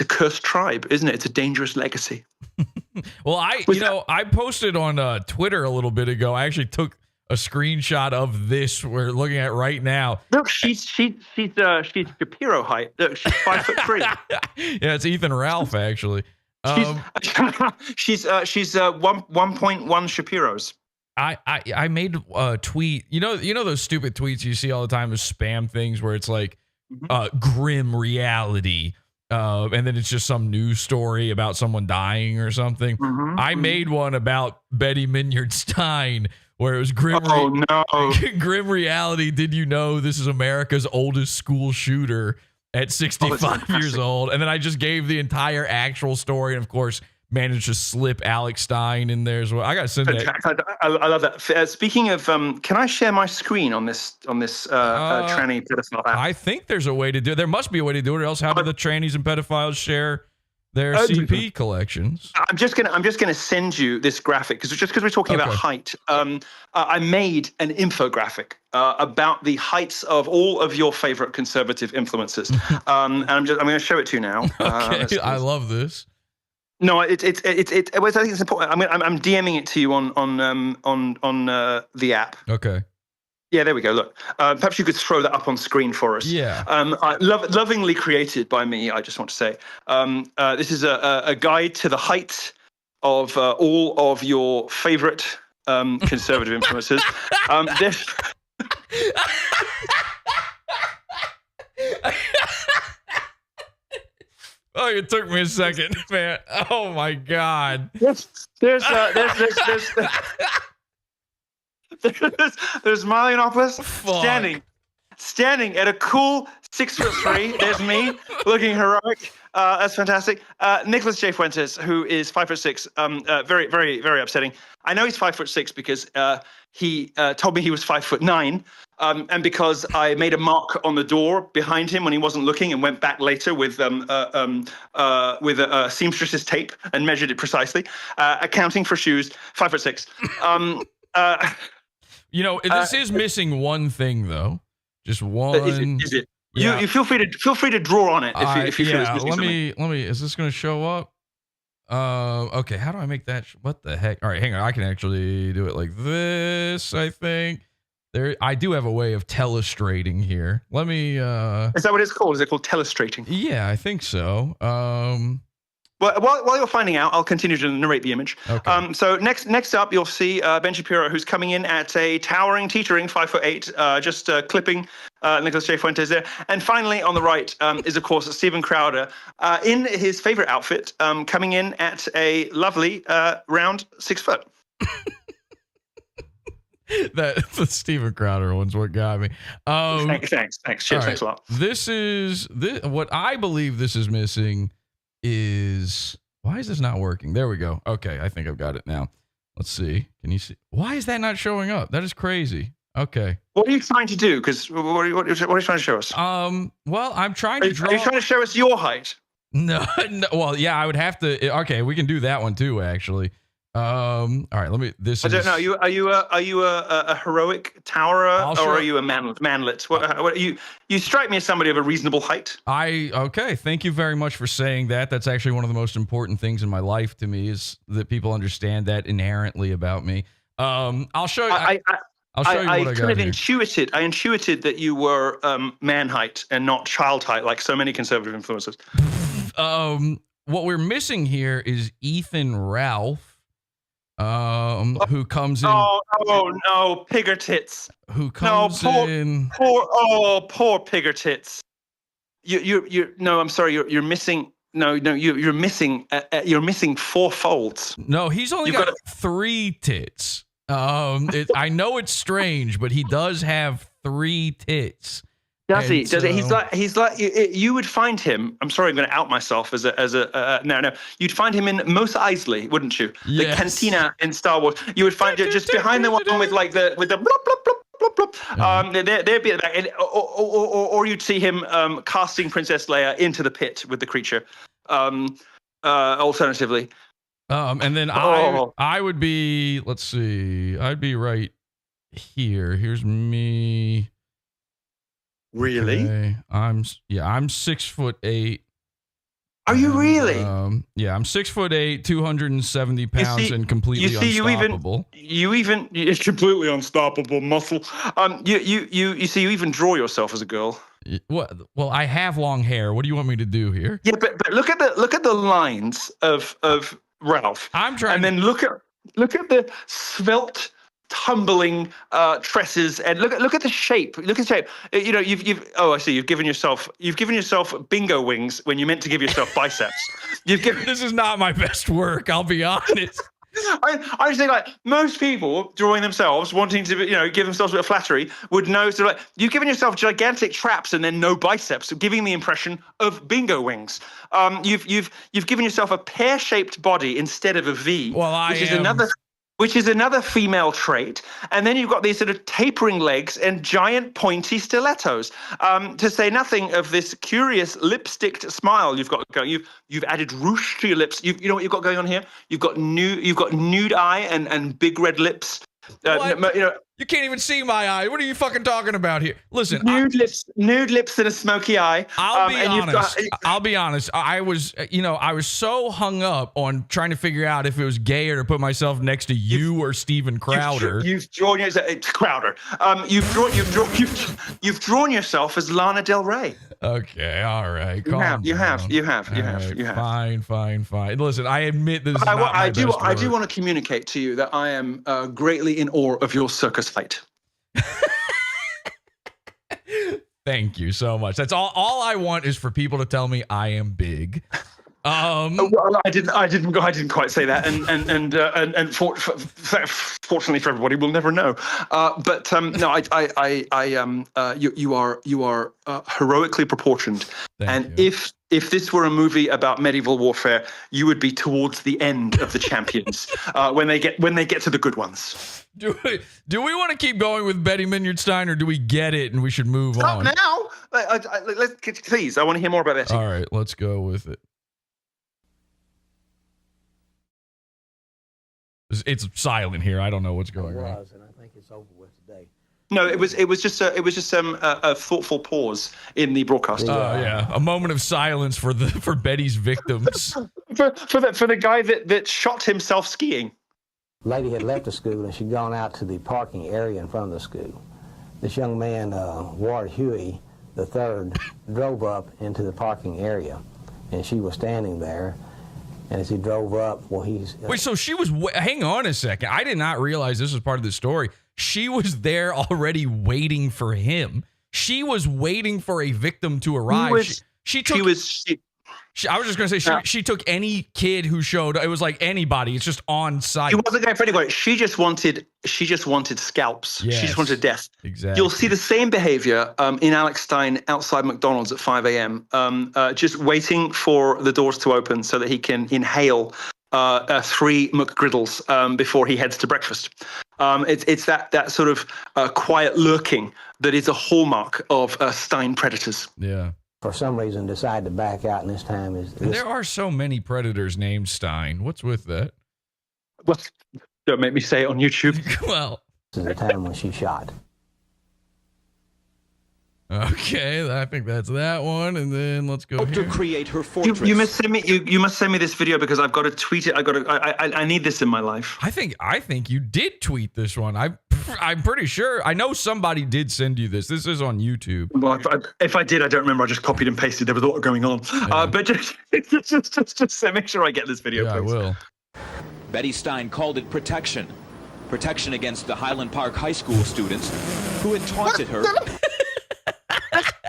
a cursed tribe, isn't it? It's a dangerous legacy. Well, I posted on Twitter a little bit ago. I actually took a screenshot of this we're looking at right now. Look, she's Shapiro height. Look, she's 5'3". Yeah, it's Ethan Ralph actually. She's 1.1 Shapiros. I made a tweet. You know those stupid tweets you see all the time, as spam things where it's like grim reality. And then it's just some news story about someone dying or something. I made one about Betty Minyard Stein where it was grim. Grim reality. Did you know this is America's oldest school shooter at 65 years old? And then I just gave the entire actual story, and of course managed to slip Alex Stein in there as well. I got to send that. I love that. Speaking of, can I share my screen on this tranny pedophile app? I think there's a way to do it. There must be a way to do it, or else how do the trannies and pedophiles share their CP collections? I'm just gonna send you this graphic because we're talking about height. I made an infographic about the heights of all of your favorite conservative influencers, and I'm going to show it to you now. Okay, I love this. No, I think it's important. I'm DMing it to you on the app. Okay. Yeah, there we go. Look, perhaps you could throw that up on screen for us. Yeah. Lovingly created by me, I just want to say. This is a guide to the height of all of your favorite conservative influencers. Oh, it took me a second, man. Oh my God. There's Milo Yiannopoulos standing at a cool 6'3". There's me looking heroic. That's fantastic. Nicholas J. Fuentes, who is 5'6", very, very, very upsetting. I know he's 5'6" because he told me he was 5'9". And because I made a mark on the door behind him when he wasn't looking, and went back later with a seamstress's tape and measured it precisely, accounting for shoes, 5'6". This is missing one thing though. Just one. Is it? Yeah. You feel free to draw on it if you feel it's missing something. Let me. Is this going to show up? Okay. How do I make that? What the heck? All right, hang on. I can actually do it like this. I think. I do have a way of telestrating here. Let me. Is that what it's called? Is it called telestrating? Yeah, I think so. Well, while you're finding out, I'll continue to narrate the image. Okay. So next up, you'll see Ben Shapiro, who's coming in at a towering, teetering 5'8", just clipping Nicholas J. Fuentes there. And finally, on the right is, of course, Stephen Crowder in his favorite outfit, coming in at a lovely round 6 foot. The Stephen Crowder one's what got me. Thanks. Cheers, right. thanks a lot. What I believe this is missing is, why is this not working? There we go. Okay, I think I've got it now. Let's see. Can you see? Why is that not showing up? That is crazy. Okay. What are you trying to do? Because what are you trying to show us? Well, I'm trying to draw. Are you trying to show us your height? No. Well, yeah, I would have to. Okay, we can do that one too, actually. All right, let me. I don't know. Are you a heroic towerer, or are you a manlet? What you strike me as somebody of a reasonable height. Okay. Thank you very much for saying that. That's actually one of the most important things in my life to me, is that people understand that inherently about me. I'll show you. I'll show you what I got kind of here. intuited that you were man height and not child height, like so many conservative influencers. What we're missing here is Ethan Ralph. Who comes in? Oh no, pigger tits. Who comes in? Poor pigger tits. No, I'm sorry. You're missing. No, you're missing. You're missing 4 folds. No, he's only got 3 tits. I know it's strange, but he does have 3 tits. Does he? He's like you would find him. I'm sorry, I'm going to out myself as a no. You'd find him in Mos Eisley, wouldn't you? Yes. The cantina in Star Wars. You would find it just behind the one with like the blop blop blop blop. There'd be at the back, or you'd see him casting Princess Leia into the pit with the creature. Alternatively. And then I would be. Let's see. I'd be right here. Here's me. Really? Okay. I'm 6'8". Are you really? Yeah, I'm 6'8", 270 pounds, and completely unstoppable. You even completely unstoppable muscle. You see, you even draw yourself as a girl. What? Well, I have long hair. What do you want me to do here? Yeah, but look at the lines of Ralph. I'm trying. And then look at the svelte, tumbling tresses, and look at the shape. Look at the shape. You know, I see. You've given yourself bingo wings when you meant to give yourself biceps. This is not my best work. I'll be honest. I just think, like, most people drawing themselves, wanting to, give themselves a bit of flattery, would know. So, like, you've given yourself gigantic traps and then no biceps, giving the impression of bingo wings. You've given yourself a pear-shaped body instead of a V, which is another female trait. And then you've got these sort of tapering legs and giant pointy stilettos. To say nothing of this curious lipsticked smile you've got going. You've added rouge to your lips. You know what you've got going on here? You've got nude eye and big red lips. You can't even see my eye. What are you fucking talking about here? Listen, nude lips and a smoky eye. I'll be honest. I was so hung up on trying to figure out if it was gayer to put myself next to you or Steven Crowder. You've drawn yourself Crowder. You've drawn yourself as Lana Del Rey. Okay, all right. You have. Fine. Listen, I admit this is not my best work. I do want to communicate to you that I am greatly in awe of your circus fight. Thank you so much. That's all I want is for people to tell me I am big. Well, I didn't quite say that, and fortunately for everybody, we'll never know. You are heroically proportioned, if this were a movie about medieval warfare, you would be towards the end of the champions when they get to the good ones. Do we want to keep going with Betty Minyard Stein, or do we get it and we should move on? Stop now! Please, I want to hear more about Betty. All right, let's go with it. It's silent here. I don't know what's going on. And I think it's over with today. No, it was just a thoughtful pause in the broadcast. Yeah, a moment of silence for Betty's victims. for the guy that shot himself skiing. Lady had left the school and she'd gone out to the parking area in front of the school. This young man, Ward Huey III, drove up into the parking area, and she was standing there. And as he drove up, well, he's... Wait, so she was... hang on a second. I did not realize this was part of the story. She was there already waiting for him. She was waiting for a victim to arrive. I was just going to say, she took any kid who showed. It was like anybody. It's just on site. She wasn't going for anybody. She just wanted scalps. Yes, she just wanted death. Exactly. You'll see the same behavior in Alex Stein outside McDonald's at 5 a.m. Just waiting for the doors to open so that he can inhale 3 McGriddles before he heads to breakfast. It's that sort of quiet lurking that is a hallmark of Stein predators. Yeah. For some reason, decide to back out, and this time is... There are so many predators named Stein. What's with that? Well, don't make me say it on YouTube. Well... This is the time when she shot. Okay, I think that's that one, and then let's go here. To create her fortress. You must send me. You must send me this video because I've got to tweet it. I need this in my life. I think you did tweet this one. I'm pretty sure. I know somebody did send you this. This is on YouTube. Well, if I did, I don't remember. I just copied and pasted. There was a lot going on. Yeah. But just make sure I get this video. Yeah, please. I will. Betty Stein called it protection. Protection against the Highland Park High School students who had taunted her.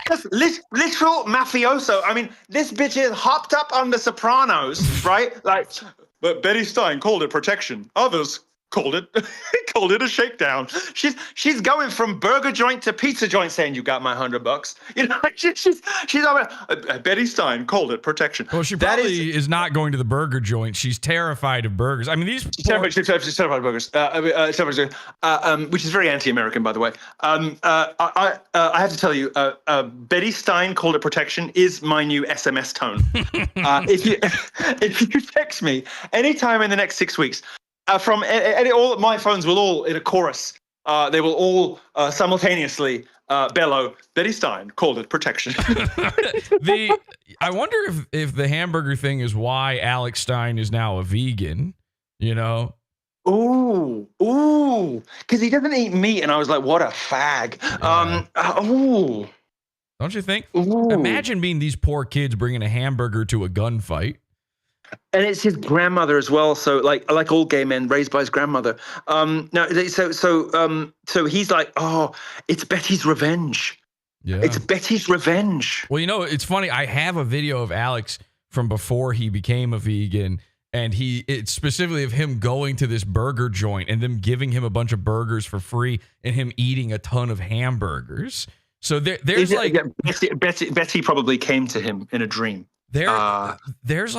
That's literal mafioso. I mean, this bitch is hopped up on The Sopranos, right? Like, but Betty Stein called it protection. Others called it a shakedown. She's going from burger joint to pizza joint, saying, "You got my $100." You know, she's over. Betty Stein called it protection. Well, she probably is not going to the burger joint. She's terrified of burgers. I mean, these. She's terrified of burgers. Which is very anti-American, by the way. I have to tell you, Betty Stein called it protection is my new SMS tone. If you text me anytime in the next 6 weeks. All my phones will all in a chorus. They will all simultaneously bellow. Betty Stein called it protection. I wonder if the hamburger thing is why Alex Stein is now a vegan. You know. Ooh, because he doesn't eat meat, and I was like, what a fag. Yeah. Don't you think? Ooh. Imagine being these poor kids bringing a hamburger to a gunfight. And it's his grandmother as well. So like all gay men raised by his grandmother. So he's like, oh, it's Betty's revenge. Yeah. It's Betty's revenge. Well, you know, it's funny. I have a video of Alex from before he became a vegan, and it's specifically of him going to this burger joint and them giving him a bunch of burgers for free and him eating a ton of hamburgers. So there's Betty probably came to him in a dream. There's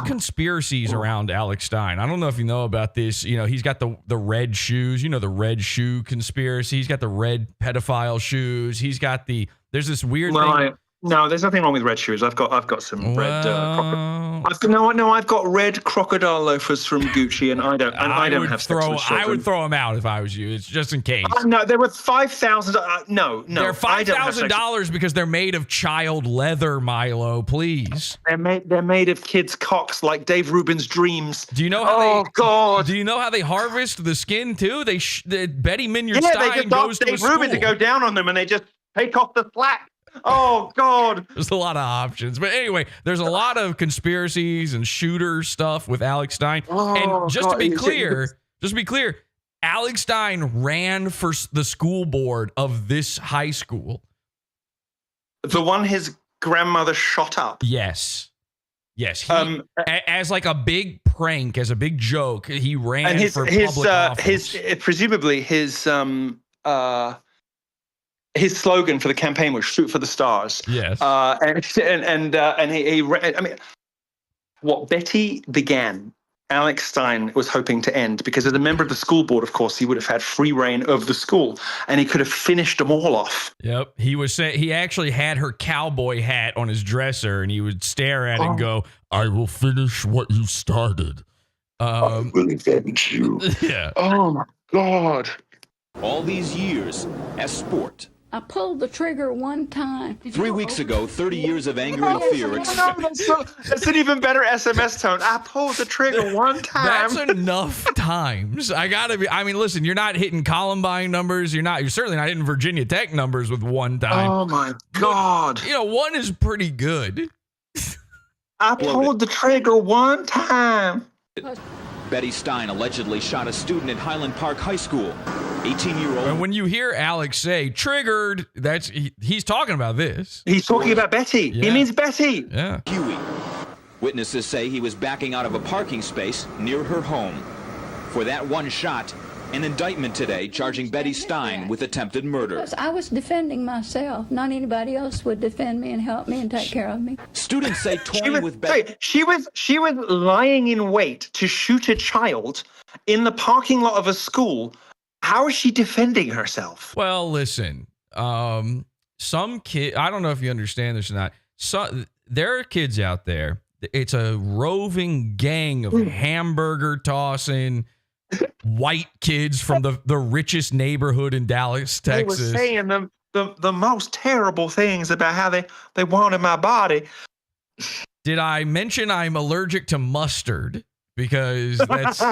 conspiracies around Alex Stein. I don't know if you know about this. You know, he's got the red shoes. You know, the red shoe conspiracy. He's got the red pedophile shoes. He's got there's this weird thing. No, there's nothing wrong with red shoes. I've got some red. I've got red crocodile loafers from Gucci, and I don't have. I would throw them out if I was you. It's just in case. No, they were $5,000. No, they're $5,000 because they're made of child leather. Milo, please. They're made of kids' cocks, like Dave Rubin's dreams. Do you know how? God! Do you know how they harvest the skin too? Betty Minyard Stein goes to Dave Rubin to go down on them, and they just take off the slack. Oh, God. There's a lot of options. But anyway, there's a lot of conspiracies and shooter stuff with Alex Stein. And just to be clear, Alex Stein ran for the school board of this high school. The one his grandmother shot up. Yes. As like a big prank, as a big joke, he ran for public office. Presumably his slogan for the campaign was "Shoot for the stars." Yes. And he ran. I mean, what Betty began, Alex Stein was hoping to end, because as a member of the school board, of course, he would have had free reign of the school, and he could have finished them all off. Yep. He actually had her cowboy hat on his dresser, and he would stare at it and go, "I will finish what you started." I will avenge you. Yeah. Oh my God. All these years as sport. I pulled the trigger one time. 3 weeks ago, 30 years of anger and fear. That's an even better SMS tone. I pulled the trigger one time. That's enough times. I mean, listen, you're not hitting Columbine numbers. You're certainly not hitting Virginia Tech numbers with one time. Oh my God. But, one is pretty good. I pulled the trigger one time. Betty Stein allegedly shot a student at Highland Park High School. 18-year-old. And when you hear Alex say triggered, he's talking about this. He's talking about Betty. Yeah. He means Betty. Yeah. Huey. Witnesses say he was backing out of a parking space near her home. For that one shot, an indictment today charging Betty Stein with attempted murder. Because I was defending myself. Not anybody else would defend me and help me and take care of me. Students say toying with Betty. She was lying in wait to shoot a child in the parking lot of a school. How is she defending herself? Well, listen, some kid, I don't know if you understand this or not. There are kids out there. It's a roving gang of hamburger tossing white kids from the richest neighborhood in Dallas, Texas. They were saying the most terrible things about how they wanted my body. Did I mention I'm allergic to mustard? Because that's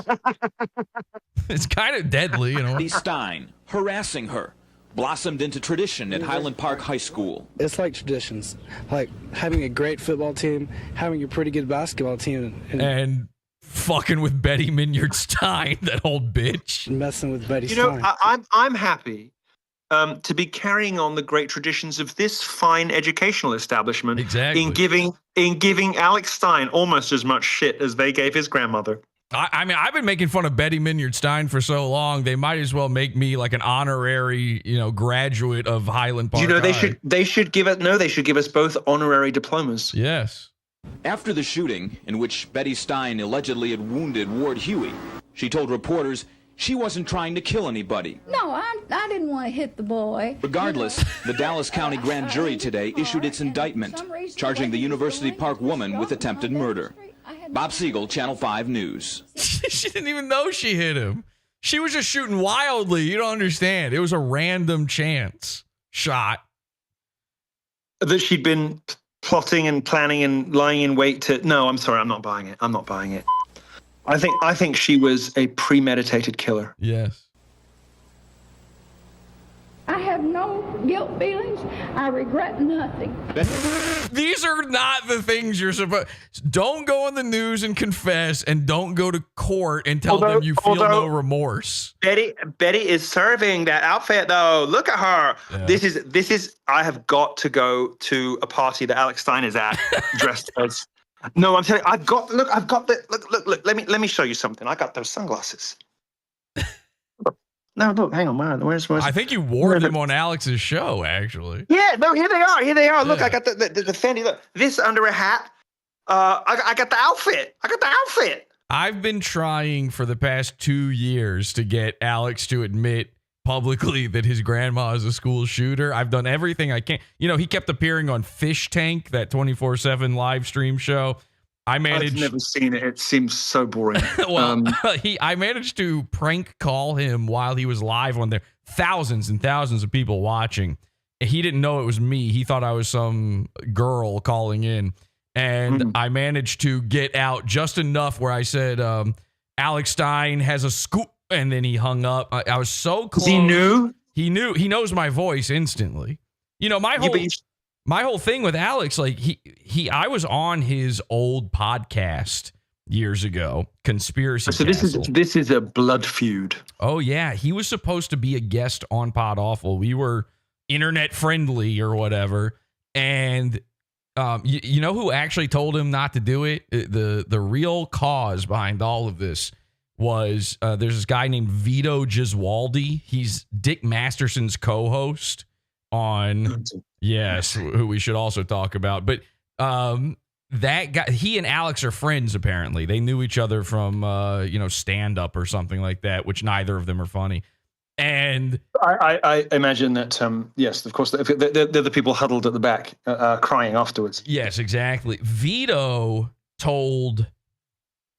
it's kind of deadly, you know. Betty Stein harassing her blossomed into tradition at Highland Park High School. It's like traditions, like having a great football team, having a pretty good basketball team, and fucking with Betty Minyard Stein, that old bitch. Messing with Betty Stein. Stein. I'm happy to be carrying on the great traditions of this fine educational establishment. Exactly. In giving Alex Stein almost as much shit as they gave his grandmother. I mean, I've been making fun of Betty Minyard Stein for so long. They might as well make me like an honorary, graduate of Highland Park. They should give us both honorary diplomas. Yes. After the shooting, in which Betty Stein allegedly had wounded Ward Huey, she told reporters she wasn't trying to kill anybody. No, I didn't want to hit the boy. Regardless, the Dallas County grand jury today issued its indictment, charging the University Park woman with attempted murder. Bob Siegel, Channel 5 News. She didn't even know she hit him. She was just shooting wildly. You don't understand. It was a random chance shot. That she'd been plotting and planning and lying in wait to... No, I'm sorry. I'm not buying it. I think she was a premeditated killer. Yes. I have no guilt feelings. I regret nothing. These are not the things you're supposed... Don't go on the news and confess, and don't go to court and tell them you feel no remorse. Betty is serving that outfit, though. Look at her. Yeah. This is. I have got to go to a party that Alex Stein is at, dressed as... No, I'm telling you, I've got the look. Let me show you something. I got those sunglasses. No, look, hang on, man. Where's I think you wore them on Alex's show, actually. Yeah, no, here they are. Yeah. Look, I got the Fendi. Look, this under a hat. I got the outfit. I've been trying for the past 2 years to get Alex to admit publicly that his grandma is a school shooter. I've done everything I can. He kept appearing on Fish Tank, that 24/7 live stream show. I've never seen it. It seems so boring. Well, I managed to prank call him while he was live on there. Thousands and thousands of people watching. He didn't know it was me. He thought I was some girl calling in. And I managed to get out just enough where I said, Alex Stein has a school. And then he hung up. I was so close. He knew? He knew. He knows my voice instantly. My whole thing with Alex, like I was on his old podcast years ago, Conspiracy Castle. So this is a blood feud. Oh yeah, he was supposed to be a guest on PodAWFUL. We were internet friendly or whatever, and you know who actually told him not to do it? The real cause behind all of this was there's this guy named Vito Gesualdi. He's Dick Masterson's co-host on. Yes, who we should also talk about. But that guy, he and Alex are friends, apparently. They knew each other from, stand-up or something like that, which neither of them are funny. And I imagine that, yes, of course, they're the people huddled at the back crying afterwards. Yes, exactly. Vito told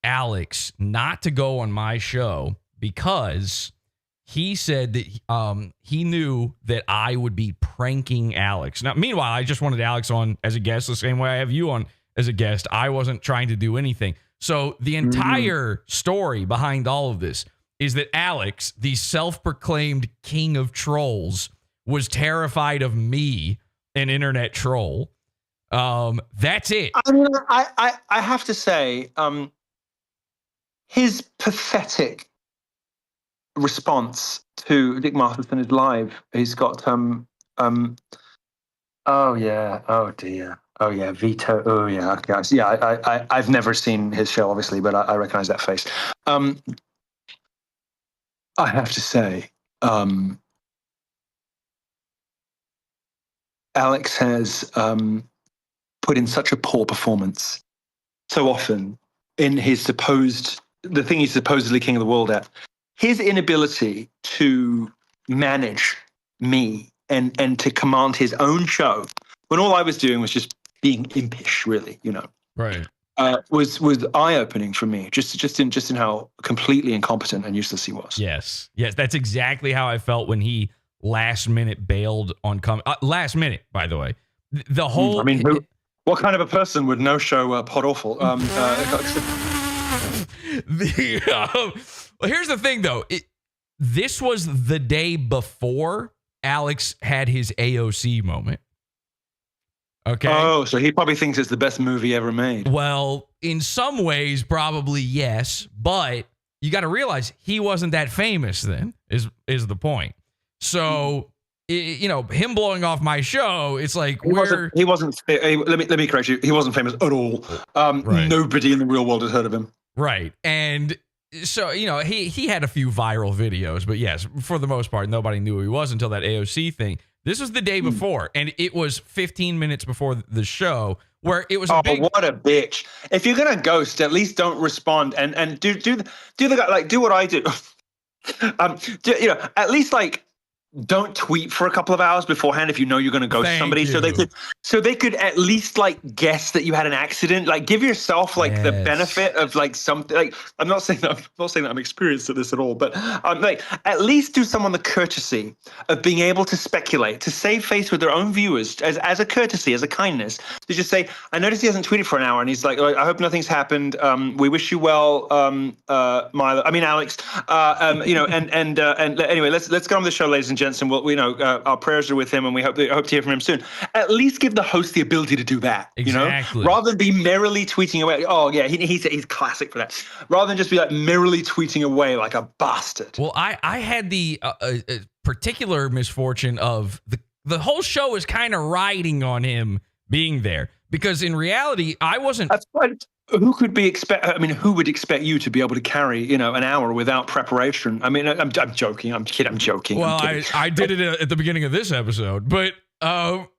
Alex not to go on my show because... he said that he knew that I would be pranking Alex. Now, meanwhile, I just wanted Alex on as a guest the same way I have you on as a guest. I wasn't trying to do anything. So the entire story behind all of this is that Alex, the self-proclaimed king of trolls, was terrified of me, an internet troll. That's it. I mean, I have to say, his pathetic response to Dick Masterson is live. He's got oh yeah, oh dear, oh yeah, Vito, oh yeah, okay, yeah. I've never seen his show, obviously, but I recognize that face. I have to say, Alex has put in such a poor performance so often in his the thing he's supposedly king of the world at. His inability to manage me and to command his own show when all I was doing was just being impish, really, right, was eye-opening for me, just in how completely incompetent and useless he was. Yes, that's exactly how I felt when he last minute bailed on last minute, by the way. The whole. I mean, what kind of a person would no show PODAWFUL? Well, here's the thing, though. This was the day before Alex had his AOC moment. Okay. Oh, so he probably thinks it's the best movie ever made. Well, in some ways, probably yes, but you got to realize he wasn't that famous then. Is the point? So, him blowing off my show, it's like let me correct you. He wasn't famous at all. Right. Nobody in the real world had heard of him. Right. And so, he had a few viral videos, but yes, for the most part, nobody knew who he was until that AOC thing. This was the day before, and it was 15 minutes before the show where it was what a bitch. If you're going to ghost, at least don't respond and do the guy, do what I do. At least don't tweet for a couple of hours beforehand if you know you're going to ghost somebody, so they could at least guess that you had an accident. Give yourself the benefit of something. I'm not saying that I'm experienced at this at all, but at least do someone the courtesy of being able to speculate, to save face with their own viewers as a courtesy, as a kindness, to just say, I noticed he hasn't tweeted for an hour, and he's like, I hope nothing's happened. We wish you well, Milo. I mean Alex. Anyway, let's get on with the show, ladies and gents, and our prayers are with him, and we hope to hear from him soon. At least give the host the ability to do that, exactly. Rather than be merrily tweeting away. Oh yeah, he's classic for that. Rather than just be merrily tweeting away like a bastard. Well, I had the particular misfortune of the whole show is kind of riding on him being there, because in reality, I wasn't. That's right. Who would expect you to be able to carry, an hour without preparation? I mean, I'm joking. I'm joking. Well, I did it at the beginning of this episode, but how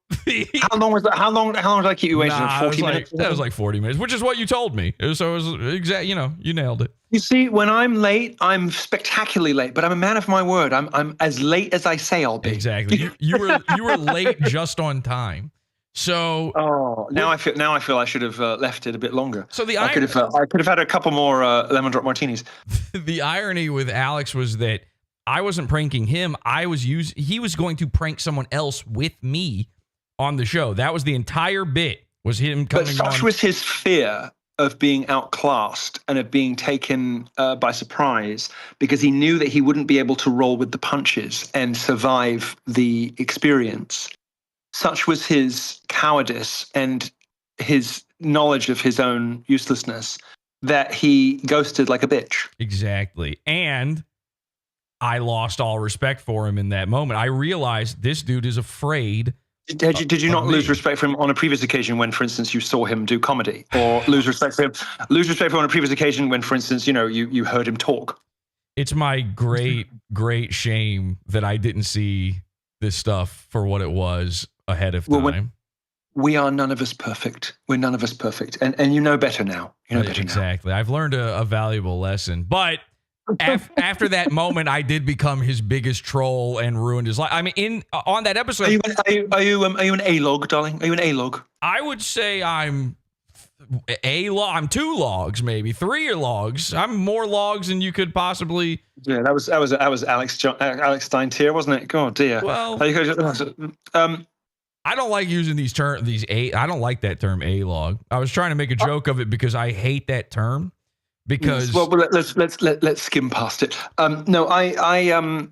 long was that? How long did I keep you waiting? 40 minutes? That was 40 minutes, which is what you told me. So it was exact. You nailed it. You see, when I'm late, I'm spectacularly late, but I'm a man of my word. I'm as late as I say I'll be. Exactly. You were late just on time. So now I feel I should have left it a bit longer. So I could have had a couple more lemon drop martinis. The irony with Alex was that I wasn't pranking him. He was going to prank someone else with me on the show. That was the entire bit, was him coming on. But such was his fear of being outclassed and of being taken by surprise, because he knew that he wouldn't be able to roll with the punches and survive the experience. Such was his cowardice and his knowledge of his own uselessness that he ghosted like a bitch. Exactly. And I lost all respect for him in that moment. I realized this dude is afraid. Did you not lose respect for him on a previous occasion when, for instance, you saw him do comedy, or lose respect for him on a previous occasion when, for instance, you heard him talk? It's my great shame that I didn't see this stuff for what it was ahead of time. We are none of us perfect. We're none of us perfect. And you know better now. Exactly. I've learned a valuable lesson. But after that moment, I did become his biggest troll and ruined his life. I mean, on that episode... Are you an A-log, darling? Are you an A-log? I would say I'm A-log. I'm 2 logs, maybe 3 logs. I'm more logs than you could possibly... Yeah, that was Alex Stein tier, wasn't it? God dear. Well... I don't like using these terms. I don't like that term A-log. I was trying to make a joke of it because I hate that term. Because let's skim past it. No, I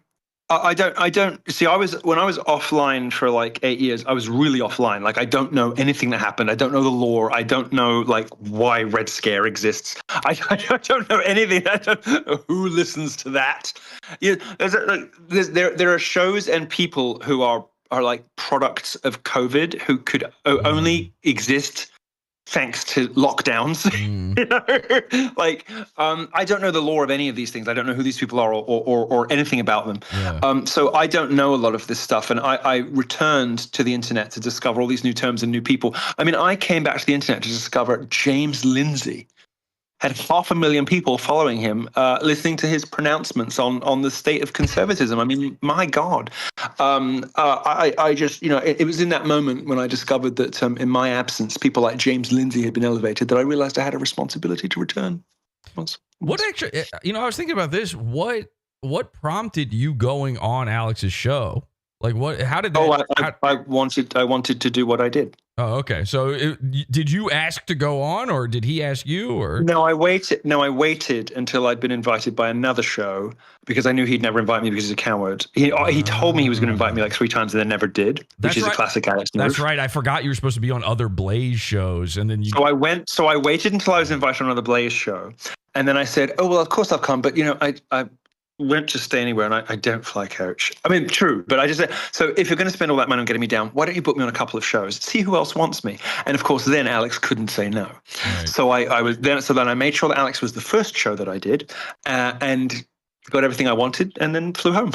I don't see. When I was offline for like 8 years, I was really offline. Like, I don't know anything that happened. I don't know the lore. I don't know like why Red Scare exists. I don't know anything. I don't know who listens to that. Yeah, there are shows and people who are like products of COVID who could only exist thanks to lockdowns. You know, like I don't know the lore of any of these things. I don't know who these people are or anything about them. Yeah. So I don't know a lot of this stuff. And I returned to the internet to discover all these new terms and new people. I mean, I came back to the internet to discover James Lindsay had 500,000 people following him, listening to his pronouncements on the state of conservatism. I mean, my God. I just, you know, it was in that moment when I discovered that in my absence, people like James Lindsay had been elevated, that I realized I had a responsibility to return. What actually, you know, I was thinking about this. What prompted you going on Alex's show? Like, what? How did that? I wanted to do what I did. Oh, okay. So, did you ask to go on, or did he ask you? Or no, I waited. No, I waited until I'd been invited by another show because I knew he'd never invite me because he's a coward. He told me he was going to invite me like 3 times and then never did, which is a classic Alex move. That's right. I forgot you were supposed to be on other Blaze shows, and then you. So I waited until I was invited on another Blaze show, and then I said, "Oh well, of course I'll come." But you know, I won't just stay anywhere, and I don't fly coach. I mean, true, but I just said, so if you're going to spend all that money on getting me down, why don't you book me on a couple of shows? See who else wants me. And of course, then Alex couldn't say no. Right. So then I made sure that Alex was the first show that I did, and got everything I wanted, and then flew home.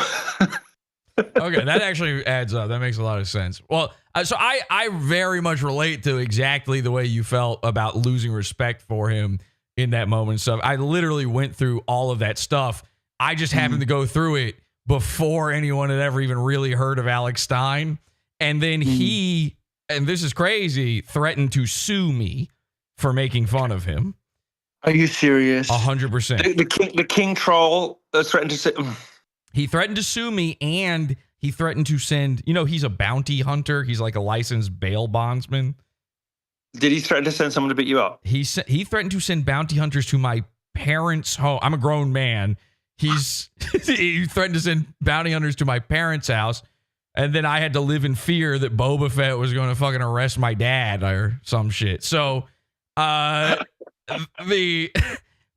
Okay, that actually adds up. That makes a lot of sense. Well, so I very much relate to exactly the way you felt about losing respect for him in that moment. So I literally went through all of that stuff. I just happened to go through it before anyone had ever even really heard of Alex Stein. And then he, and this is crazy, threatened to sue me for making fun of him. Are you serious? 100%. The king troll threatened to sue. He threatened to sue me, and he threatened to send, you know, he's a bounty hunter. He's like a licensed bail bondsman. Did he threaten to send someone to beat you up? He threatened to send bounty hunters to my parents' home. I'm a grown man. He threatened to send bounty hunters to my parents' house, and then I had to live in fear that Boba Fett was going to fucking arrest my dad or some shit. So, this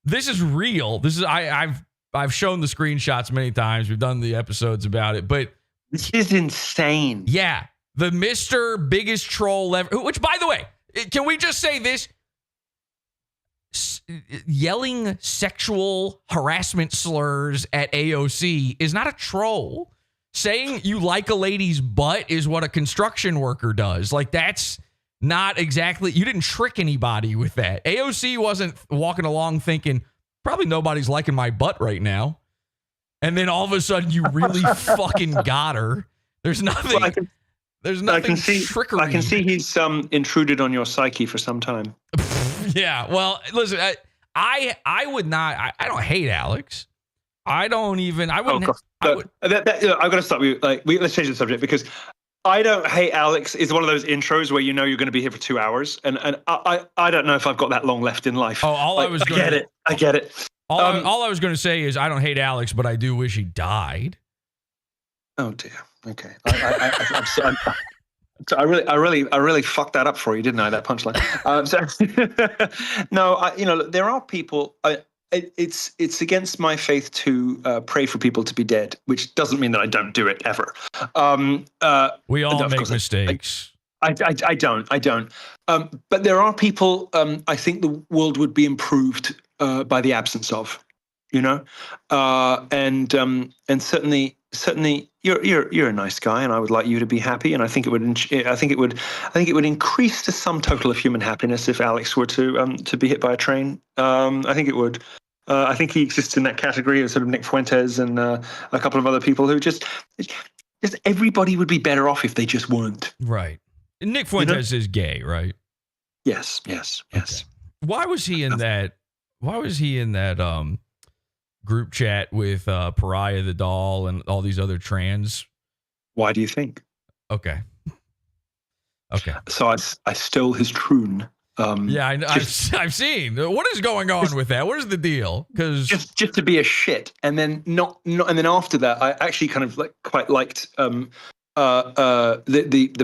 is real. This is I've shown the screenshots many times. We've done the episodes about it, but this is insane. Yeah, the Mr. Biggest Troll ever. Which, by the way, can we just say this? Yelling sexual harassment slurs at AOC is not a troll. Saying you like a lady's butt is what a construction worker does. Like, that's not exactly, you didn't trick anybody with that. AOC wasn't walking along thinking, probably nobody's liking my butt right now. And then all of a sudden you really fucking got her. There's nothing. Well, there's nothing trickery. I can see he's intruded on your psyche for some time. Yeah, well, listen, I would not. I don't hate Alex. I don't even. I wouldn't. I've got to stop you. Like, let's change the subject, because I don't hate Alex is one of those intros where you know you're going to be here for 2 hours, and I don't know if I've got that long left in life. Oh, I get it. All I was going to say is I don't hate Alex, but I do wish he died. Oh dear. Okay. I really fucked that up for you, didn't I? That punchline. No, there are people. It's against my faith to pray for people to be dead, which doesn't mean that I don't do it ever. We all make mistakes. I don't. But there are people. I think the world would be improved by the absence of, and certainly you're a nice guy, and I would like you to be happy. And I think it would increase to some total of human happiness if Alex were to be hit by a train. I think it would. I think he exists in that category of sort of Nick Fuentes and a couple of other people who just everybody would be better off if they just weren't. Right. Nick Fuentes is gay, right? Yes. Okay. Why was he in that? Group chat with Pariah the doll and all these other trans? Why do you think? Okay. So I stole his troon. Yeah, I've seen. What is going on with that? What is the deal? Because just to be a shit, and then not, and then after that, I actually kind of quite liked. The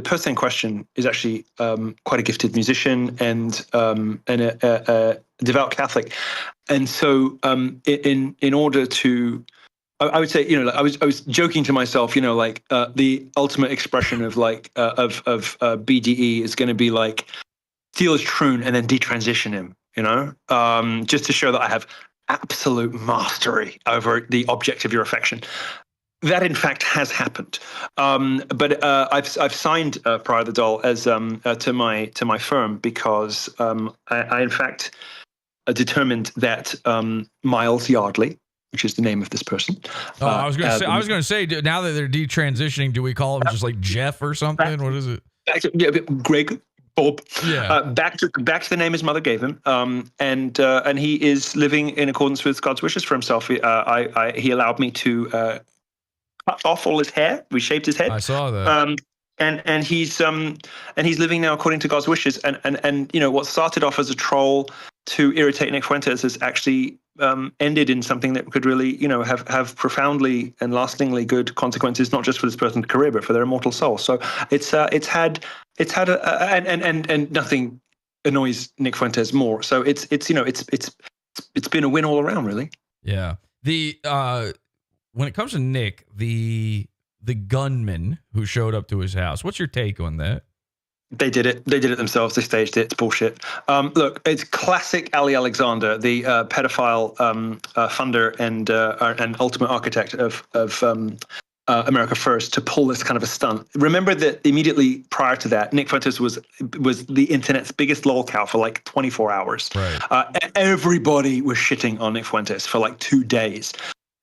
person in question is actually quite a gifted musician and a devout Catholic, and so in order to, I would say, I was joking to myself, the ultimate expression of BDE is going to be like steal his troon and then detransition him, just to show that I have absolute mastery over the object of your affection. That in fact has happened, but I've signed Pariah the doll as to my firm because I in fact determined that Miles Yardley, which is the name of this person. I was going to say now that they're detransitioning, do we call him just like Jeff or something? What is it? Greg. Bob. Yeah. Back to the name his mother gave him, and he is living in accordance with God's wishes for himself. He allowed me to cut off all his hair. We shaved his head. I saw that. And he's living now according to God's wishes. And what started off as a troll to irritate Nick Fuentes has actually ended in something that could really have profoundly and lastingly good consequences, not just for this person's career but for their immortal soul. So it's had and nothing annoys Nick Fuentes more. So it's been a win all around, really. Yeah. When it comes to Nick, the gunman who showed up to his house, what's your take on that? They did it. They did it themselves. They staged it. It's bullshit. Look, it's classic Ali Alexander, the pedophile funder and ultimate architect of America First, to pull this kind of a stunt. Remember that immediately prior to that, Nick Fuentes was the internet's biggest lolcow for like 24 hours. Right. Everybody was shitting on Nick Fuentes for like 2 days.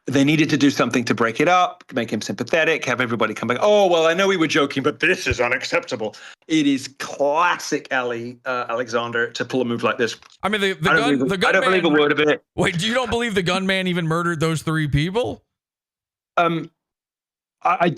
They needed to do something to break it up, make him sympathetic, have everybody come back. Oh, well, I know we were joking, but this is unacceptable. It is classic Ali Alexander to pull a move like this. I mean, I don't believe a word of it. Wait, you don't believe the gunman even murdered those 3 people? Look, I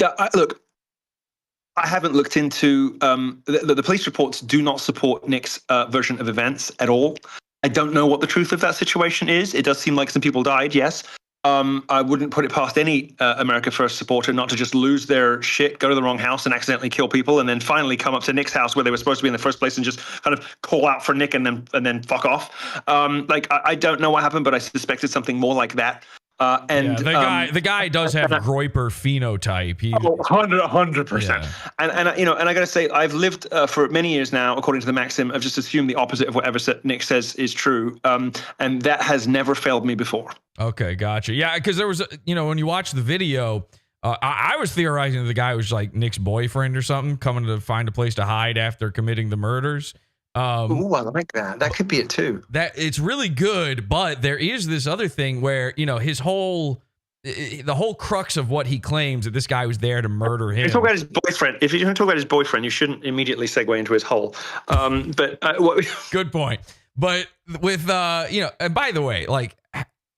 haven't looked into the police reports do not support Nick's version of events at all. I don't know what the truth of that situation is. It does seem like some people died, yes. I wouldn't put it past any America First supporter not to just lose their shit, go to the wrong house and accidentally kill people, and then finally come up to Nick's house where they were supposed to be in the first place and just kind of call out for Nick and then fuck off. I don't know what happened, but I suspected something more like that. The guy does have Groiper phenotype. 100%. Yeah. And I got to say, I've lived for many years now, according to the maxim of just assume the opposite of whatever Nick says is true. And that has never failed me before. Okay, gotcha. Yeah, because there was, when you watch the video, I was theorizing that the guy was like Nick's boyfriend or something, coming to find a place to hide after committing the murders. Ooh, I like that. That could be it too. That it's really good, but there is this other thing where his whole the whole crux of what he claims that this guy was there to murder him. If you talk about his boyfriend, if you're going to talk about his boyfriend, you shouldn't immediately segue into his hole. Good point. But with and by the way, like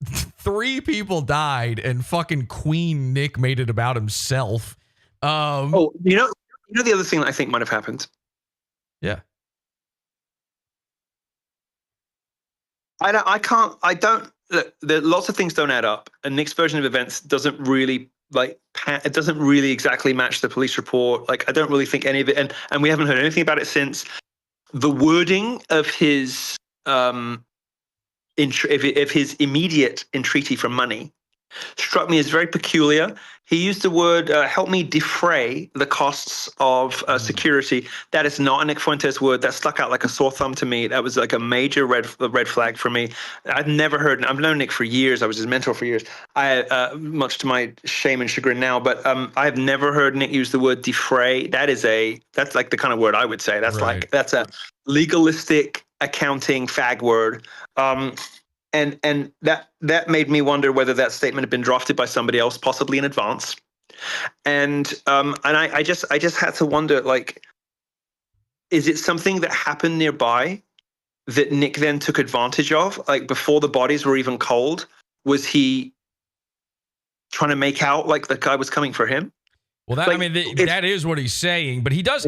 3 people died and fucking Queen Nick made it about himself. The other thing that I think might have happened. Yeah. Lots of things don't add up, and Nick's version of events doesn't really exactly match the police report. Like, I don't really think any of it, and we haven't heard anything about it since. The wording of his his immediate entreaty for money struck me as very peculiar. He used the word, help me defray the costs of security. That is not a Nick Fuentes word. That stuck out like a sore thumb to me. That was like a major red flag for me. I've known Nick for years. I was his mentor for years. Much to my shame and chagrin now, but I have never heard Nick use the word defray. That's like the kind of word I would say. That's right. That's a legalistic accounting fag word. And that made me wonder whether that statement had been drafted by somebody else, possibly in advance. And I just had to wonder, like, is it something that happened nearby that Nick then took advantage of? Like, before the bodies were even cold, was he trying to make out like the guy was coming for him? Well, that is what he's saying, but he has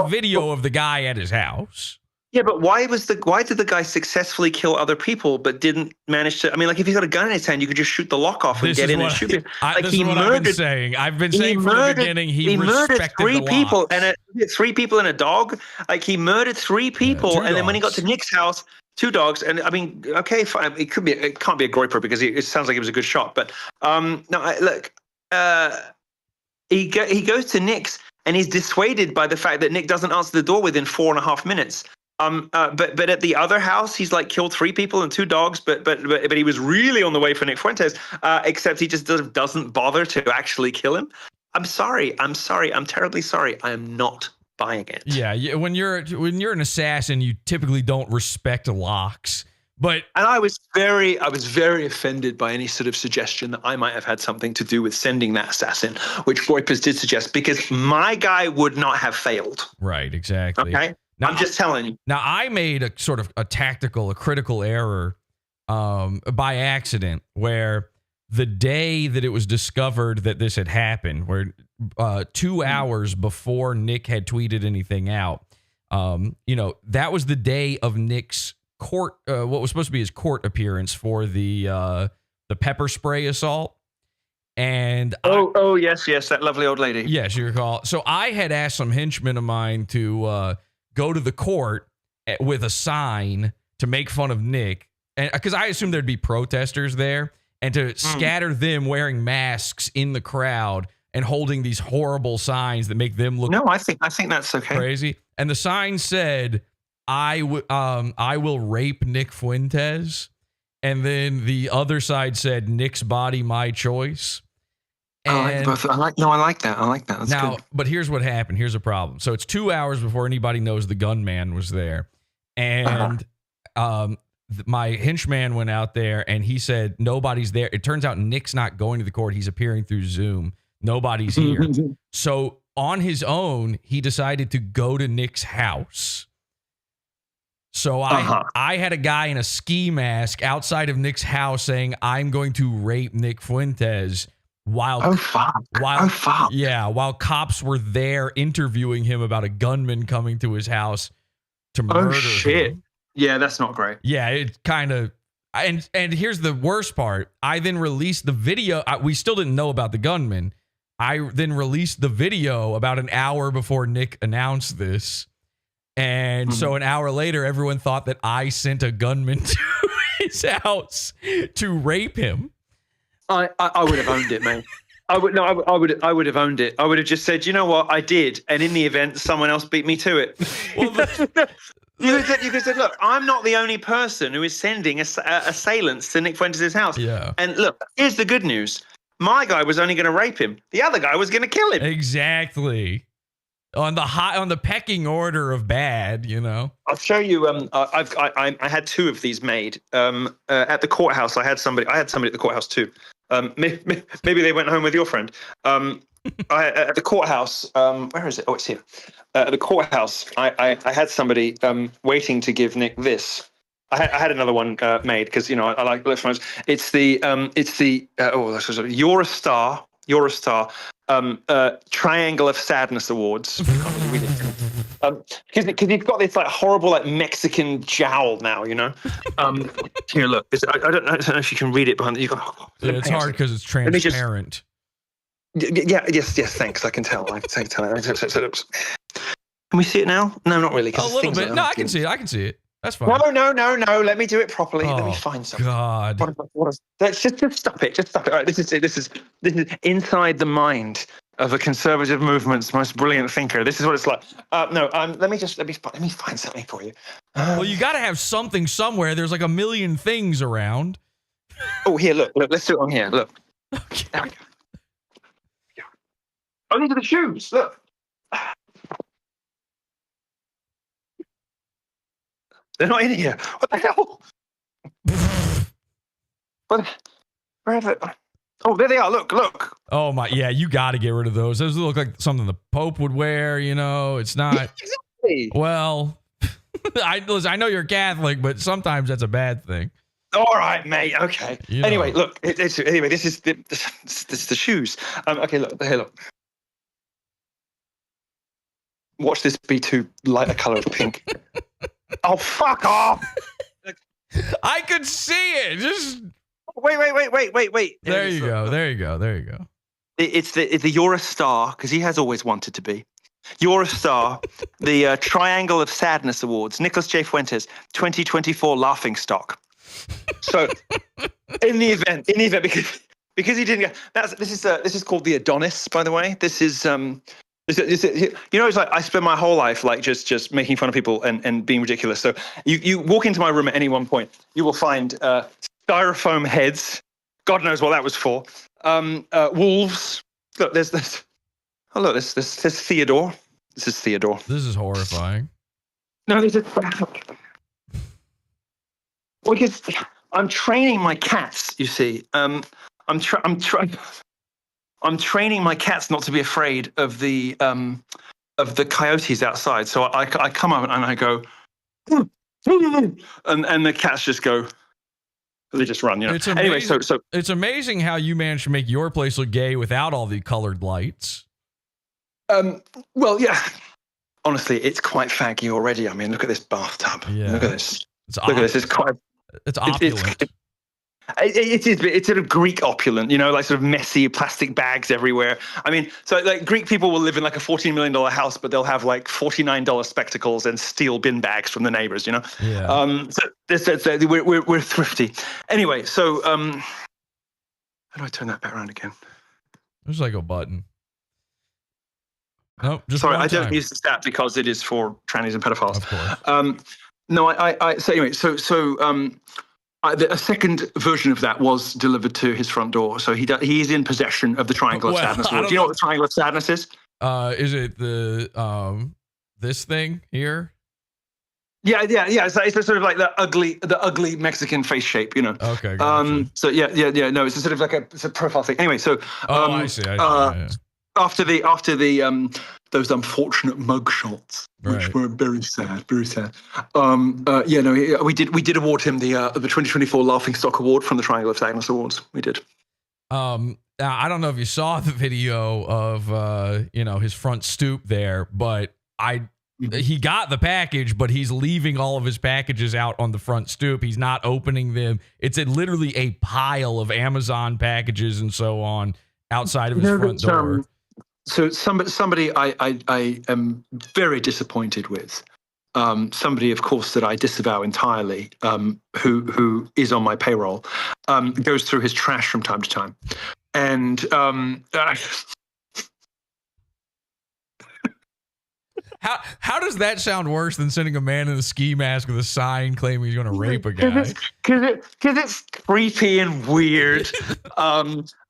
video of the guy at his house. Yeah, but why did the guy successfully kill other people but didn't manage to? I mean, like if he's got a gun in his hand, you could just shoot the lock off and get in and shoot him. Like this is what I've been saying. I've been saying from the beginning he murdered respected three the people locks. and three people and a dog. Like he murdered three people, and then when he got to Nick's house, 2 dogs. And I mean, okay, fine. It can't be a Groiper because it sounds like it was a good shot. But he goes to Nick's and he's dissuaded by the fact that Nick doesn't answer the door within 4.5 minutes. But at the other house, he's like killed 3 people and 2 dogs. But he was really on the way for Nick Fuentes. Except he just doesn't bother to actually kill him. I'm sorry. I'm terribly sorry. I am not buying it. Yeah. When you're an assassin, you typically don't respect locks. And I was very offended by any sort of suggestion that I might have had something to do with sending that assassin, which Groipers did suggest, because my guy would not have failed. Right. Exactly. Okay. Now, I'm just telling you. Now, I made a sort of a critical error by accident, where the day that it was discovered that this had happened, where 2 hours before Nick had tweeted anything out, that was the day of Nick's court, what was supposed to be his court appearance for the pepper spray assault. And yes, that lovely old lady. Yes, you recall. So I had asked some henchmen of mine to go to the court with a sign to make fun of Nick, and because I assumed there'd be protesters there, and to scatter them wearing masks in the crowd and holding these horrible signs that make them look. No, I think that's okay. Crazy. And the sign said, I will rape Nick Fuentes. And then the other side said, Nick's body, my choice. And I like that. That's now, good. But here's what happened. Here's a problem. So it's 2 hours before anybody knows the gunman was there. And my henchman went out there and he said, nobody's there. It turns out Nick's not going to the court. He's appearing through Zoom. Nobody's here. So on his own, he decided to go to Nick's house. So I had a guy in a ski mask outside of Nick's house saying, I'm going to rape Nick Fuentes while cops were there interviewing him about a gunman coming to his house to murder him. Yeah, that's not great. Yeah, it kind of, and here's the worst part. I then released the video. We still didn't know about the gunman. I then released the video about an hour before Nick announced this. And so an hour later, everyone thought that I sent a gunman to his house to rape him. I would have owned it, man. I would have owned it. I would have just said, you know what, I did, and in the event, someone else beat me to it. You could have said, look, I'm not the only person who is sending assailants to Nick Fuentes' house. Yeah. And look, here's the good news. My guy was only going to rape him. The other guy was going to kill him. Exactly. On the pecking order of bad, I'll show you. I had 2 of these made. At the courthouse, I had somebody at the courthouse too. Maybe they went home with your friend. At the courthouse, where is it? Oh, it's here. At the courthouse, I had somebody waiting to give Nick this. I had another one made because I like left phones. It's the You're a Star. You're a Star. Triangle of Sadness Awards. Because he's got this like horrible like Mexican jowl now, Here, look. I don't know if you can read it behind you. It's hard because it's transparent. Yes. Thanks. I can tell. Can we see it now? No, not really. A little bit. No, I can see it. That's fine. No. Let me do it properly. Let me find something. God. Let's just stop it. All right. This is inside the mind of a conservative movement's most brilliant thinker. This is what it's like. Let me find something for you. Well, you got to have something somewhere. There's like a million things around. Oh, here, look. Let's do it on here. Look. Okay. There we go. Oh, these are the shoes. Look. They're not in here. What the hell? Where are they? Oh, there they are. Look. Oh my, yeah, you got to get rid of those. Those look like something the Pope would wear. It's not. Yeah, exactly. Well, I know you're Catholic, but sometimes that's a bad thing. All right, mate. Okay. Anyway, look. This is the shoes. Okay, look. Here, look. Watch this be too light a color of pink. Oh, fuck off! I could see it. Just wait. There you go. There you go. There you go. It's the You're a Star, because he has always wanted to be. You're a Star, the Triangle of Sadness Awards, Nicholas J. Fuentes, 2024 Laughing Stock. So, in the event, because he didn't get this is called the Adonis, by the way. This is it's like I spend my whole life like just making fun of people and being ridiculous. So you walk into my room at any one point, you will find styrofoam heads. God knows what that was for. Wolves. Look, there's Theodore. This is Theodore. This is horrifying. No, this is because I'm training my cats. You see, I'm training my cats not to be afraid of the coyotes outside. So I come up and I go, and the cats just go. They just run, you know. Anyway, so it's amazing how you managed to make your place look gay without all the colored lights. Well, yeah. Honestly, it's quite faggy already. I mean, look at this bathtub. Yeah. Look at this. Look at this. It's quite. It's opulent. It is. It's sort of Greek opulent, you know, like sort of messy plastic bags everywhere. I mean, so like Greek people will live in like a $14 million house, but they'll have like $49 spectacles and steel bin bags from the neighbors, you know. Yeah. So we're thrifty. Anyway, so how do I turn that back around again? There's like a button. Nope. Just sorry, one I don't time. use the stat because it is for trannies and pedophiles. Of course. No, so anyway, a second version of that was delivered to his front door. So he is in possession of the Triangle of Sadness. Do you know what the Triangle of Sadness is? Is it the this thing here? Yeah. It's sort of like the ugly Mexican face shape, you know. Okay. Gotcha. So yeah. No, it's a sort of like it's a profile thing. Anyway, so I see. Yeah. After the those unfortunate mug shots, which were very sad. We did award him the 2024 Laughing Stock Award from the Triangle of Sadness Awards. We did. I don't know if you saw the video of his front stoop there, but he got the package, but he's leaving all of his packages out on the front stoop. He's not opening them. It's literally a pile of Amazon packages and so on outside of his front door. So somebody I am very disappointed with. Somebody, of course, that I disavow entirely, who is on my payroll, goes through his trash from time to time, and how does that sound worse than sending a man in a ski mask with a sign claiming he's going to rape a guy? Because it's creepy and weird.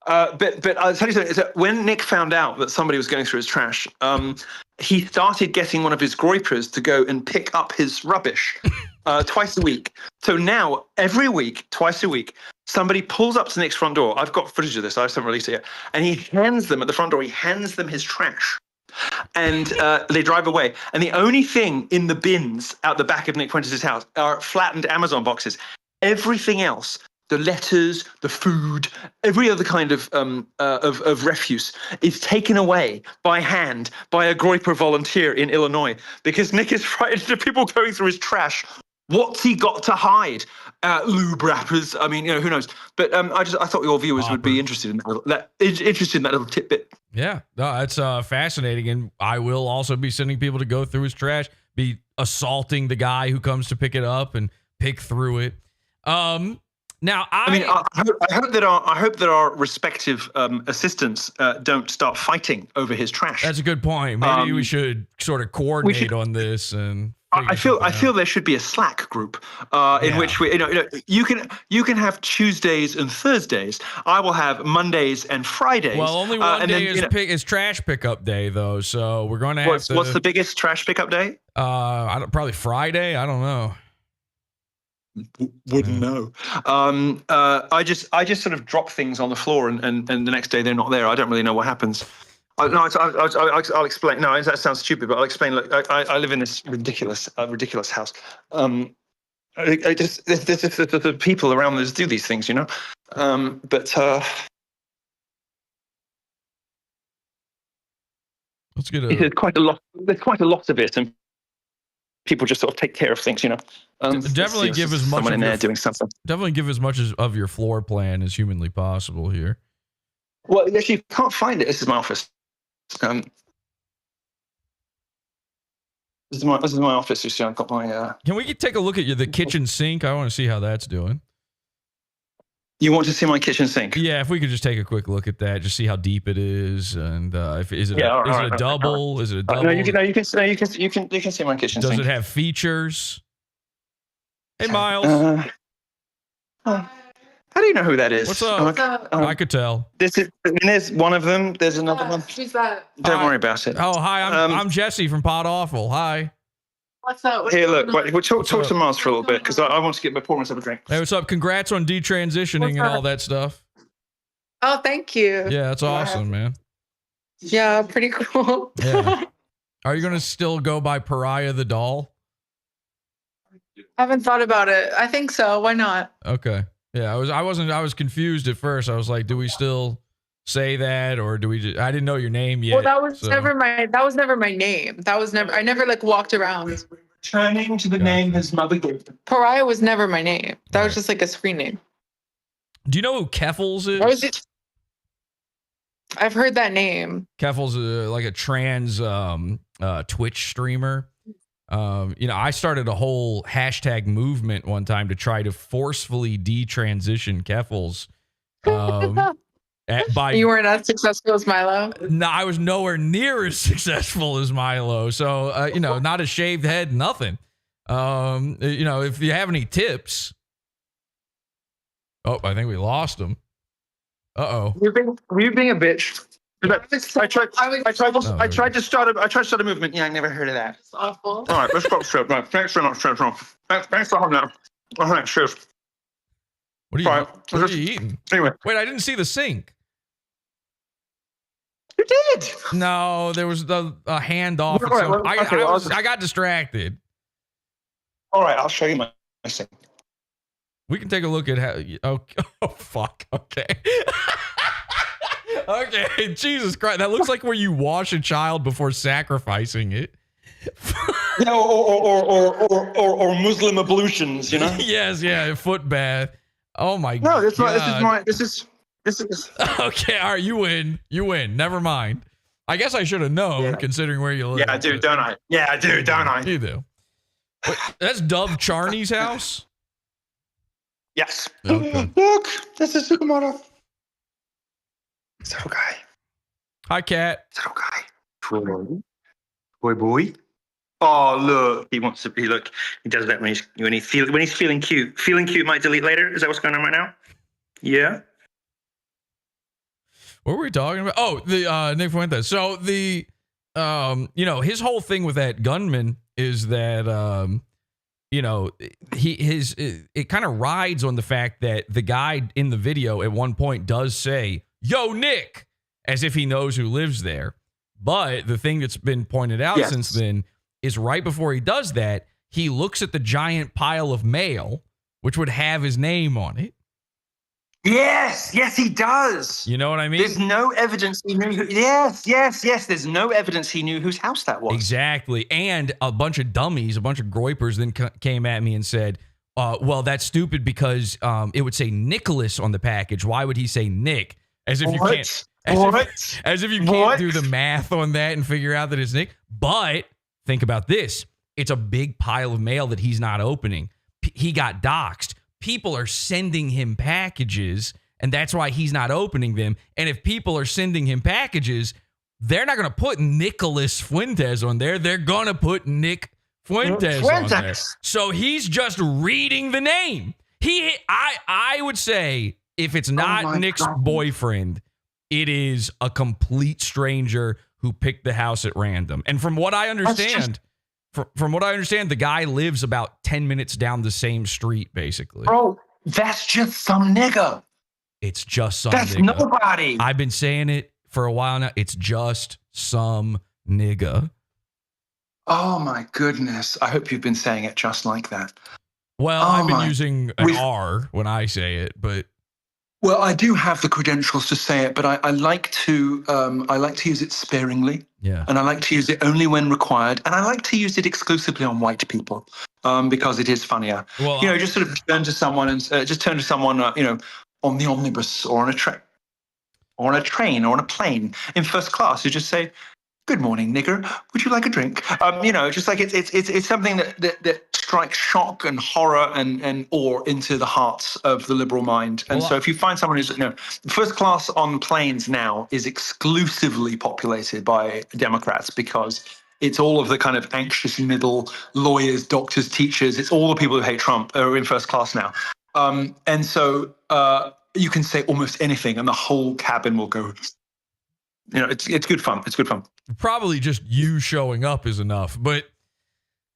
But I'll tell you something. When Nick found out that somebody was going through his trash, he started getting one of his groypers to go and pick up his rubbish twice a week. So now, every week, twice a week, somebody pulls up to Nick's front door. I've got footage of this. I haven't released it yet. And he hands them at the front door. He hands them his trash. And they drive away. And the only thing in the bins out the back of Nick Fuentes' house are flattened Amazon boxes. Everything else, the letters, the food, every other kind of refuse is taken away by hand by a Groyper volunteer in Illinois because Nick is frightened of people going through his trash. What's he got to hide? Lube wrappers. I mean, who knows? But I thought your viewers would be interested in that little tidbit. Yeah, no, that's fascinating, and I will also be sending people to go through his trash, be assaulting the guy who comes to pick it up and pick through it. Now, I hope that our respective assistants don't start fighting over his trash. That's a good point. Maybe we should sort of coordinate on this and. I feel there should be a Slack group in which we, you can have Tuesdays and Thursdays. I will have Mondays and Fridays. Well, only one day is trash pickup day, though. So we're going to have to. What's the biggest trash pickup day? Probably Friday. I don't know. Wouldn't know. I just sort of drop things on the floor and the next day they're not there. I don't really know what happens. I'll explain. No, that sounds stupid, but I'll explain. Look, I live in this ridiculous house. The people around us do these things, But let's get there's quite a lot of it, and people just sort of take care of things, you know. Definitely it's give as much someone of in there your, doing something. definitely give as much of your floor plan as humanly possible here. Well, if you can't find it, this is my office. This is my office. You see, I've got my. Can we take a look at the kitchen sink? I want to see how that's doing. You want to see my kitchen sink? Yeah, if we could just take a quick look at that, just see how deep it is, and is it a double? Is it a double? No, you can see my kitchen sink. Does it have features? Hey, Miles. How do you know who that is? What's up? I could tell. There's one of them. There's another one. Who's that? Don't worry about it. Oh, hi. I'm Jesse from PODAWFUL. Hi. What's up? Here, look. Wait, we'll talk to Miles for a little bit because I want to pour myself a drink. Hey, what's up? Congrats on detransitioning and all that stuff. Oh, thank you. Yeah, that's awesome, man. Yeah, pretty cool. Yeah. Are you gonna still go by Pariah the doll? I haven't thought about it. I think so. Why not? Okay. Yeah, I was confused at first. I was like, do we still say that, or do we just, I didn't know your name yet. Well, that was never my name. I never like walked around. Turning to the name his mother gave him. Pariah was never my name. That was just like a screen name. Do you know who Keffels is? I've heard that name. Keffels is like a trans Twitch streamer. I started a whole hashtag movement one time to try to forcefully detransition Keffels. You weren't as successful as Milo? No, I was nowhere near as successful as Milo. So, not a shaved head, nothing. If you have any tips. Oh, I think we lost him. Uh-oh. Were you being a bitch? I tried to start a movement. Yeah, I never heard of that. It's awful. All right, let's stop shit. Right, thanks very much. Thanks for having that. All right, cheers. What are you eating? Anyway. Wait, I didn't see the sink. You did. No, there was a handoff. I got distracted. All right, I'll show you my sink. We can take a look at how. Oh fuck. Okay. Okay. Jesus Christ, that looks like where you wash a child before sacrificing it. or Muslim ablutions, you know? Yes, yeah, foot bath. Oh my god. No, this is. Okay, all right, you win. Never mind. I guess I should have known, considering where you live. Yeah, I do, don't I? Yeah, I do, don't I? You do. Wait, that's Dove Charney's house? Yes. Okay. Look, this is supermodel. Is that guy? Hi, Cat. Is that guy? Boy. Oh, look. He wants to be. Look, he does that when he's feeling cute. Feeling cute might delete later. Is that what's going on right now? Yeah. What were we talking about? Oh, the Nick Fuentes. So the his whole thing with that gunman is that it kind of rides on the fact that the guy in the video at one point does say, "Yo, Nick," as if he knows who lives there. But the thing that's been pointed out since then is right before he does that, he looks at the giant pile of mail, which would have his name on it. Yes, he does. You know what I mean? There's no evidence he knew who. Yes. There's no evidence he knew whose house that was. Exactly. And a bunch of dummies, a bunch of groypers then came at me and said, well, that's stupid because it would say Nicholas on the package. Why would he say Nick? As if you can't. As if you can't do the math on that and figure out that it's Nick. But think about this. It's a big pile of mail that he's not opening. He got doxxed. People are sending him packages, and that's why he's not opening them. And if people are sending him packages, they're not going to put Nicholas Fuentes on there. They're going to put Nick Fuentes on there. So he's just reading the name. I would say if it's not Nick's boyfriend, it is a complete stranger who picked the house at random. And from what I understand, the guy lives about 10 minutes down the same street, basically. Bro, that's just some nigga. It's just some That's nigga. Nobody. I've been saying it for a while now. It's just some nigga. Oh, my goodness. I hope you've been saying it just like that. Well, I've been using an R when I say it, but... Well, I do have the credentials to say it, but I like to use it sparingly. Yeah. And I like to use it only when required, and I like to use it exclusively on white people, because it is funnier. Well, just sort of turn to someone and on the omnibus or on a train or on a plane in first class. You just say, "Good morning, nigger. Would you like a drink?" Just like it's something that strikes shock and horror and awe into the hearts of the liberal mind. And so if you find someone who's, first class on planes now is exclusively populated by Democrats, because it's all of the kind of anxious middle lawyers, doctors, teachers. It's all the people who hate Trump are in first class now. And so you can say almost anything and the whole cabin will go, it's good fun. It's good fun. Probably just you showing up is enough, but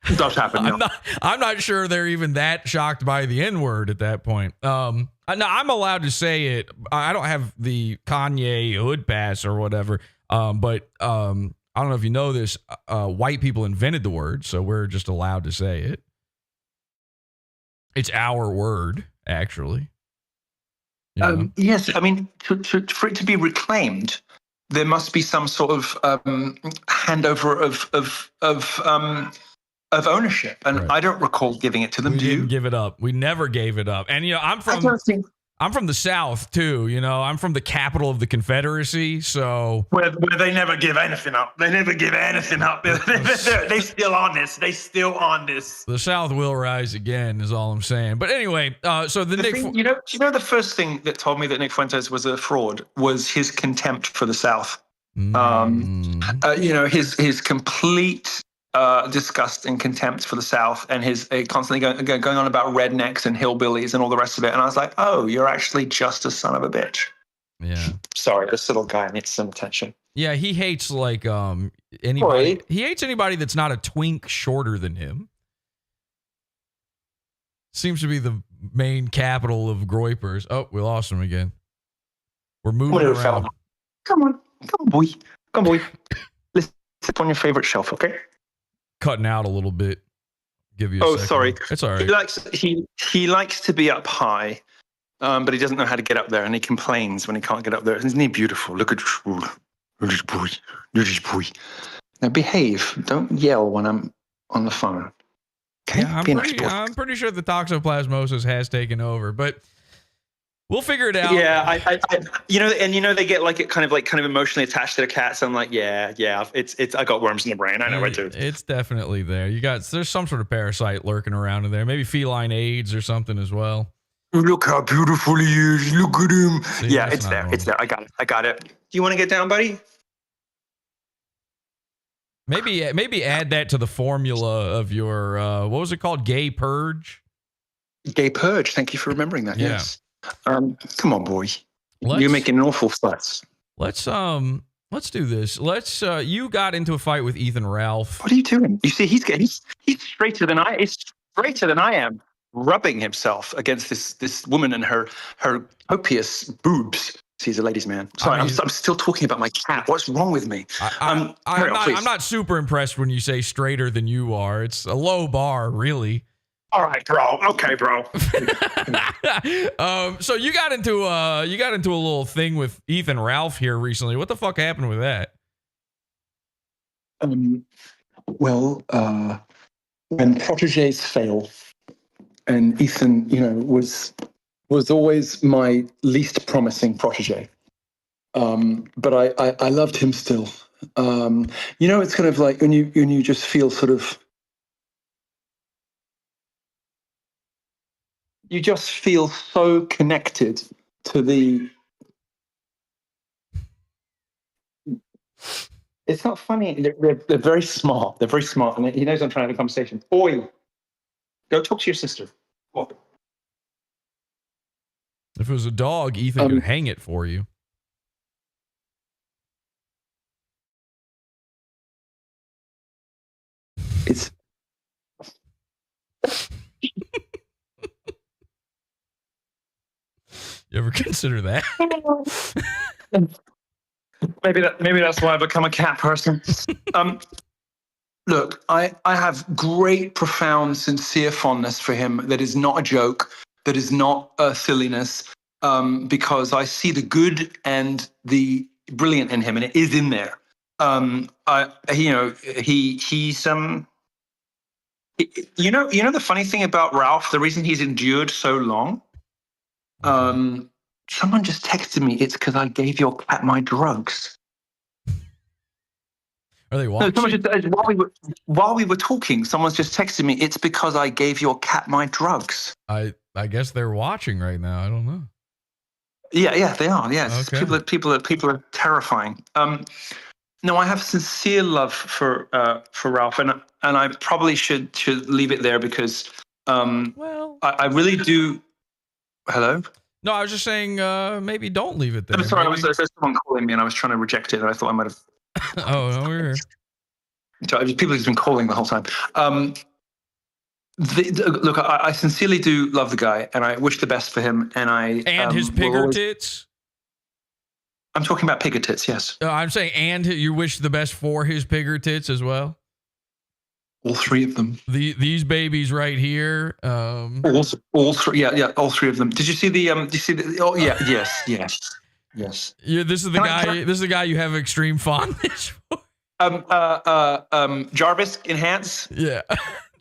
it does happen. I'm not sure they're even that shocked by the N-word at that point. No, I'm allowed to say it. I don't have the Kanye hood pass or whatever. But I don't know if you know this. White people invented the word, so we're just allowed to say it. It's our word, actually. Yes, I mean, for it to be reclaimed, there must be some sort of handover of ownership, and right. I don't recall giving it to them. We didn't give it up. We never gave it up. And I'm from the South too. I'm from the capital of the Confederacy, so where they never give anything up. They never give anything up. They still on this. They still on this. The South will rise again, is all I'm saying. But anyway, so the Nick. The first thing that told me that Nick Fuentes was a fraud was his contempt for the South. His complete disgust and contempt for the South, and his constantly going on about rednecks and hillbillies and all the rest of it. And I was like, oh, you're actually just a son of a bitch. Yeah. Sorry, this little guy needs some attention. Yeah, he hates anybody. He hates anybody that's not a twink shorter than him. Seems to be the main capital of groypers. Oh, we lost him again. We're moving around. Fella. Come on, boy. Let's sit on your favorite shelf, okay? Cutting out a little bit. Give you a second. Sorry. It's all right. He likes to be up high, but he doesn't know how to get up there, and he complains when he can't get up there. Isn't he beautiful? Look at this boy. Now behave. Don't yell when I'm on the phone. Okay? Yeah, I'm pretty sure the toxoplasmosis has taken over, but we'll figure it out. Yeah, they get kind of emotionally attached to their cats. I'm like, yeah, it's I got worms in the brain. I know I do. It's definitely there. There's some sort of parasite lurking around in there. Maybe feline AIDS or something as well. Look how beautiful he is. Look at him. See, yeah, it's there. Normal. It's there. I got it. Do you want to get down, buddy? Maybe add that to the formula of your what was it called? Gay purge. Gay purge. Thank you for remembering that. Yeah. Yes. Come on, boy. You're making an awful fuss. Let's do this. You got into a fight with Ethan Ralph. What are you doing? You see, he's straighter than I am, rubbing himself against this woman and her copious boobs. He's a ladies' man. Sorry, I'm still talking about my cat. What's wrong with me? I'm not super impressed when you say straighter than you are. It's a low bar, really. All right, bro. Okay, bro. So you got into a little thing with Ethan Ralph here recently. What the fuck happened with that? Well, when proteges fail, and Ethan, was always my least promising protege. But I loved him still. It's kind of like when you just feel sort of. You just feel so connected to the. It's not funny. They're very smart. They're very smart, and he knows I'm trying to have a conversation. Oi, go talk to your sister. What? If it was a dog, Ethan could hang it for you. It's. You ever consider that? Maybe that's why I become a cat person. Look, I have great, profound, sincere fondness for him. That is not a joke. That is not a silliness. because I see the good and the brilliant in him, and it is in there. The funny thing about Ralph, the reason he's endured so long, someone just texted me, it's because I gave your cat my drugs. Are they watching? While we were talking, someone's just texted me, it's because I gave your cat my drugs. I guess they're watching right now. I don't know. Yeah, they are. Yes, Okay. people are terrifying. No, I have sincere love for Ralph, and I probably should leave it there because I really do. Hello. No, I was just saying maybe don't leave it there. I'm sorry, Maybe- there's someone calling me, and I was trying to reject it, and I thought I might have. Oh, no, we're here. People have been calling the whole time. Look, I sincerely do love the guy, and I wish the best for him. And his pigger tits. I'm talking about pigger tits, yes. I'm saying, and you wish the best for his pigger tits as well. All three of them. These babies right here. All three. Yeah, all three of them. Did you see the? Did you see the? Oh, yeah. Yes. Yeah, this is the guy. This is the guy you have extreme fondness for. Jarvis, enhance. Yeah.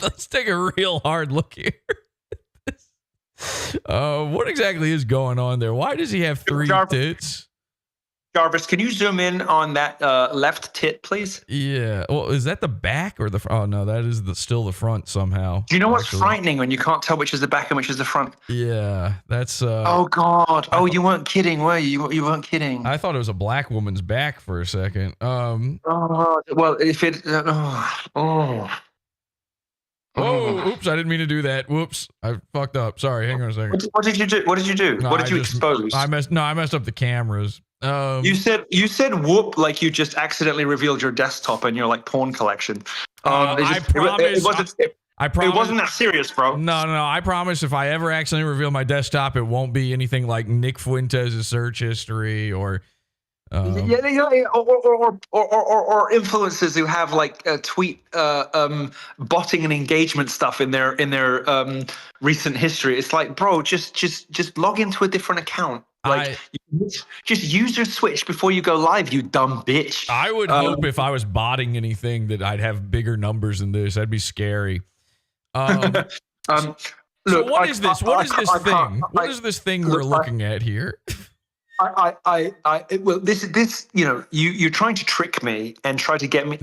Let's take a real hard look here. What exactly is going on there? Why does he have three tits? Jarvis, can you zoom in on that left tit, please? Yeah. Well, is that the back or the front? Oh, no, that is still the front somehow. Do you know what's frightening when you can't tell which is the back and which is the front? Yeah, that's... oh, God. Oh, you weren't kidding, were you? You weren't kidding. I thought it was a black woman's back for a second. Oh, well, if it... Oh, oops, I didn't mean to do that. Whoops, I fucked up. Sorry, hang on a second. What did you do? What did you do? No, what did you expose? I messed up the cameras. You said whoop like you just accidentally revealed your desktop and your like porn collection. I promise. It wasn't that serious, bro. No. I promise if I ever accidentally reveal my desktop, it won't be anything like Nick Fuentes' search history or or influencers who have like tweet botting and engagement stuff in their recent history. It's like, bro, just log into a different account. Like, just use your Switch before you go live, you dumb bitch. I would hope if I was botting anything that I'd have bigger numbers than this. That'd be scary. Look, so what is this? What is this thing? What is this thing we're looking at here? Well, this, you know, you're trying to trick me and trying to get me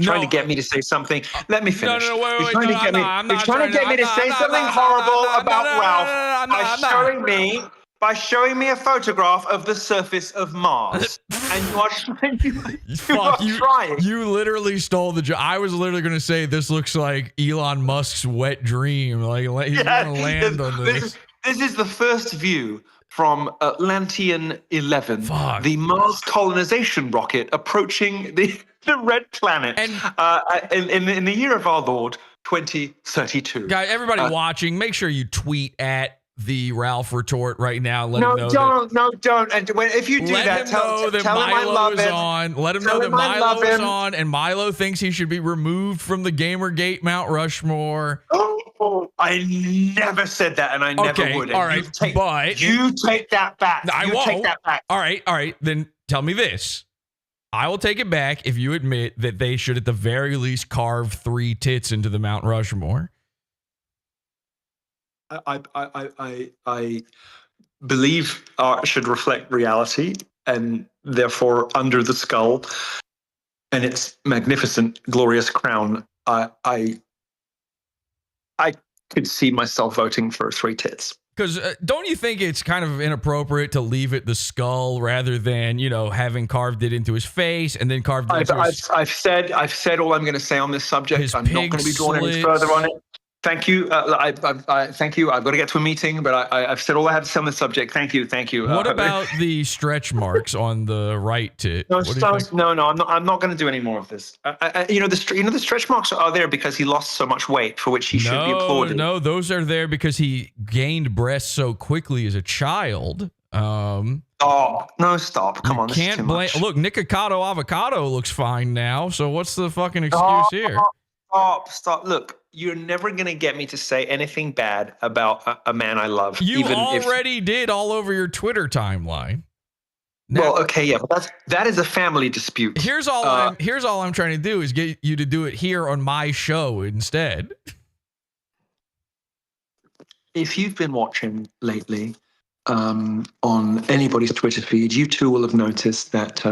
to say something. Let me finish. Wait, you're trying to get me to say something horrible about Ralph by showing me a photograph of the surface of Mars, and you are trying. You literally stole the joke. I was literally going to say this looks like Elon Musk's wet dream. Like he's going to land on this. This is the first view from Atlantean 11, the Mars colonization rocket approaching the red planet in the year of our Lord 2032. Guys, everybody watching, make sure you tweet at the Ralph Retort right now. Let him know don't. And if you do that, tell him I love him. Let him know that Milo is on, and Milo thinks he should be removed from the Gamergate Mount Rushmore. Oh, I never said that, and I never would. All right, you take that back. I won't. Take that back. All right. Then tell me this. I will take it back if you admit that they should, at the very least, carve 3 tits into the Mount Rushmore. I believe art should reflect reality, and therefore, under the skull and its magnificent, glorious crown, I could see myself voting for 3 tits. Because don't you think it's kind of inappropriate to leave it the skull rather than, you know, having carved it into his face and then carved it into his... I've said all I'm going to say on this subject. I'm not going to be drawn any further on it. Thank you. Thank you. I've got to get to a meeting, but I've said all I have to say on the subject. Thank you. What about the stretch marks on the right tit? No, I'm not going to do any more of this. The stretch marks are there because he lost so much weight, for which he should be applauded. No, those are there because he gained breasts so quickly as a child. Stop! Come on, this is too much. Look, Nikocado Avocado looks fine now. So what's the fucking excuse here? Stop. Look, you're never going to get me to say anything bad about a man I love. You already did all over your Twitter timeline. Well, okay, yeah, but that is a family dispute. Here's all I'm trying to do is get you to do it here on my show instead. If you've been watching lately on anybody's Twitter feed, you too will have noticed that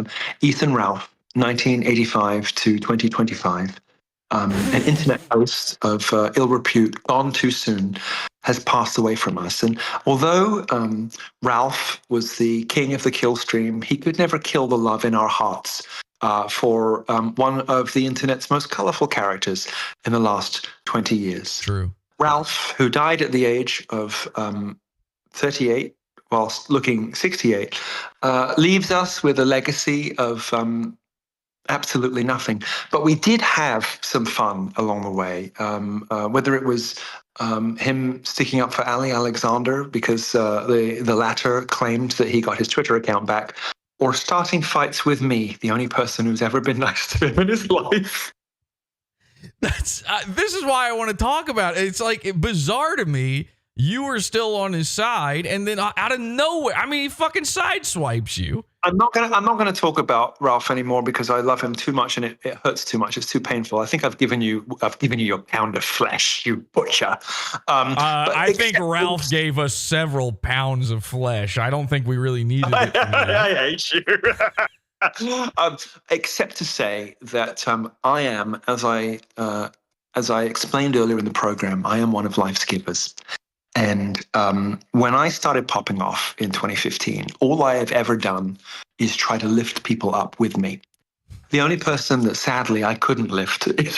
Ethan Ralph, 1985 to 2025, an internet host of ill repute, gone too soon, has passed away from us. And although Ralph was the king of the kill stream, he could never kill the love in our hearts for one of the internet's most colorful characters in the last 20 years. True. Ralph, who died at the age of 38 whilst looking 68, leaves us with a legacy of absolutely nothing. But we did have some fun along the way, whether it was him sticking up for Ali Alexander because the latter claimed that he got his Twitter account back, or starting fights with me, the only person who's ever been nice to him in his life. This is why I want to talk about it. It's like bizarre to me. You were still on his side, and then out of nowhere, I mean, he fucking sideswipes you. I'm not gonna talk about Ralph anymore because I love him too much, and it hurts too much. It's too painful. I think I've given you your pound of flesh, you butcher. I think Ralph gave us several pounds of flesh. I don't think we really needed it. I hate you. Except to say that I am, as I explained earlier in the program, I am one of life's givers. And when I started popping off in 2015, all I have ever done is try to lift people up with me. The only person that sadly I couldn't lift is...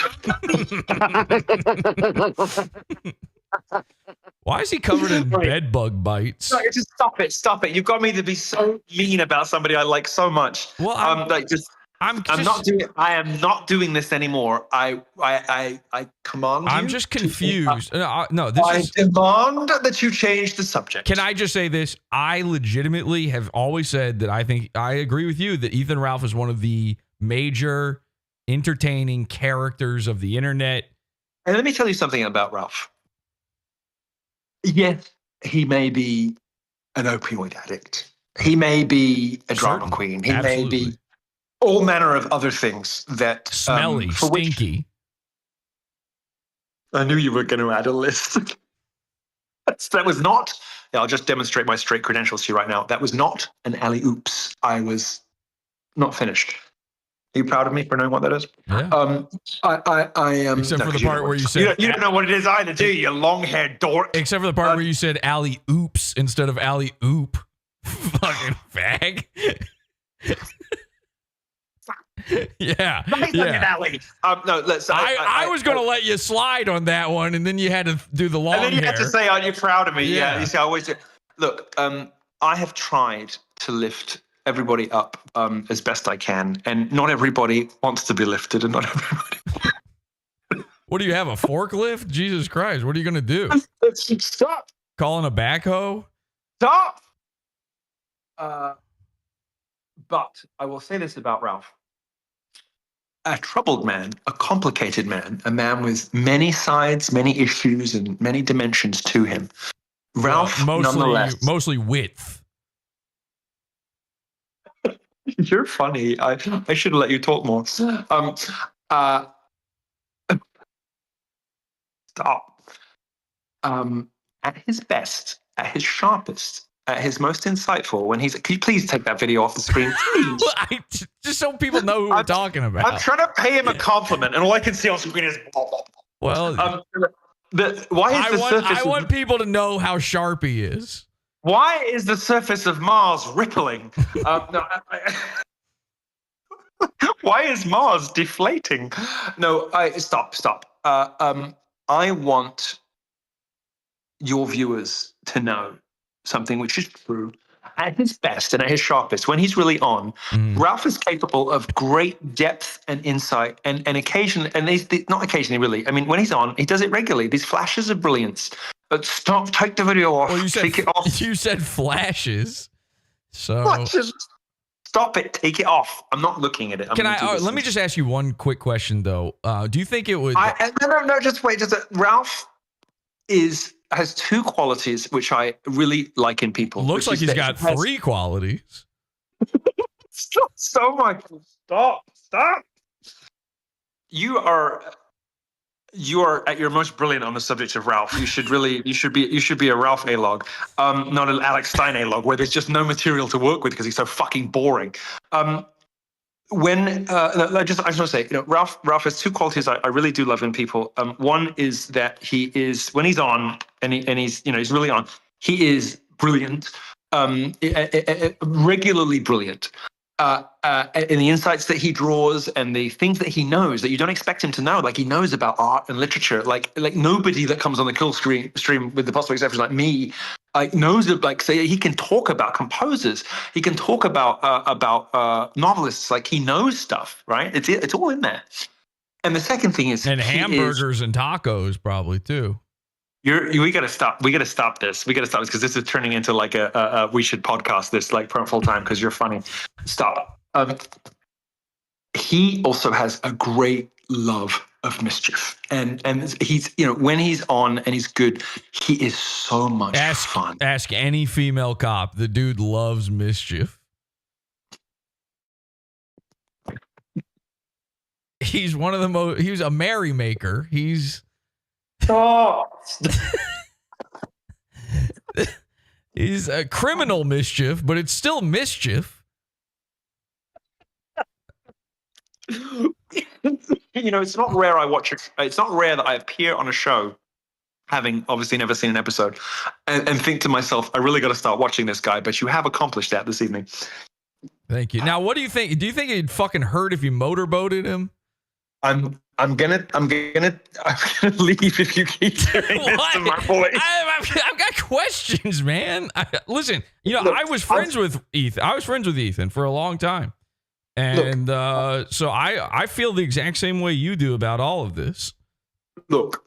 Why is he covered in bed bug bites? No, just stop it. You've got me to be so mean about somebody I like so much. Well, I am not doing this anymore. I command you. I'm just confused. I demand that you change the subject. Can I just say this? I legitimately have always said that I think I agree with you that Ethan Ralph is one of the major entertaining characters of the internet. And let me tell you something about Ralph. Yes, he may be an opioid addict. He may be a drama queen. He may be all manner of other things that smelly, stinky. I knew you were going to add a list. That was not. I'll just demonstrate my straight credentials to you right now. That was not an alley oops. I was not finished. Are you proud of me for knowing what that is? Yeah. I am. Except for the part where you said you don't know what it is either, do you? You long-haired dork. Except for the part where you said alley oops instead of alley oop. Fucking fag. Yeah. Alley. No, let's. I was going to let you slide on that one, and then you had to do the long hair. And then you had to say, "Are you proud of me?" Yeah. You see, I always do. Look, I have tried to lift everybody up as best I can, and not everybody wants to be lifted, and not everybody. What do you have, a forklift? Jesus Christ! What are you going to do? Stop. Calling a backhoe? Stop. But I will say this about Ralph. A troubled man, a complicated man, a man with many sides, many issues, and many dimensions to him. Ralph, nonetheless. Mostly width. You're funny. I should have let you talk more. Stop. At his best, at his sharpest, at his most insightful, when he's... Can you please take that video off the screen? Just so people know who we're talking about. I'm trying to pay him a compliment, and all I can see on screen is... Well, I want people to know how sharp he is. Why is the surface of Mars rippling? Why is Mars deflating? No, stop. I want your viewers to know something which is true. At his best and at his sharpest, when he's really on, Ralph is capable of great depth and insight, and occasionally, not occasionally really. I mean, when he's on, he does it regularly. These flashes of brilliance. But stop! Take the video off. Well, take it off. You said flashes. So flashes. Stop it. Take it off. I'm not looking at it. Let me just ask you one quick question though. Do you think it would? No. Just wait. Ralph has two qualities which I really like in people. Looks like he's got three qualities. Stop, so much. Stop. You are at your most brilliant on the subject of Ralph. You should be a Ralph A-log, not an Alex Stein A-log, where there's just no material to work with because he's so fucking boring. I just want to say, Ralph has two qualities I really do love in people. One is that he is, when he's on and he's really on, he is brilliant, regularly brilliant. In the insights that he draws and the things that he knows that you don't expect him to know, like he knows about art and literature, like nobody that comes on the kill stream with the possible exception like me, knows say he can talk about composers, he can talk about novelists, like he knows stuff, right? It's all in there. And the second thing is, and hamburgers and tacos probably too. We got to stop. We got to stop this. Because this is turning into like a we should podcast this like full time because you're funny. Stop. He also has a great love of mischief, and he's when he's on and he's good, he is so much fun. Ask any female cop. The dude loves mischief. He's one of the most. He's a merrymaker. He's. Oh. He's a criminal mischief, but it's still mischief. It's not rare I watch it. It's not rare that I appear on a show, having obviously never seen an episode, and think to myself, I really got to start watching this guy. But you have accomplished that this evening. Thank you. Now, what do you think? Do you think it'd fucking hurt if you motorboated him? I'm gonna leave if you keep doing this to my boy. I've got questions, man. Listen, I was friends with Ethan for a long time, and so I feel the exact same way you do about all of this. Look,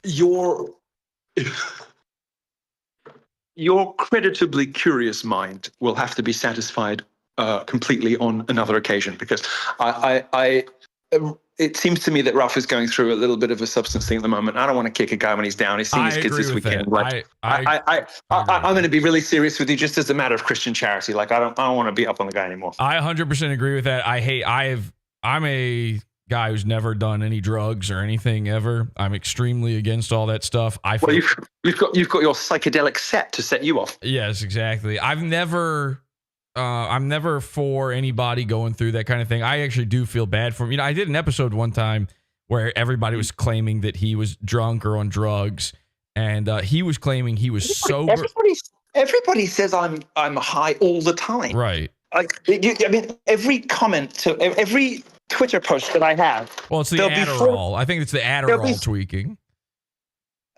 your creditably curious mind will have to be satisfied completely on another occasion, because it seems to me that Ralph is going through a little bit of a substance thing at the moment. I don't want to kick a guy when he's down. He's seeing his kids this weekend. I'm going to be really serious with you, just as a matter of Christian charity. Like I don't want to beat up on the guy anymore. I 100% agree with that. I'm a guy who's never done any drugs or anything ever. I'm extremely against all that stuff. You've got your psychedelic set to set you off. Yes, exactly. I'm never for anybody going through that kind of thing. I actually do feel bad for him. I did an episode one time where everybody was claiming that he was drunk or on drugs, and he was claiming he was sober. Everybody says I'm high all the time. Right. Every comment to every Twitter post that I have. Well, it's the Adderall. I think it's the Adderall tweaking.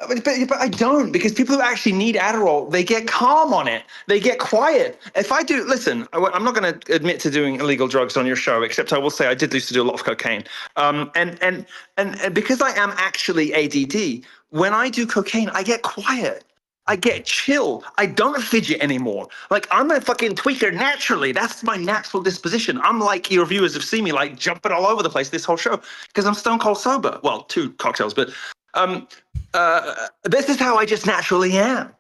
But I don't, because people who actually need Adderall, they get calm on it. They get quiet. If I do, listen, I'm not going to admit to doing illegal drugs on your show, except I will say I did used to do a lot of cocaine. And because I am actually ADD, when I do cocaine, I get quiet. I get chill. I don't fidget anymore. Like, I'm a fucking tweaker naturally. That's my natural disposition. I'm like, your viewers have seen me like jumping all over the place this whole show because I'm stone cold sober. Well, 2 cocktails, but this is how I just naturally am.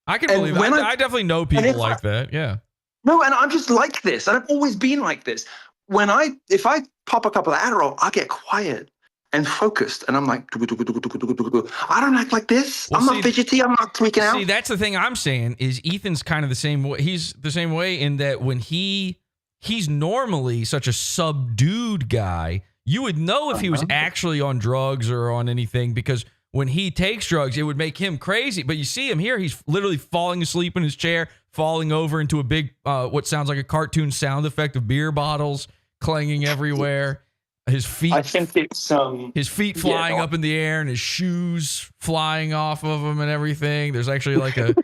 I can believe that. I definitely know people like that. Yeah. No, and I'm just like this. And I've always been like this. If I pop a couple of Adderall, I get quiet and focused, and I'm like, I don't act like this. Well, I'm not fidgety. I'm not tweaking out. See, that's the thing I'm saying is Ethan's kind of the same way. He's the same way in that when he's normally such a subdued guy, you would know if he was actually on drugs or on anything, because when he takes drugs, it would make him crazy. But you see him here, he's literally falling asleep in his chair, falling over into a big, what sounds like a cartoon sound effect of beer bottles clanging everywhere. His feet, I think it's his feet flying up in the air and his shoes flying off of him and everything. There's actually like a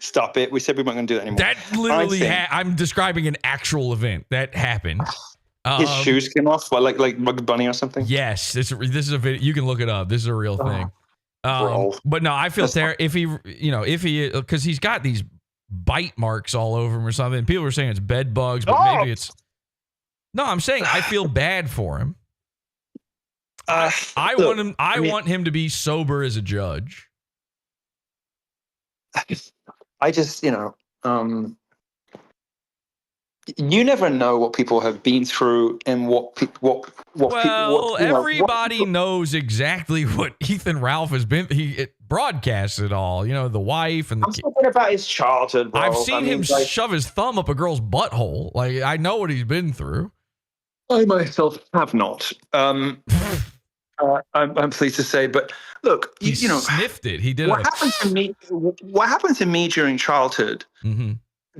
stop it. We said we weren't going to do that anymore. That literally, I'm describing an actual event that happened. His shoes came off, like Mug Bunny or something. Yes, this is a video. You can look it up. This is a real thing. But no, I feel if he, because he's got these bite marks all over him or something. People were saying it's bed bugs, but maybe it's. No, I'm saying I feel bad for him. I want him to be sober as a judge. I just, you never know what people have been through and everybody knows exactly what Ethan Ralph has been. It broadcasts it all. You know, the wife and the I'm talking about his childhood, bro. I've seen him shove his thumb up a girl's butthole. Like, I know what he's been through. I myself have not. I'm pleased to say, but look, he sniffed it. He did. What happened to me during childhood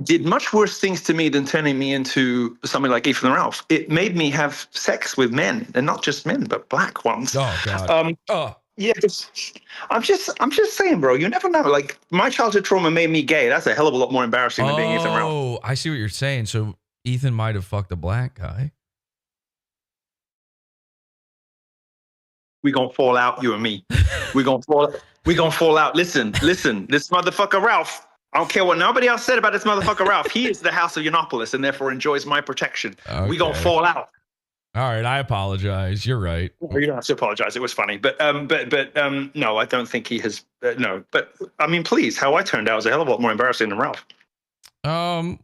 did much worse things to me than turning me into something like Ethan Ralph. It made me have sex with men, and not just men, but black ones. Oh God. Yeah, I'm just saying, bro. You never know. Like, my childhood trauma made me gay. That's a hell of a lot more embarrassing than being Ethan Ralph. Oh, I see what you're saying. So Ethan might have fucked a black guy. We gonna fall out, you and me. We gonna fall out. Listen. This motherfucker Ralph. I don't care what nobody else said about this motherfucker Ralph. He is the House of Yiannopoulous and therefore enjoys my protection. Okay. We gonna fall out. All right, I apologize. You're right. You don't have to apologize. It was funny, but no, I don't think he has. No, but I mean, please, how I turned out is a hell of a lot more embarrassing than Ralph. No.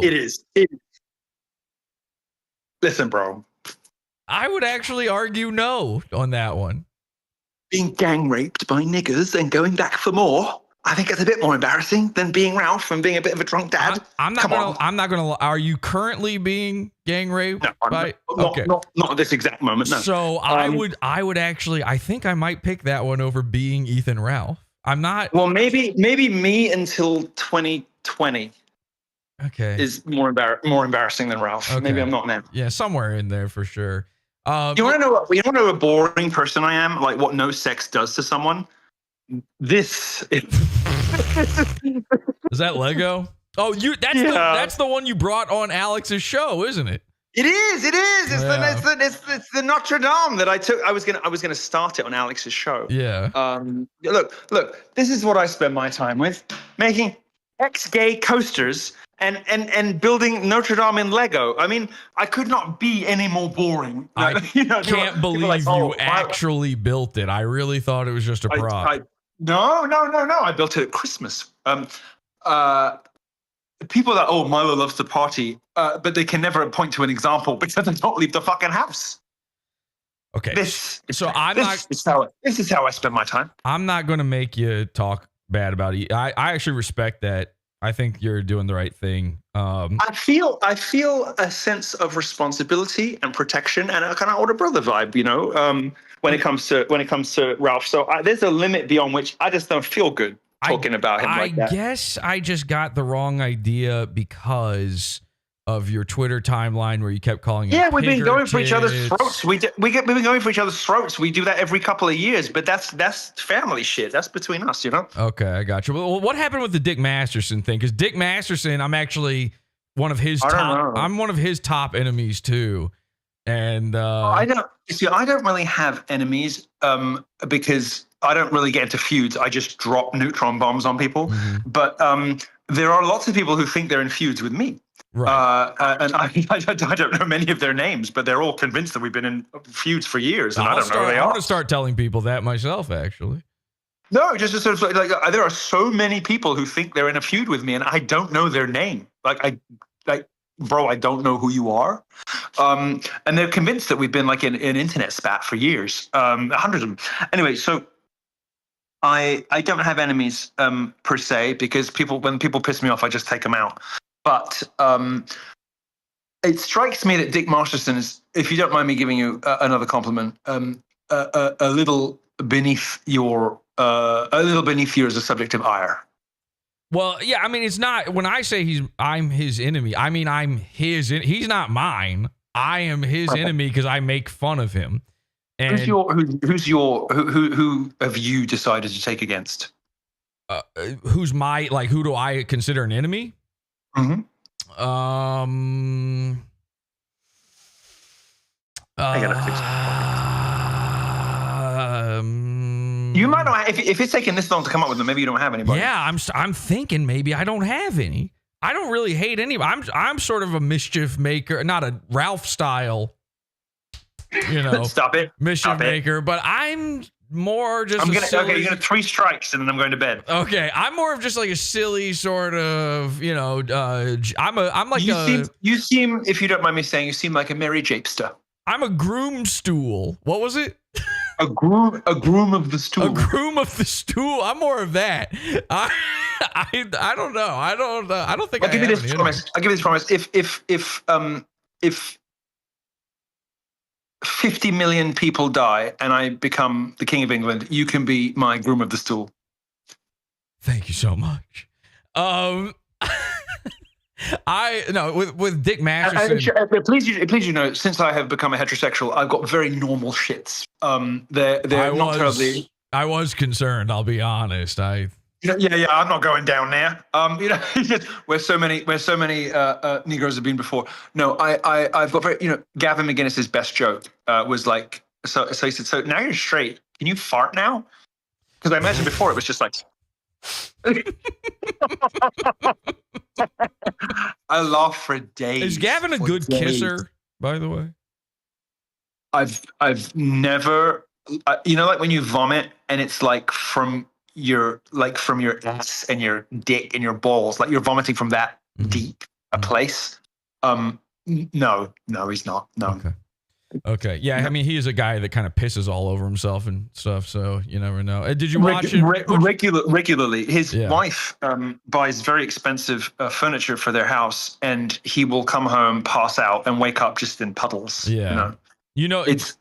It is. Listen, bro. I would actually argue no on that one. Being gang raped by niggers and going back for more. I think it's a bit more embarrassing than being Ralph and being a bit of a drunk dad. I'm not gonna. Are you currently being gang raped? No, not at this exact moment. No. So I would actually. I think I might pick that one over being Ethan Ralph. I'm not. Well, maybe me until 2020. Okay. Is more embarrassing than Ralph. Okay. Maybe I'm not now. Yeah, somewhere in there for sure. You want to know what a boring person I am? Like, what no sex does to someone? This is that Lego? Oh, that's the one you brought on Alex's show, isn't it? It is. It's the Notre Dame that I took. I was gonna start it on Alex's show. Yeah. Look. This is what I spend my time with: making ex-gay coasters and building Notre Dame in Lego. I mean, I could not be any more boring. I can't believe you actually built it. I really thought it was just a prop. No. I built it at Christmas. People that, Milo loves to party, but they can never point to an example because they don't leave the fucking house. Okay. This is how I spend my time. I'm not going to make you talk bad about it. I actually respect that. I think you're doing the right thing. I feel a sense of responsibility and protection and a kind of older brother vibe, when it comes to Ralph. So there's a limit beyond which I just don't feel good talking about him like that. I guess I just got the wrong idea because of your Twitter timeline where you kept calling him we've been going for each other's throats. We've been going for each other's throats. We do that every couple of years, but that's family shit. That's between us, Okay, I got you. Well, what happened with the Dick Masterson thing? Because Dick Masterson, I'm actually one of his top. I'm one of his top enemies too, and I don't really have enemies because I don't really get into feuds. I just drop neutron bombs on people. Mm-hmm. But there are lots of people who think they're in feuds with me. Right. And I don't know many of their names, but they're all convinced that we've been in feuds for years, and I don't know who they are. I want to start telling people that myself, actually. No, just sort of like there are so many people who think they're in a feud with me, and I don't know their name. Bro, I don't know who you are. And they're convinced that we've been like an internet spat for years, hundreds of them. Anyway, so I don't have enemies per se, because when people piss me off, I just take them out. But it strikes me that Dick Masterson is, if you don't mind me giving you another compliment, a little beneath you as a subject of ire. Well, yeah, I mean, it's not, when I say I'm his enemy, I mean, he's not mine. I am his enemy because I make fun of him. And who have you decided to take against? Who do I consider an enemy? Mm-hmm. I gotta fix You might not. If it's taking this long to come up with them, maybe you don't have anybody. Yeah, I'm thinking maybe I don't have any. I don't really hate anybody. I'm sort of a mischief maker, not a Ralph style, Stop it. Mischief maker, but I'm more just. Okay, you're gonna 3 strikes and then I'm going to bed. Okay, I'm more of just like a silly sort of, I'm like you seem, if you don't mind me saying, you seem like a merry japester. I'm a groom stool. What was it? A groom of the stool. A groom of the stool. I'm more of that. I don't know. I don't think I'll give you this promise. I'll give you this promise. If 50 million people die and I become the King of England, you can be my groom of the stool. Thank you so much. With Dick Masterson. Please you know, since I have become a heterosexual, I've got very normal shits. They're not terribly. I was concerned. I'll be honest. Yeah, I'm not going down there. Where so many Negroes have been before. No, I've got very. Gavin McGinnis's best joke was like, so he said, so now you're straight. Can you fart now? Because I imagine before it was just like. I laugh for days. Is Gavin a good kisser, by the way? I've never, like when you vomit and it's like from your ass and your dick and your balls, like you're vomiting from that deep a place. No, he's not. No. Okay. Yeah, I mean, he is a guy that kind of pisses all over himself and stuff, so you never know. Did you watch it? Regularly. His wife buys very expensive furniture for their house, and he will come home, pass out, and wake up just in puddles. Yeah. It's.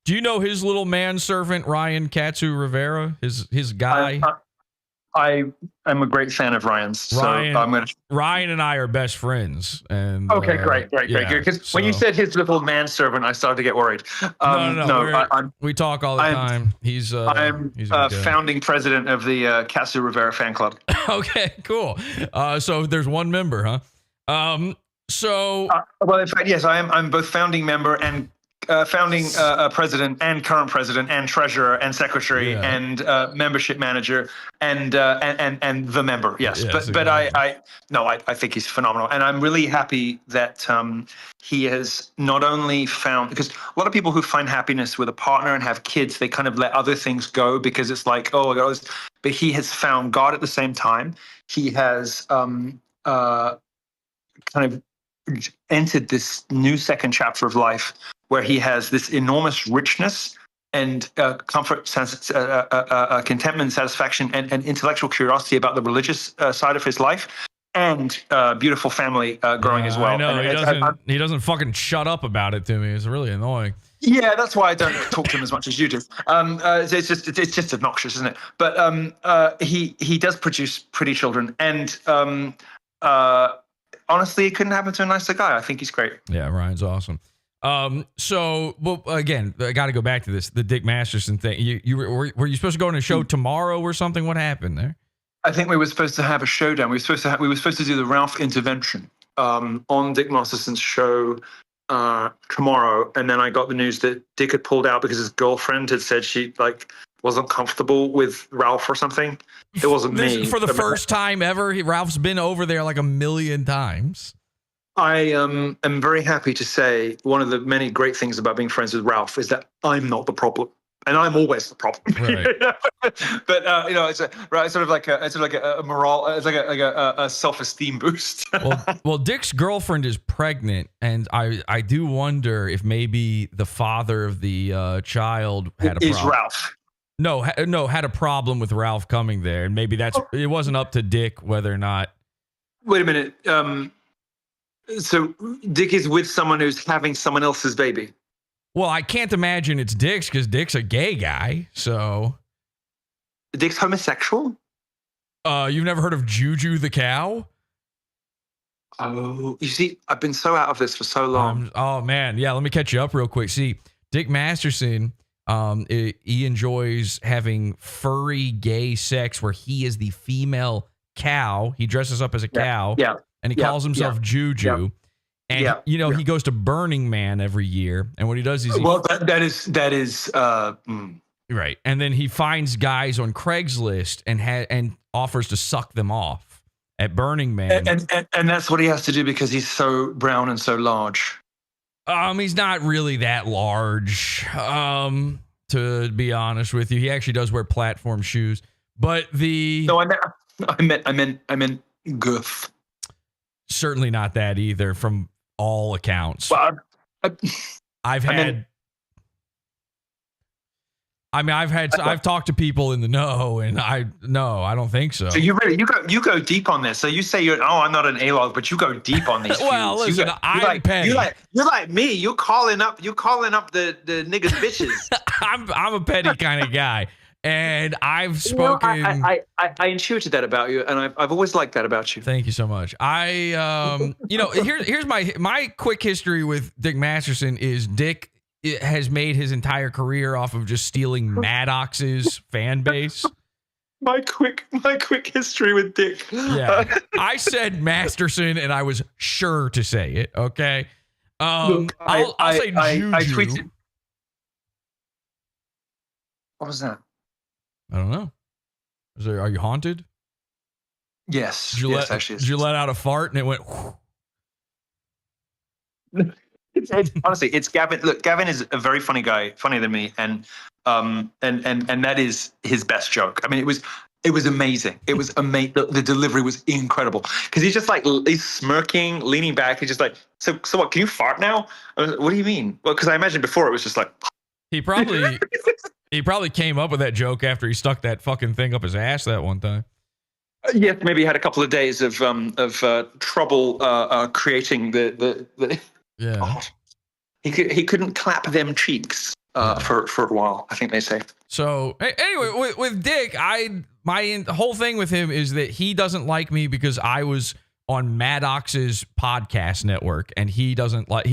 Do you know his little manservant, Ryan Katsu Rivera? His guy? I am a great fan of Ryan's. Ryan and I are best friends. And okay, great. Because when you said his little manservant, I started to get worried. We talk all the time. He's founding president of the Katsu Rivera fan club. Okay, cool. So there's one member, huh? Well, in fact, yes, I'm both founding member and founding president and current president and treasurer and secretary and membership manager and the member. Yes, but I think he's phenomenal, and I'm really happy that he has not only found, because a lot of people who find happiness with a partner and have kids, they kind of let other things go because it's like, oh my God, but he has found God at the same time. He has kind of entered this new second chapter of life where he has this enormous richness and comfort, contentment, satisfaction, and intellectual curiosity about the religious side of his life, and beautiful family growing as well. I know, he doesn't fucking shut up about it to me. It's really annoying. Yeah, that's why I don't talk to him as much as you do. It's just obnoxious, isn't it? But he does produce pretty children, and honestly, it couldn't happen to a nicer guy. I think he's great. Yeah, Ryan's awesome. Again, I got to go back to this, the Dick Masterson thing. Were you supposed to go on a show tomorrow or something? What happened there? I think we were supposed to have a showdown. We were supposed to do the Ralph intervention on Dick Masterson's show tomorrow, and then I got the news that Dick had pulled out because his girlfriend had said she wasn't comfortable with Ralph or something. It wasn't me. For the first time ever, Ralph's been over there like a million times. I am very happy to say one of the many great things about being friends with Ralph is that I'm not the problem, and I'm always the problem. Right. But it's sort of like a morale, it's like a self-esteem boost. well, Dick's girlfriend is pregnant, and I do wonder if maybe the father of the child had a problem. Is Ralph? No, had a problem with Ralph coming there, and maybe it wasn't up to Dick whether or not. Wait a minute. So Dick is with someone who's having someone else's baby. Well, I can't imagine it's Dick's because Dick's a gay guy. So Dick's homosexual? You've never heard of Juju the cow? Oh, you see, I've been so out of this for so long. Oh man, yeah. Let me catch you up real quick. See, Dick Masterson, he enjoys having furry gay sex where he is the female cow. He dresses up as a cow. Yeah. And he calls himself Juju. And, he goes to Burning Man every year. And what he does is... that is Right. And then he finds guys on Craigslist and offers to suck them off at Burning Man. And that's what he has to do because he's so brown and so large. He's not really that large. To be honest with you, he actually does wear platform shoes. But No, I meant girth. Certainly not that either from all accounts. Well, I've talked to people in the know, and I don't think so. So you go deep on this. So you say I'm not an A-log, but you go deep on these. Well, feuds. listen, I'm petty. You're like me. You're calling up the niggas bitches. I'm a petty kind of guy, and I've spoken. I intuited that about you, and I've always liked that about you. Thank you so much. Here's my quick history with Dick Masterson is Dick has made his entire career off of just stealing Maddox's fan base. My quick history with Dick. Yeah, I said Masterson, and I was sure to say it. Okay, Look, I'll say Juju. I tweeted. What was that? I don't know. Are you haunted? Yes. Did you let out a fart and it went? Honestly, it's Gavin. Look, Gavin is a very funny guy, funnier than me, and that is his best joke. I mean, it was amazing. It was amazing. The delivery was incredible because he's just like he's smirking, leaning back. He's just like, so what? Can you fart now? What do you mean? Well, because I imagine before it was just like he probably came up with that joke after he stuck that fucking thing up his ass that one time. Yes, maybe he had a couple of days of trouble creating the. Yeah. Oh, he couldn't clap them cheeks for a while, I think they say. So anyway, with Dick, my whole thing with him is that he doesn't like me because I was on Maddox's podcast network, and he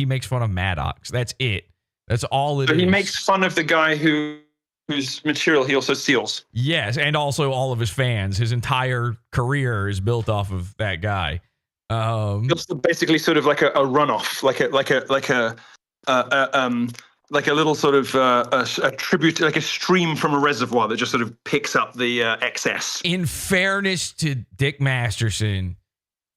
makes fun of Maddox. That's it. That's all it is. He makes fun of the guy whose material he also steals. Yes, and also all of his fans. His entire career is built off of that guy. It's basically sort of like a runoff, like a little sort of a tribute, like a stream from a reservoir that just sort of picks up the excess. In fairness to Dick Masterson,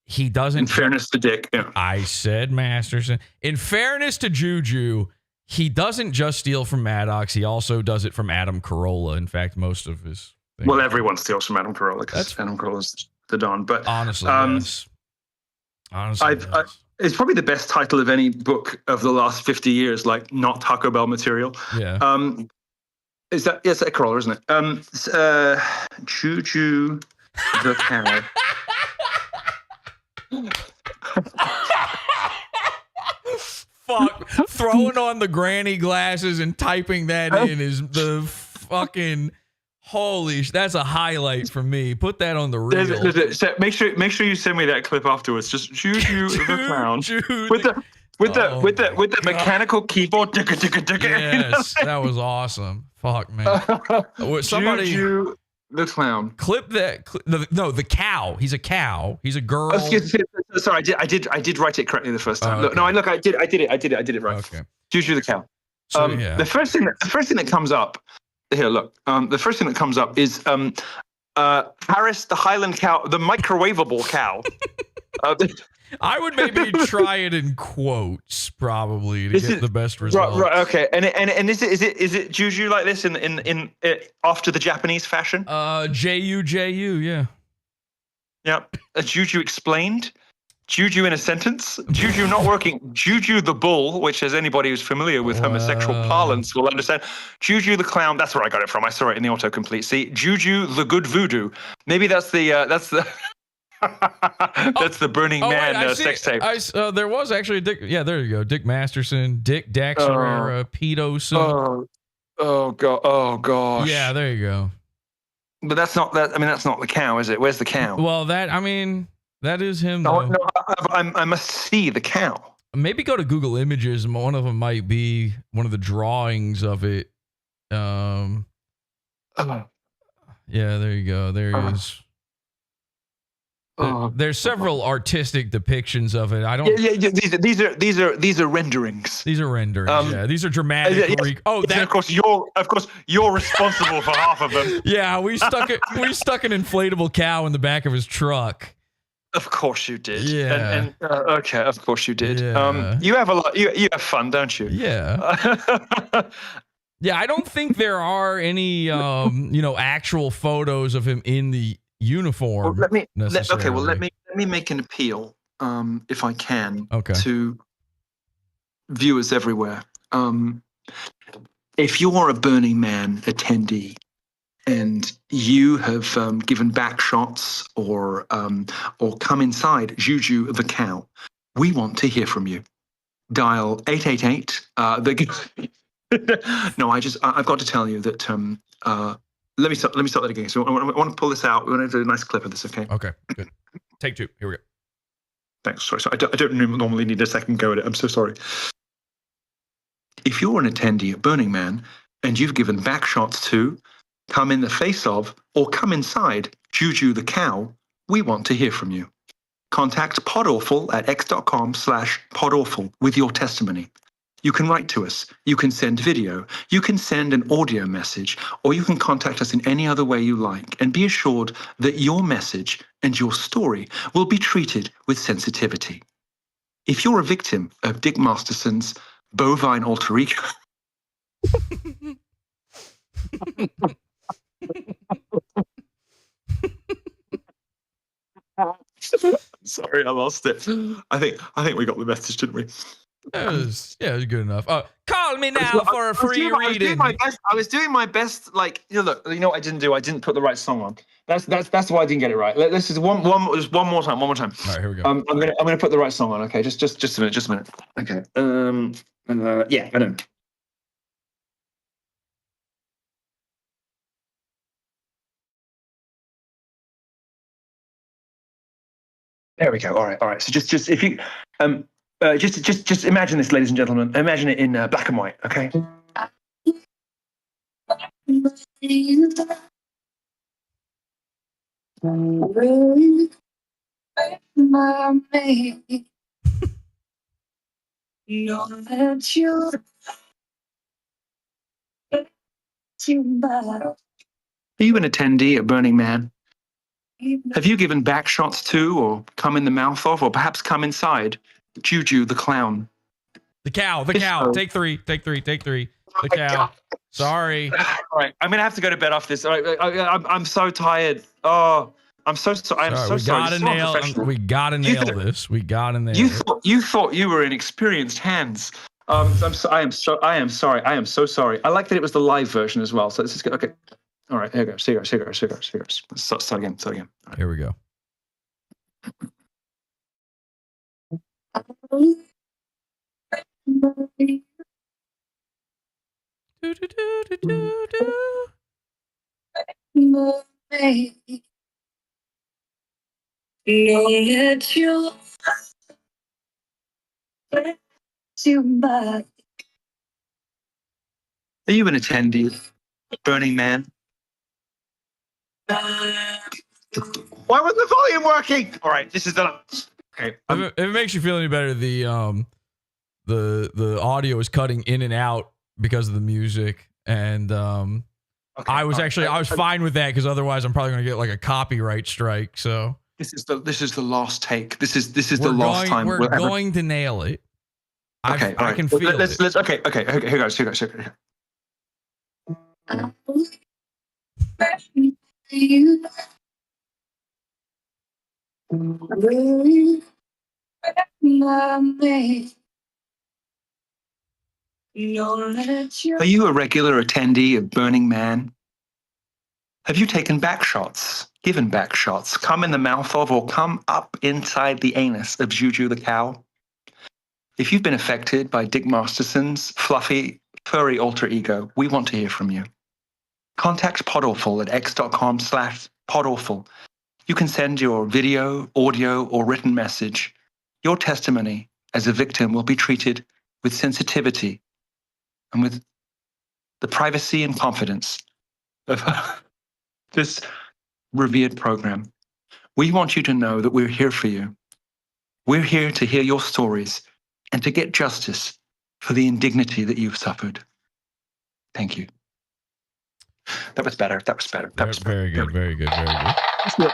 he doesn't. In fairness to Dick, yeah. I said Masterson. In fairness to Juju, he doesn't just steal from Maddox. He also does it from Adam Carolla. In fact, most of his things. Well, everyone steals from Adam Carolla because Adam Carolla's the Don. But honestly, yes. Honestly, it's probably the best title of any book of the last 50 years, like not Taco Bell material. Yeah. Is that a crawler, isn't it? Juju the cow. Fuck. Throwing on the granny glasses and typing that in is the fucking holy. That's a highlight for me. Put that on the reel. So make sure you send me that clip afterwards. Just Juju the clown with the mechanical keyboard. Yes, that was awesome. Fuck, man. Somebody Juju the clown. Clip that. The cow. He's a cow. He's a girl. Sorry, I did write it correctly the first time. Okay. I did it right. Okay. Juju the cow. So, yeah. The first thing that comes up here. Look. The first thing that comes up is Paris the Highland cow, the microwavable cow. I would maybe try it in quotes probably to get the best result. Right. Okay. And is it Juju like this in after the Japanese fashion? Juju. Yeah. Yeah. Juju explained. Juju in a sentence. Juju not working. Juju the bull, which as anybody who's familiar with homosexual parlance will understand. Juju the clown. That's where I got it from. I saw it in the autocomplete. See, Juju the good voodoo. Maybe that's the that's the Burning Man sex tape. There was actually a Dick. Yeah, there you go. Dick Masterson, Dick Dax Herrera, Pedo. Oh god. Oh gosh. Yeah, there you go. But that's not that. I mean, that's not the cow, is it? Where's the cow? Well, that is him. No, I must see the cow. Maybe go to Google Images. One of them might be one of the drawings of it. Yeah, there you go. There he is. There's several artistic depictions of it. I don't. Yeah. These are renderings. These are renderings. Yeah, these are dramatic. Of course you're responsible for half of them. Yeah, we stuck an inflatable cow in the back of his truck. Of course you did. Yeah. Okay. Of course you did. Yeah. You have a lot. You have fun, don't you? Yeah. Yeah. I don't think there are any actual photos of him in the uniform. Let me make an appeal, if I can, to viewers everywhere. If you're a Burning Man attendee and you have given back shots or come inside Juju the cow, we want to hear from you. Dial 888. No, I've got to tell you that. Let me start that again. So I want to pull this out. We want to do a nice clip of this, okay? Okay, good. Take 2. Here we go. Thanks. Sorry. I don't normally need a second go at it. I'm so sorry. If you're an attendee at Burning Man and you've given back shots to, come in the face of, or come inside Juju the cow, we want to hear from you. Contact PODAWFUL at x.com/PODAWFUL with your testimony. You can write to us, you can send video, you can send an audio message, or you can contact us in any other way you like, and be assured that your message and your story will be treated with sensitivity. If you're a victim of Dick Masterson's bovine alter ego... Sorry, I lost it. I think we got the message, didn't we? It was good enough. Call me now for a free reading. I was doing my best. Like, look, you know what I didn't do? I didn't put the right song on. That's why I didn't get it right. Let's just one more time. All right, here we go. I'm gonna put the right song on. Okay, just a minute. Okay. Yeah, I know. There we go. All right. So just if you just imagine this, ladies and gentlemen. Imagine it in black and white. Okay. Are you an attendee at Burning Man? Have you given back shots to, or come in the mouth of, or perhaps come inside Juju the clown? The cow. Take three. The cow. Sorry. All right, I'm gonna have to go to bed after this. All right, I'm so tired. Oh, I'm so sorry. I'm so sorry. We gotta nail this. We gotta nail it. You thought you were in experienced hands. I am sorry. I am so sorry. I like that it was the live version as well. So this is good. Okay. All right, here goes. Let's start again. Right. Here we go. Are you an attendee at Burning Man? Why wasn't the volume working? All right, this is the last. Okay. If it makes you feel any better, the audio is cutting in and out because of the music, and I was fine with that because otherwise I'm probably gonna get like a copyright strike. So this is the last take. This is the last time we're going to nail it. Okay, I can feel it. Let's okay. Here goes. Are you a regular attendee of Burning Man? Have you taken back shots, given back shots, come in the mouth of, or come up inside the anus of Juju the cow? If you've been affected by Dick Masterson's fluffy, furry alter ego, we want to hear from you. Contact PODAWFUL at x.com/PODAWFUL. You can send your video, audio, or written message. Your testimony as a victim will be treated with sensitivity and with the privacy and confidence of this revered program. We want you to know that we're here for you. We're here to hear your stories and to get justice for the indignity that you've suffered. Thank you. That was better. That was better. That was very good. Very good. Very good.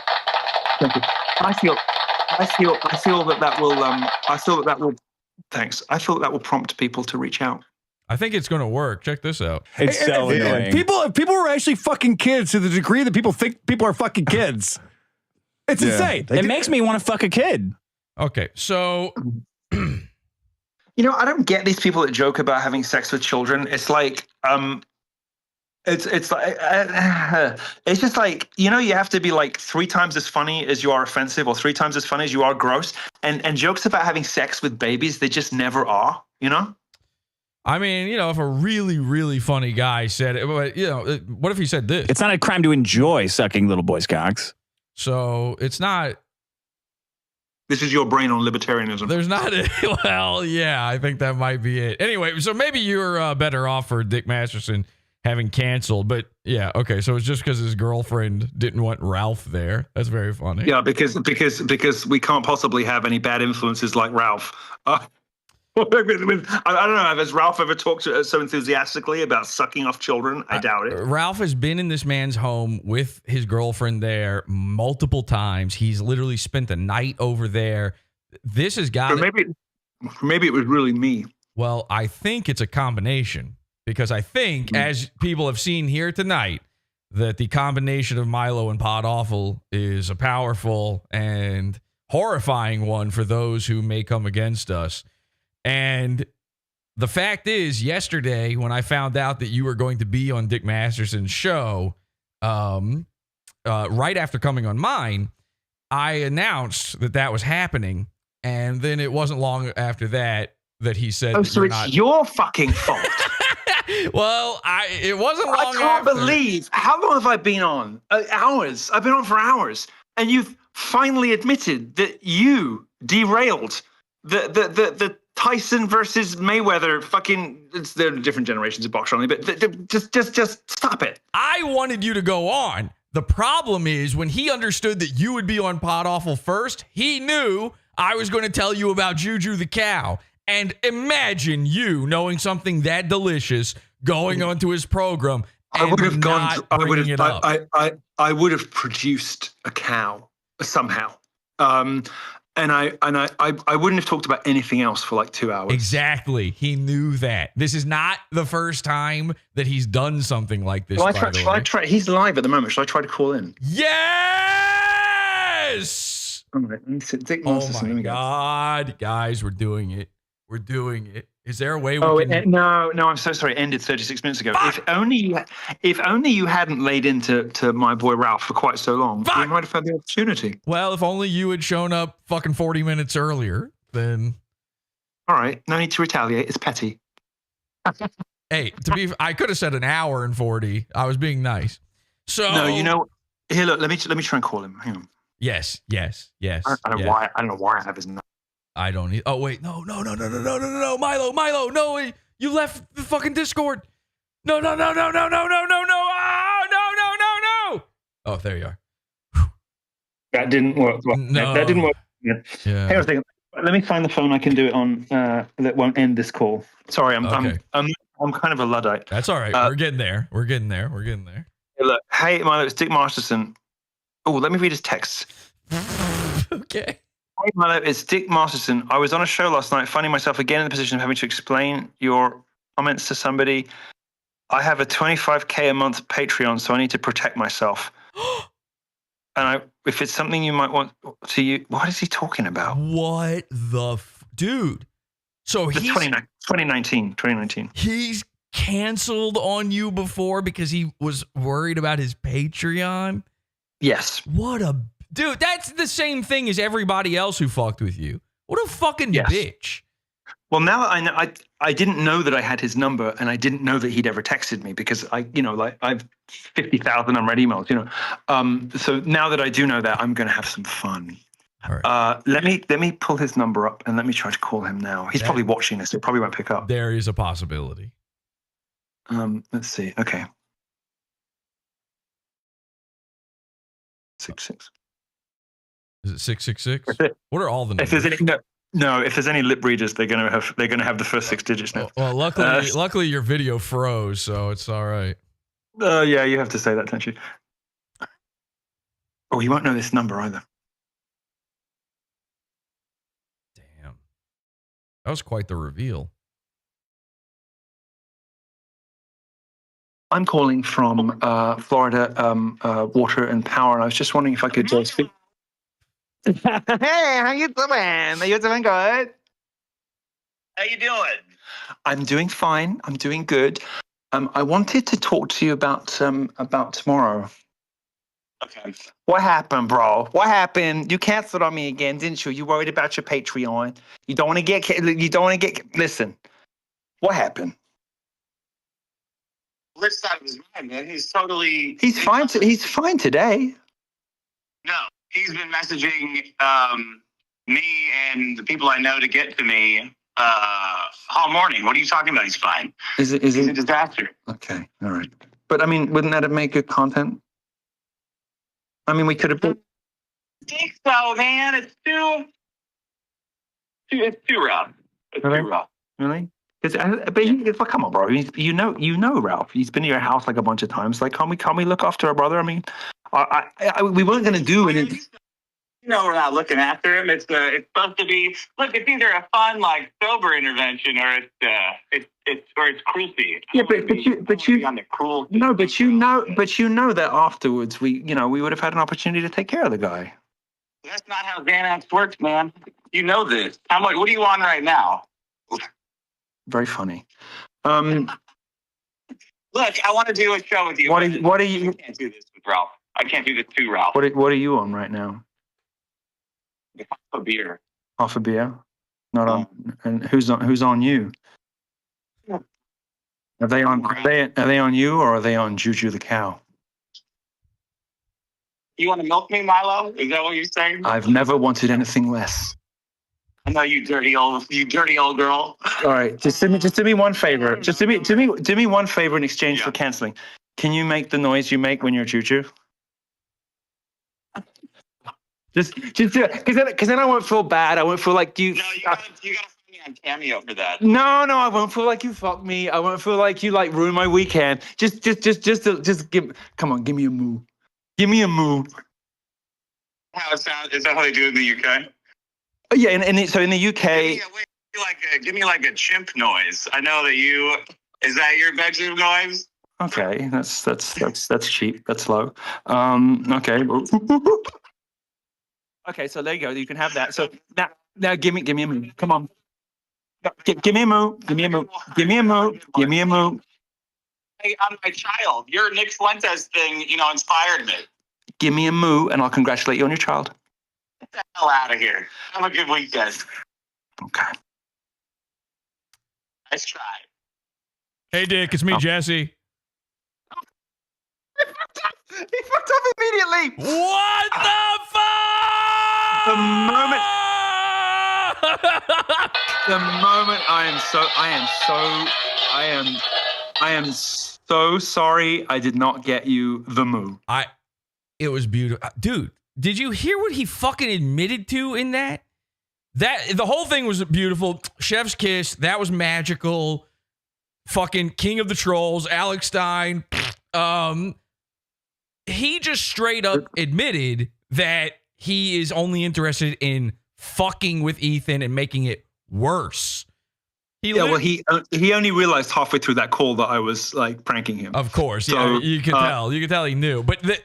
Thank you. I feel that will. Thanks. I feel that will prompt people to reach out. I think it's going to work. Check this out. It's so annoying. If people were actually fucking kids to the degree that people think people are fucking kids, it's insane. It makes me want to fuck a kid. Okay, so you know, I don't get these people that joke about having sex with children. It's like, it's like, it's just like, you know, you have to be like 3 times as funny as you are offensive, or 3 times as funny as you are gross. And jokes about having sex with babies, they just never are. You know. I mean, you know, if a really, really funny guy said it, but, you know, what if he said this? It's not a crime to enjoy sucking little boys' cocks. So it's not. This is your brain on libertarianism. There's not. Well, yeah, I think that might be it. Anyway, so maybe you're better off for Dick Masterson having canceled. But yeah, okay. So it's just because his girlfriend didn't want Ralph there. That's very funny. Yeah, because we can't possibly have any bad influences like Ralph. I don't know. Has Ralph ever talked so enthusiastically about sucking off children? I doubt it. Ralph has been in this man's home with his girlfriend there multiple times. He's literally spent the night over there. This has got. Maybe it was really me. Well, I think it's a combination, because I think, as people have seen here tonight, that the combination of Milo and PODAWFUL is a powerful and horrifying one for those who may come against us. And the fact is, yesterday, when I found out that you were going to be on Dick Masterson's show, right after coming on mine, I announced that was happening. And then it wasn't long after that he said, "Oh, so it's your fucking fault." Well, it wasn't long after. I can't believe. How long have I been on? Hours. I've been on for hours. And you've finally admitted that you derailed the Tyson versus Mayweather they're different generations of boxing only, but just stop it. I wanted you to go on. The problem is, when he understood that you would be on PODAWFUL first, he knew I was going to tell you about Juju the cow. And imagine you knowing something that delicious going onto his program. I would have I would have produced a cow somehow. And I wouldn't have talked about anything else for like 2 hours. Exactly. He knew that. This is not the first time that he's done something like this. Well, shall I try? He's live at the moment. Shall I try to call in? Yes! All right. Dick Masterson, oh my God. Guys, we're doing it. We're doing it. Is there a way we can... No, I'm so sorry. It ended 36 minutes ago. Fuck! If only you hadn't laid into my boy Ralph for quite so long, we might have had the opportunity. Well, if only you had shown up fucking 40 minutes earlier, then... All right. No need to retaliate. It's petty. Hey, I could have said an hour and 40. I was being nice. So... No, you know... Here, look. Let me try and call him. Hang on. Yes. I don't know why I have his number. I don't need. Oh wait, no, Milo, no, you left the fucking Discord. No. Oh, no. Oh, there you are. That didn't work. No. That didn't work. Yeah. Yeah. Hang on a second. Let me find the phone I can do it on that won't end this call. Sorry, I'm kind of a Luddite. That's all right. We're getting there. Hey, look, hey Milo, it's Dick Masterson. Oh, let me read his text. Okay. Hey Milo, it's Dick Masterson. I was on a show last night, finding myself again in the position of having to explain your comments to somebody. I have a $25K a month Patreon, so I need to protect myself. And if it's something you might want to use, what is he talking about? What the dude? So he's 2019. He's canceled on you before because he was worried about his Patreon. Yes. What a dude! That's the same thing as everybody else who fucked with you. What a fucking bitch. Well, now I know. I didn't know that I had his number, and I didn't know that he'd ever texted me because I've 50,000 unread emails. So now that I do know that, I'm going to have some fun. All right. Let me pull his number up and let me try to call him now. He's probably watching this. It probably won't pick up. There is a possibility. Let's see. Okay. 66. Is it 666? What are all the numbers? If there's any, no, if there's any lip readers, they're gonna have the first 6 digits now. Well, luckily your video froze, so it's all right. Yeah, you have to say that, don't you? Oh, you won't know this number either. Damn, that was quite the reveal. I'm calling from Florida Water and Power, and I was just wondering if I could speak. Hey, how you doing? Are you doing good? How you doing? I'm doing fine. I'm doing good. I wanted to talk to you about tomorrow. Okay. What happened, bro? What happened? You canceled on me again, didn't you? You worried about your Patreon. You don't want to get. You don't want to get. Listen. What happened? Which side of his mind, man? He's totally. He's fine. He's fine today. No, he's been messaging me and the people I know to get to me all morning. What are you talking about? He's fine. He's a disaster. Okay, all right. But I mean, wouldn't that make good content? I mean, we could have. I think so, man. It's too rough. It's Really? too rough. Really? But come on, bro. You know Ralph. He's been to your house like a bunch of times. Like, can't we look after our brother? I mean, we weren't gonna do anything. No, we're not looking after him. It's supposed to be. Look, it's either a fun, like, sober intervention, or it's cruelty. Yeah, but you on the cruel. No, but you know that afterwards we would have had an opportunity to take care of the guy. That's not how Xanax works, man. You know this. I'm like, what are you on right now? Very funny. Look, I want to do a show with you. What are you? I can't do this with Ralph. I can't do this to Ralph. What are you on right now? A beer. Half a beer. Not on. And who's on you? Are they on you, or are they on Juju the cow? You want to milk me, Milo? Is that what you're saying? I've never wanted anything less. I know you dirty old girl. All right, just do me one favor. Just do me one favor in exchange for canceling. Can you make the noise you make when you're Juju? Just do it, because then I won't feel bad. I won't feel like you. No, you gotta put me on Cameo for that. No, I won't feel like you fucked me. I won't feel like you like ruined my weekend. Just give. Come on, give me a moo. Give me a moo. How it sounds? Is that how they do it in the UK? Yeah, so in the UK. Give me like a chimp noise. I know that you. Is that your bedroom noise? Okay, that's cheap. That's low. Okay. Okay, so there you go. You can have that. So now give me a moo. Come on. Give me a moo. Give me a moo. Give me a moo. Give me a moo. Hey, I'm my child. Your Nick Fuentes thing, inspired me. Give me a moo, and I'll congratulate you on your child. Get the hell out of here. Have a good weekend. Okay. Nice try. Hey, Dick, it's me, Jesse. He fucked up immediately. What the fuck? The moment I am so sorry I did not get you the moo. It was beautiful. Dude, did you hear what he fucking admitted to in that? The whole thing was beautiful. Chef's kiss, that was magical. Fucking king of the trolls, Alex Stein. He just straight up admitted that he is only interested in fucking with Ethan and making it worse. He only realized halfway through that call that I was like pranking him. Of course, yeah, you could tell. You could tell he knew, but you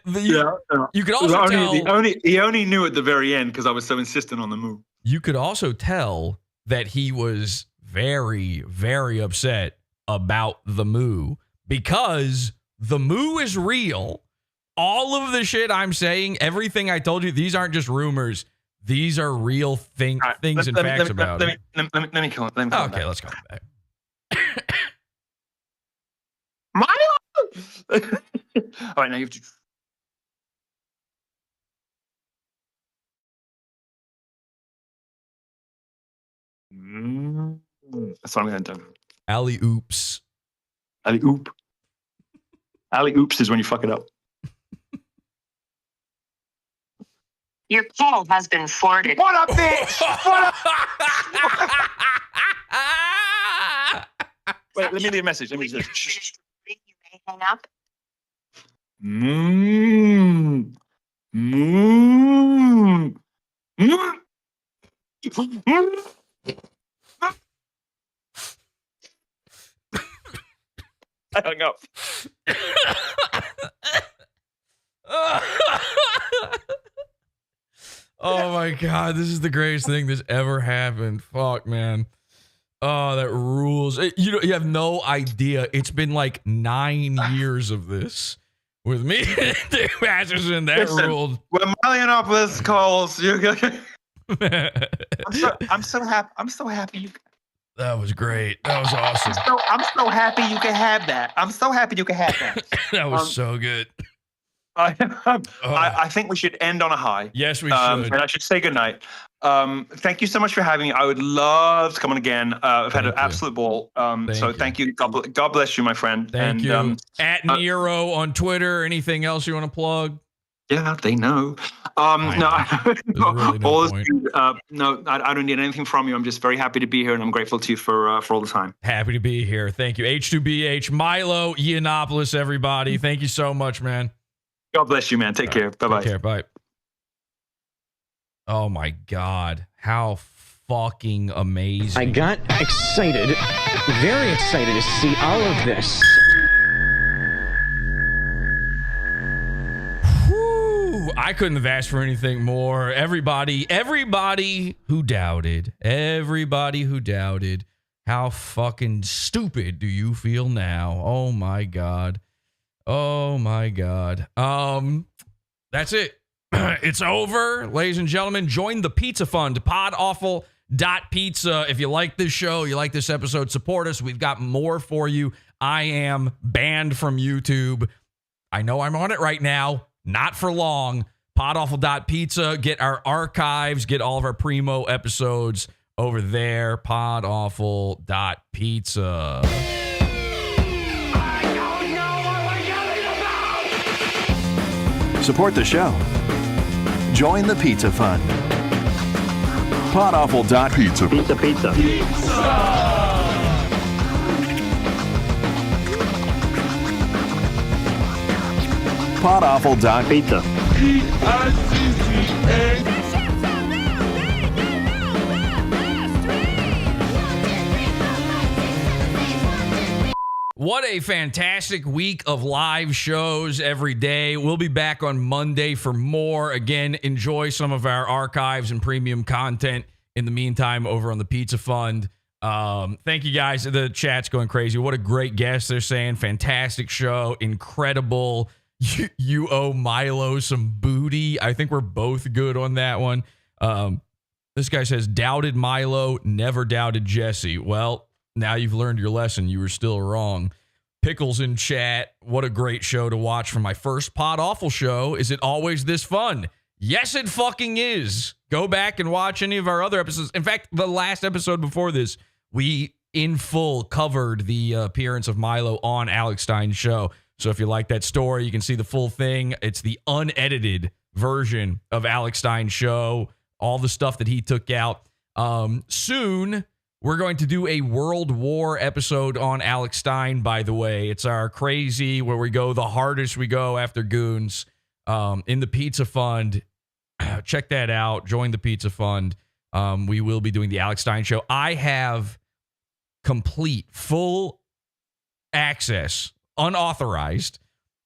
could also tell. He only knew at the very end because I was so insistent on the move. You could also tell that he was very, very upset about the moo because the moo is real. All of the shit I'm saying, everything I told you, these aren't just rumors. These are real things and facts about it. Let me kill him. Okay, let's go back. Milo! All right, now you have to. That's what I'm going to do. Alley oops. Alley oop. Alley oops is when you fuck it up. Your call has been forwarded. What up, bitch? What up? Wait, let me leave a message. Let me just. You may hang up. I hung up. Oh my God, this is the greatest thing that's ever happened. Fuck, man. Oh, that rules. You have no idea. It's been like 9 years of this with me and Dick Masterson. That ruled. When Milo Yiannopoulos calls, you're gonna. I'm so happy. I'm so happy you. That was great. That was awesome. I'm so happy you can have that. I'm so happy you can have that. That was so good. I think we should end on a high. Yes, we should. And I should say goodnight. Thank you so much for having me. I would love to come on again. I've had an absolute ball. Thank you. God bless you, my friend. Thank you. At Nero on Twitter. Anything else you want to plug? Yeah, they know. I don't need anything from you. I'm just very happy to be here, and I'm grateful to you for all the time. Happy to be here. Thank you. H2BH, Milo Yiannopoulos, everybody. Thank you so much, man. God bless you, man. Take care. Bye-bye. Take care. Bye. Oh, my God. How fucking amazing. I got excited, very excited to see all of this. I couldn't have asked for anything more. Everybody who doubted, how fucking stupid do you feel now? Oh my God. That's it. It's over, ladies and gentlemen. Join the Pizza Fund, PODAWFUL.pizza. If you like this show, you like this episode, support us. We've got more for you. I am banned from YouTube. I know I'm on it right now. Not for long. PODAWFUL.pizza. Get our archives. Get all of our primo episodes over there. PODAWFUL.pizza. Support the show. Join the Pizza Fund. PODAWFUL.pizza. Pizza. PODAWFUL.pizza. What a fantastic week of live shows every day. We'll be back on Monday for more. Again, enjoy some of our archives and premium content in the meantime over on the Pizza Fund. Thank you guys. The chat's going crazy. What a great guest they're saying. Fantastic show. Incredible. You owe Milo some booty. I think we're both good on that one. This guy says, doubted Milo, never doubted Jesse. Well, now you've learned your lesson. You were still wrong. Pickles in chat. What a great show to watch for my first Pod Awful show. Is it always this fun? Yes, it fucking is. Go back and watch any of our other episodes. In fact, the last episode before this, we in full covered the appearance of Milo on Alex Stein's show. So if you like that story, you can see the full thing. It's the unedited version of Alex Stein's show. All the stuff that he took out. Soon, we're going to do a World War episode on Alex Stein, by the way. It's our crazy where we go the hardest we go after goons in the Pizza Fund. Check that out. Join the Pizza Fund. We will be doing the Alex Stein show. I have complete, full access, unauthorized,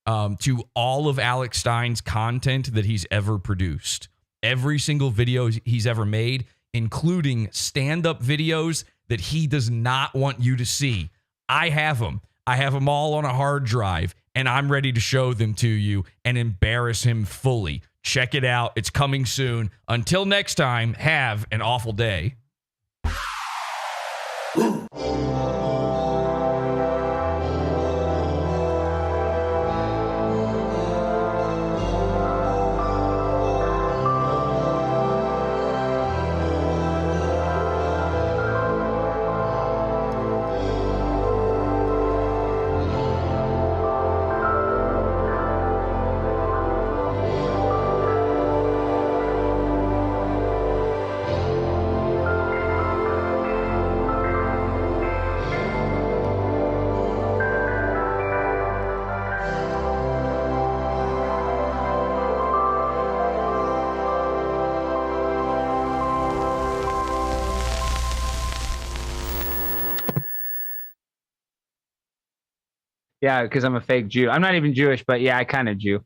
to all of Alex Stein's content that he's ever produced. Every single video he's ever made, including stand-up videos that he does not want you to see. I have them. I have them all on a hard drive, and I'm ready to show them to you and embarrass him fully. Check it out. It's coming soon. Until next time, have an awful day. Yeah, because I'm a fake Jew. I'm not even Jewish, but yeah, I kind of Jew.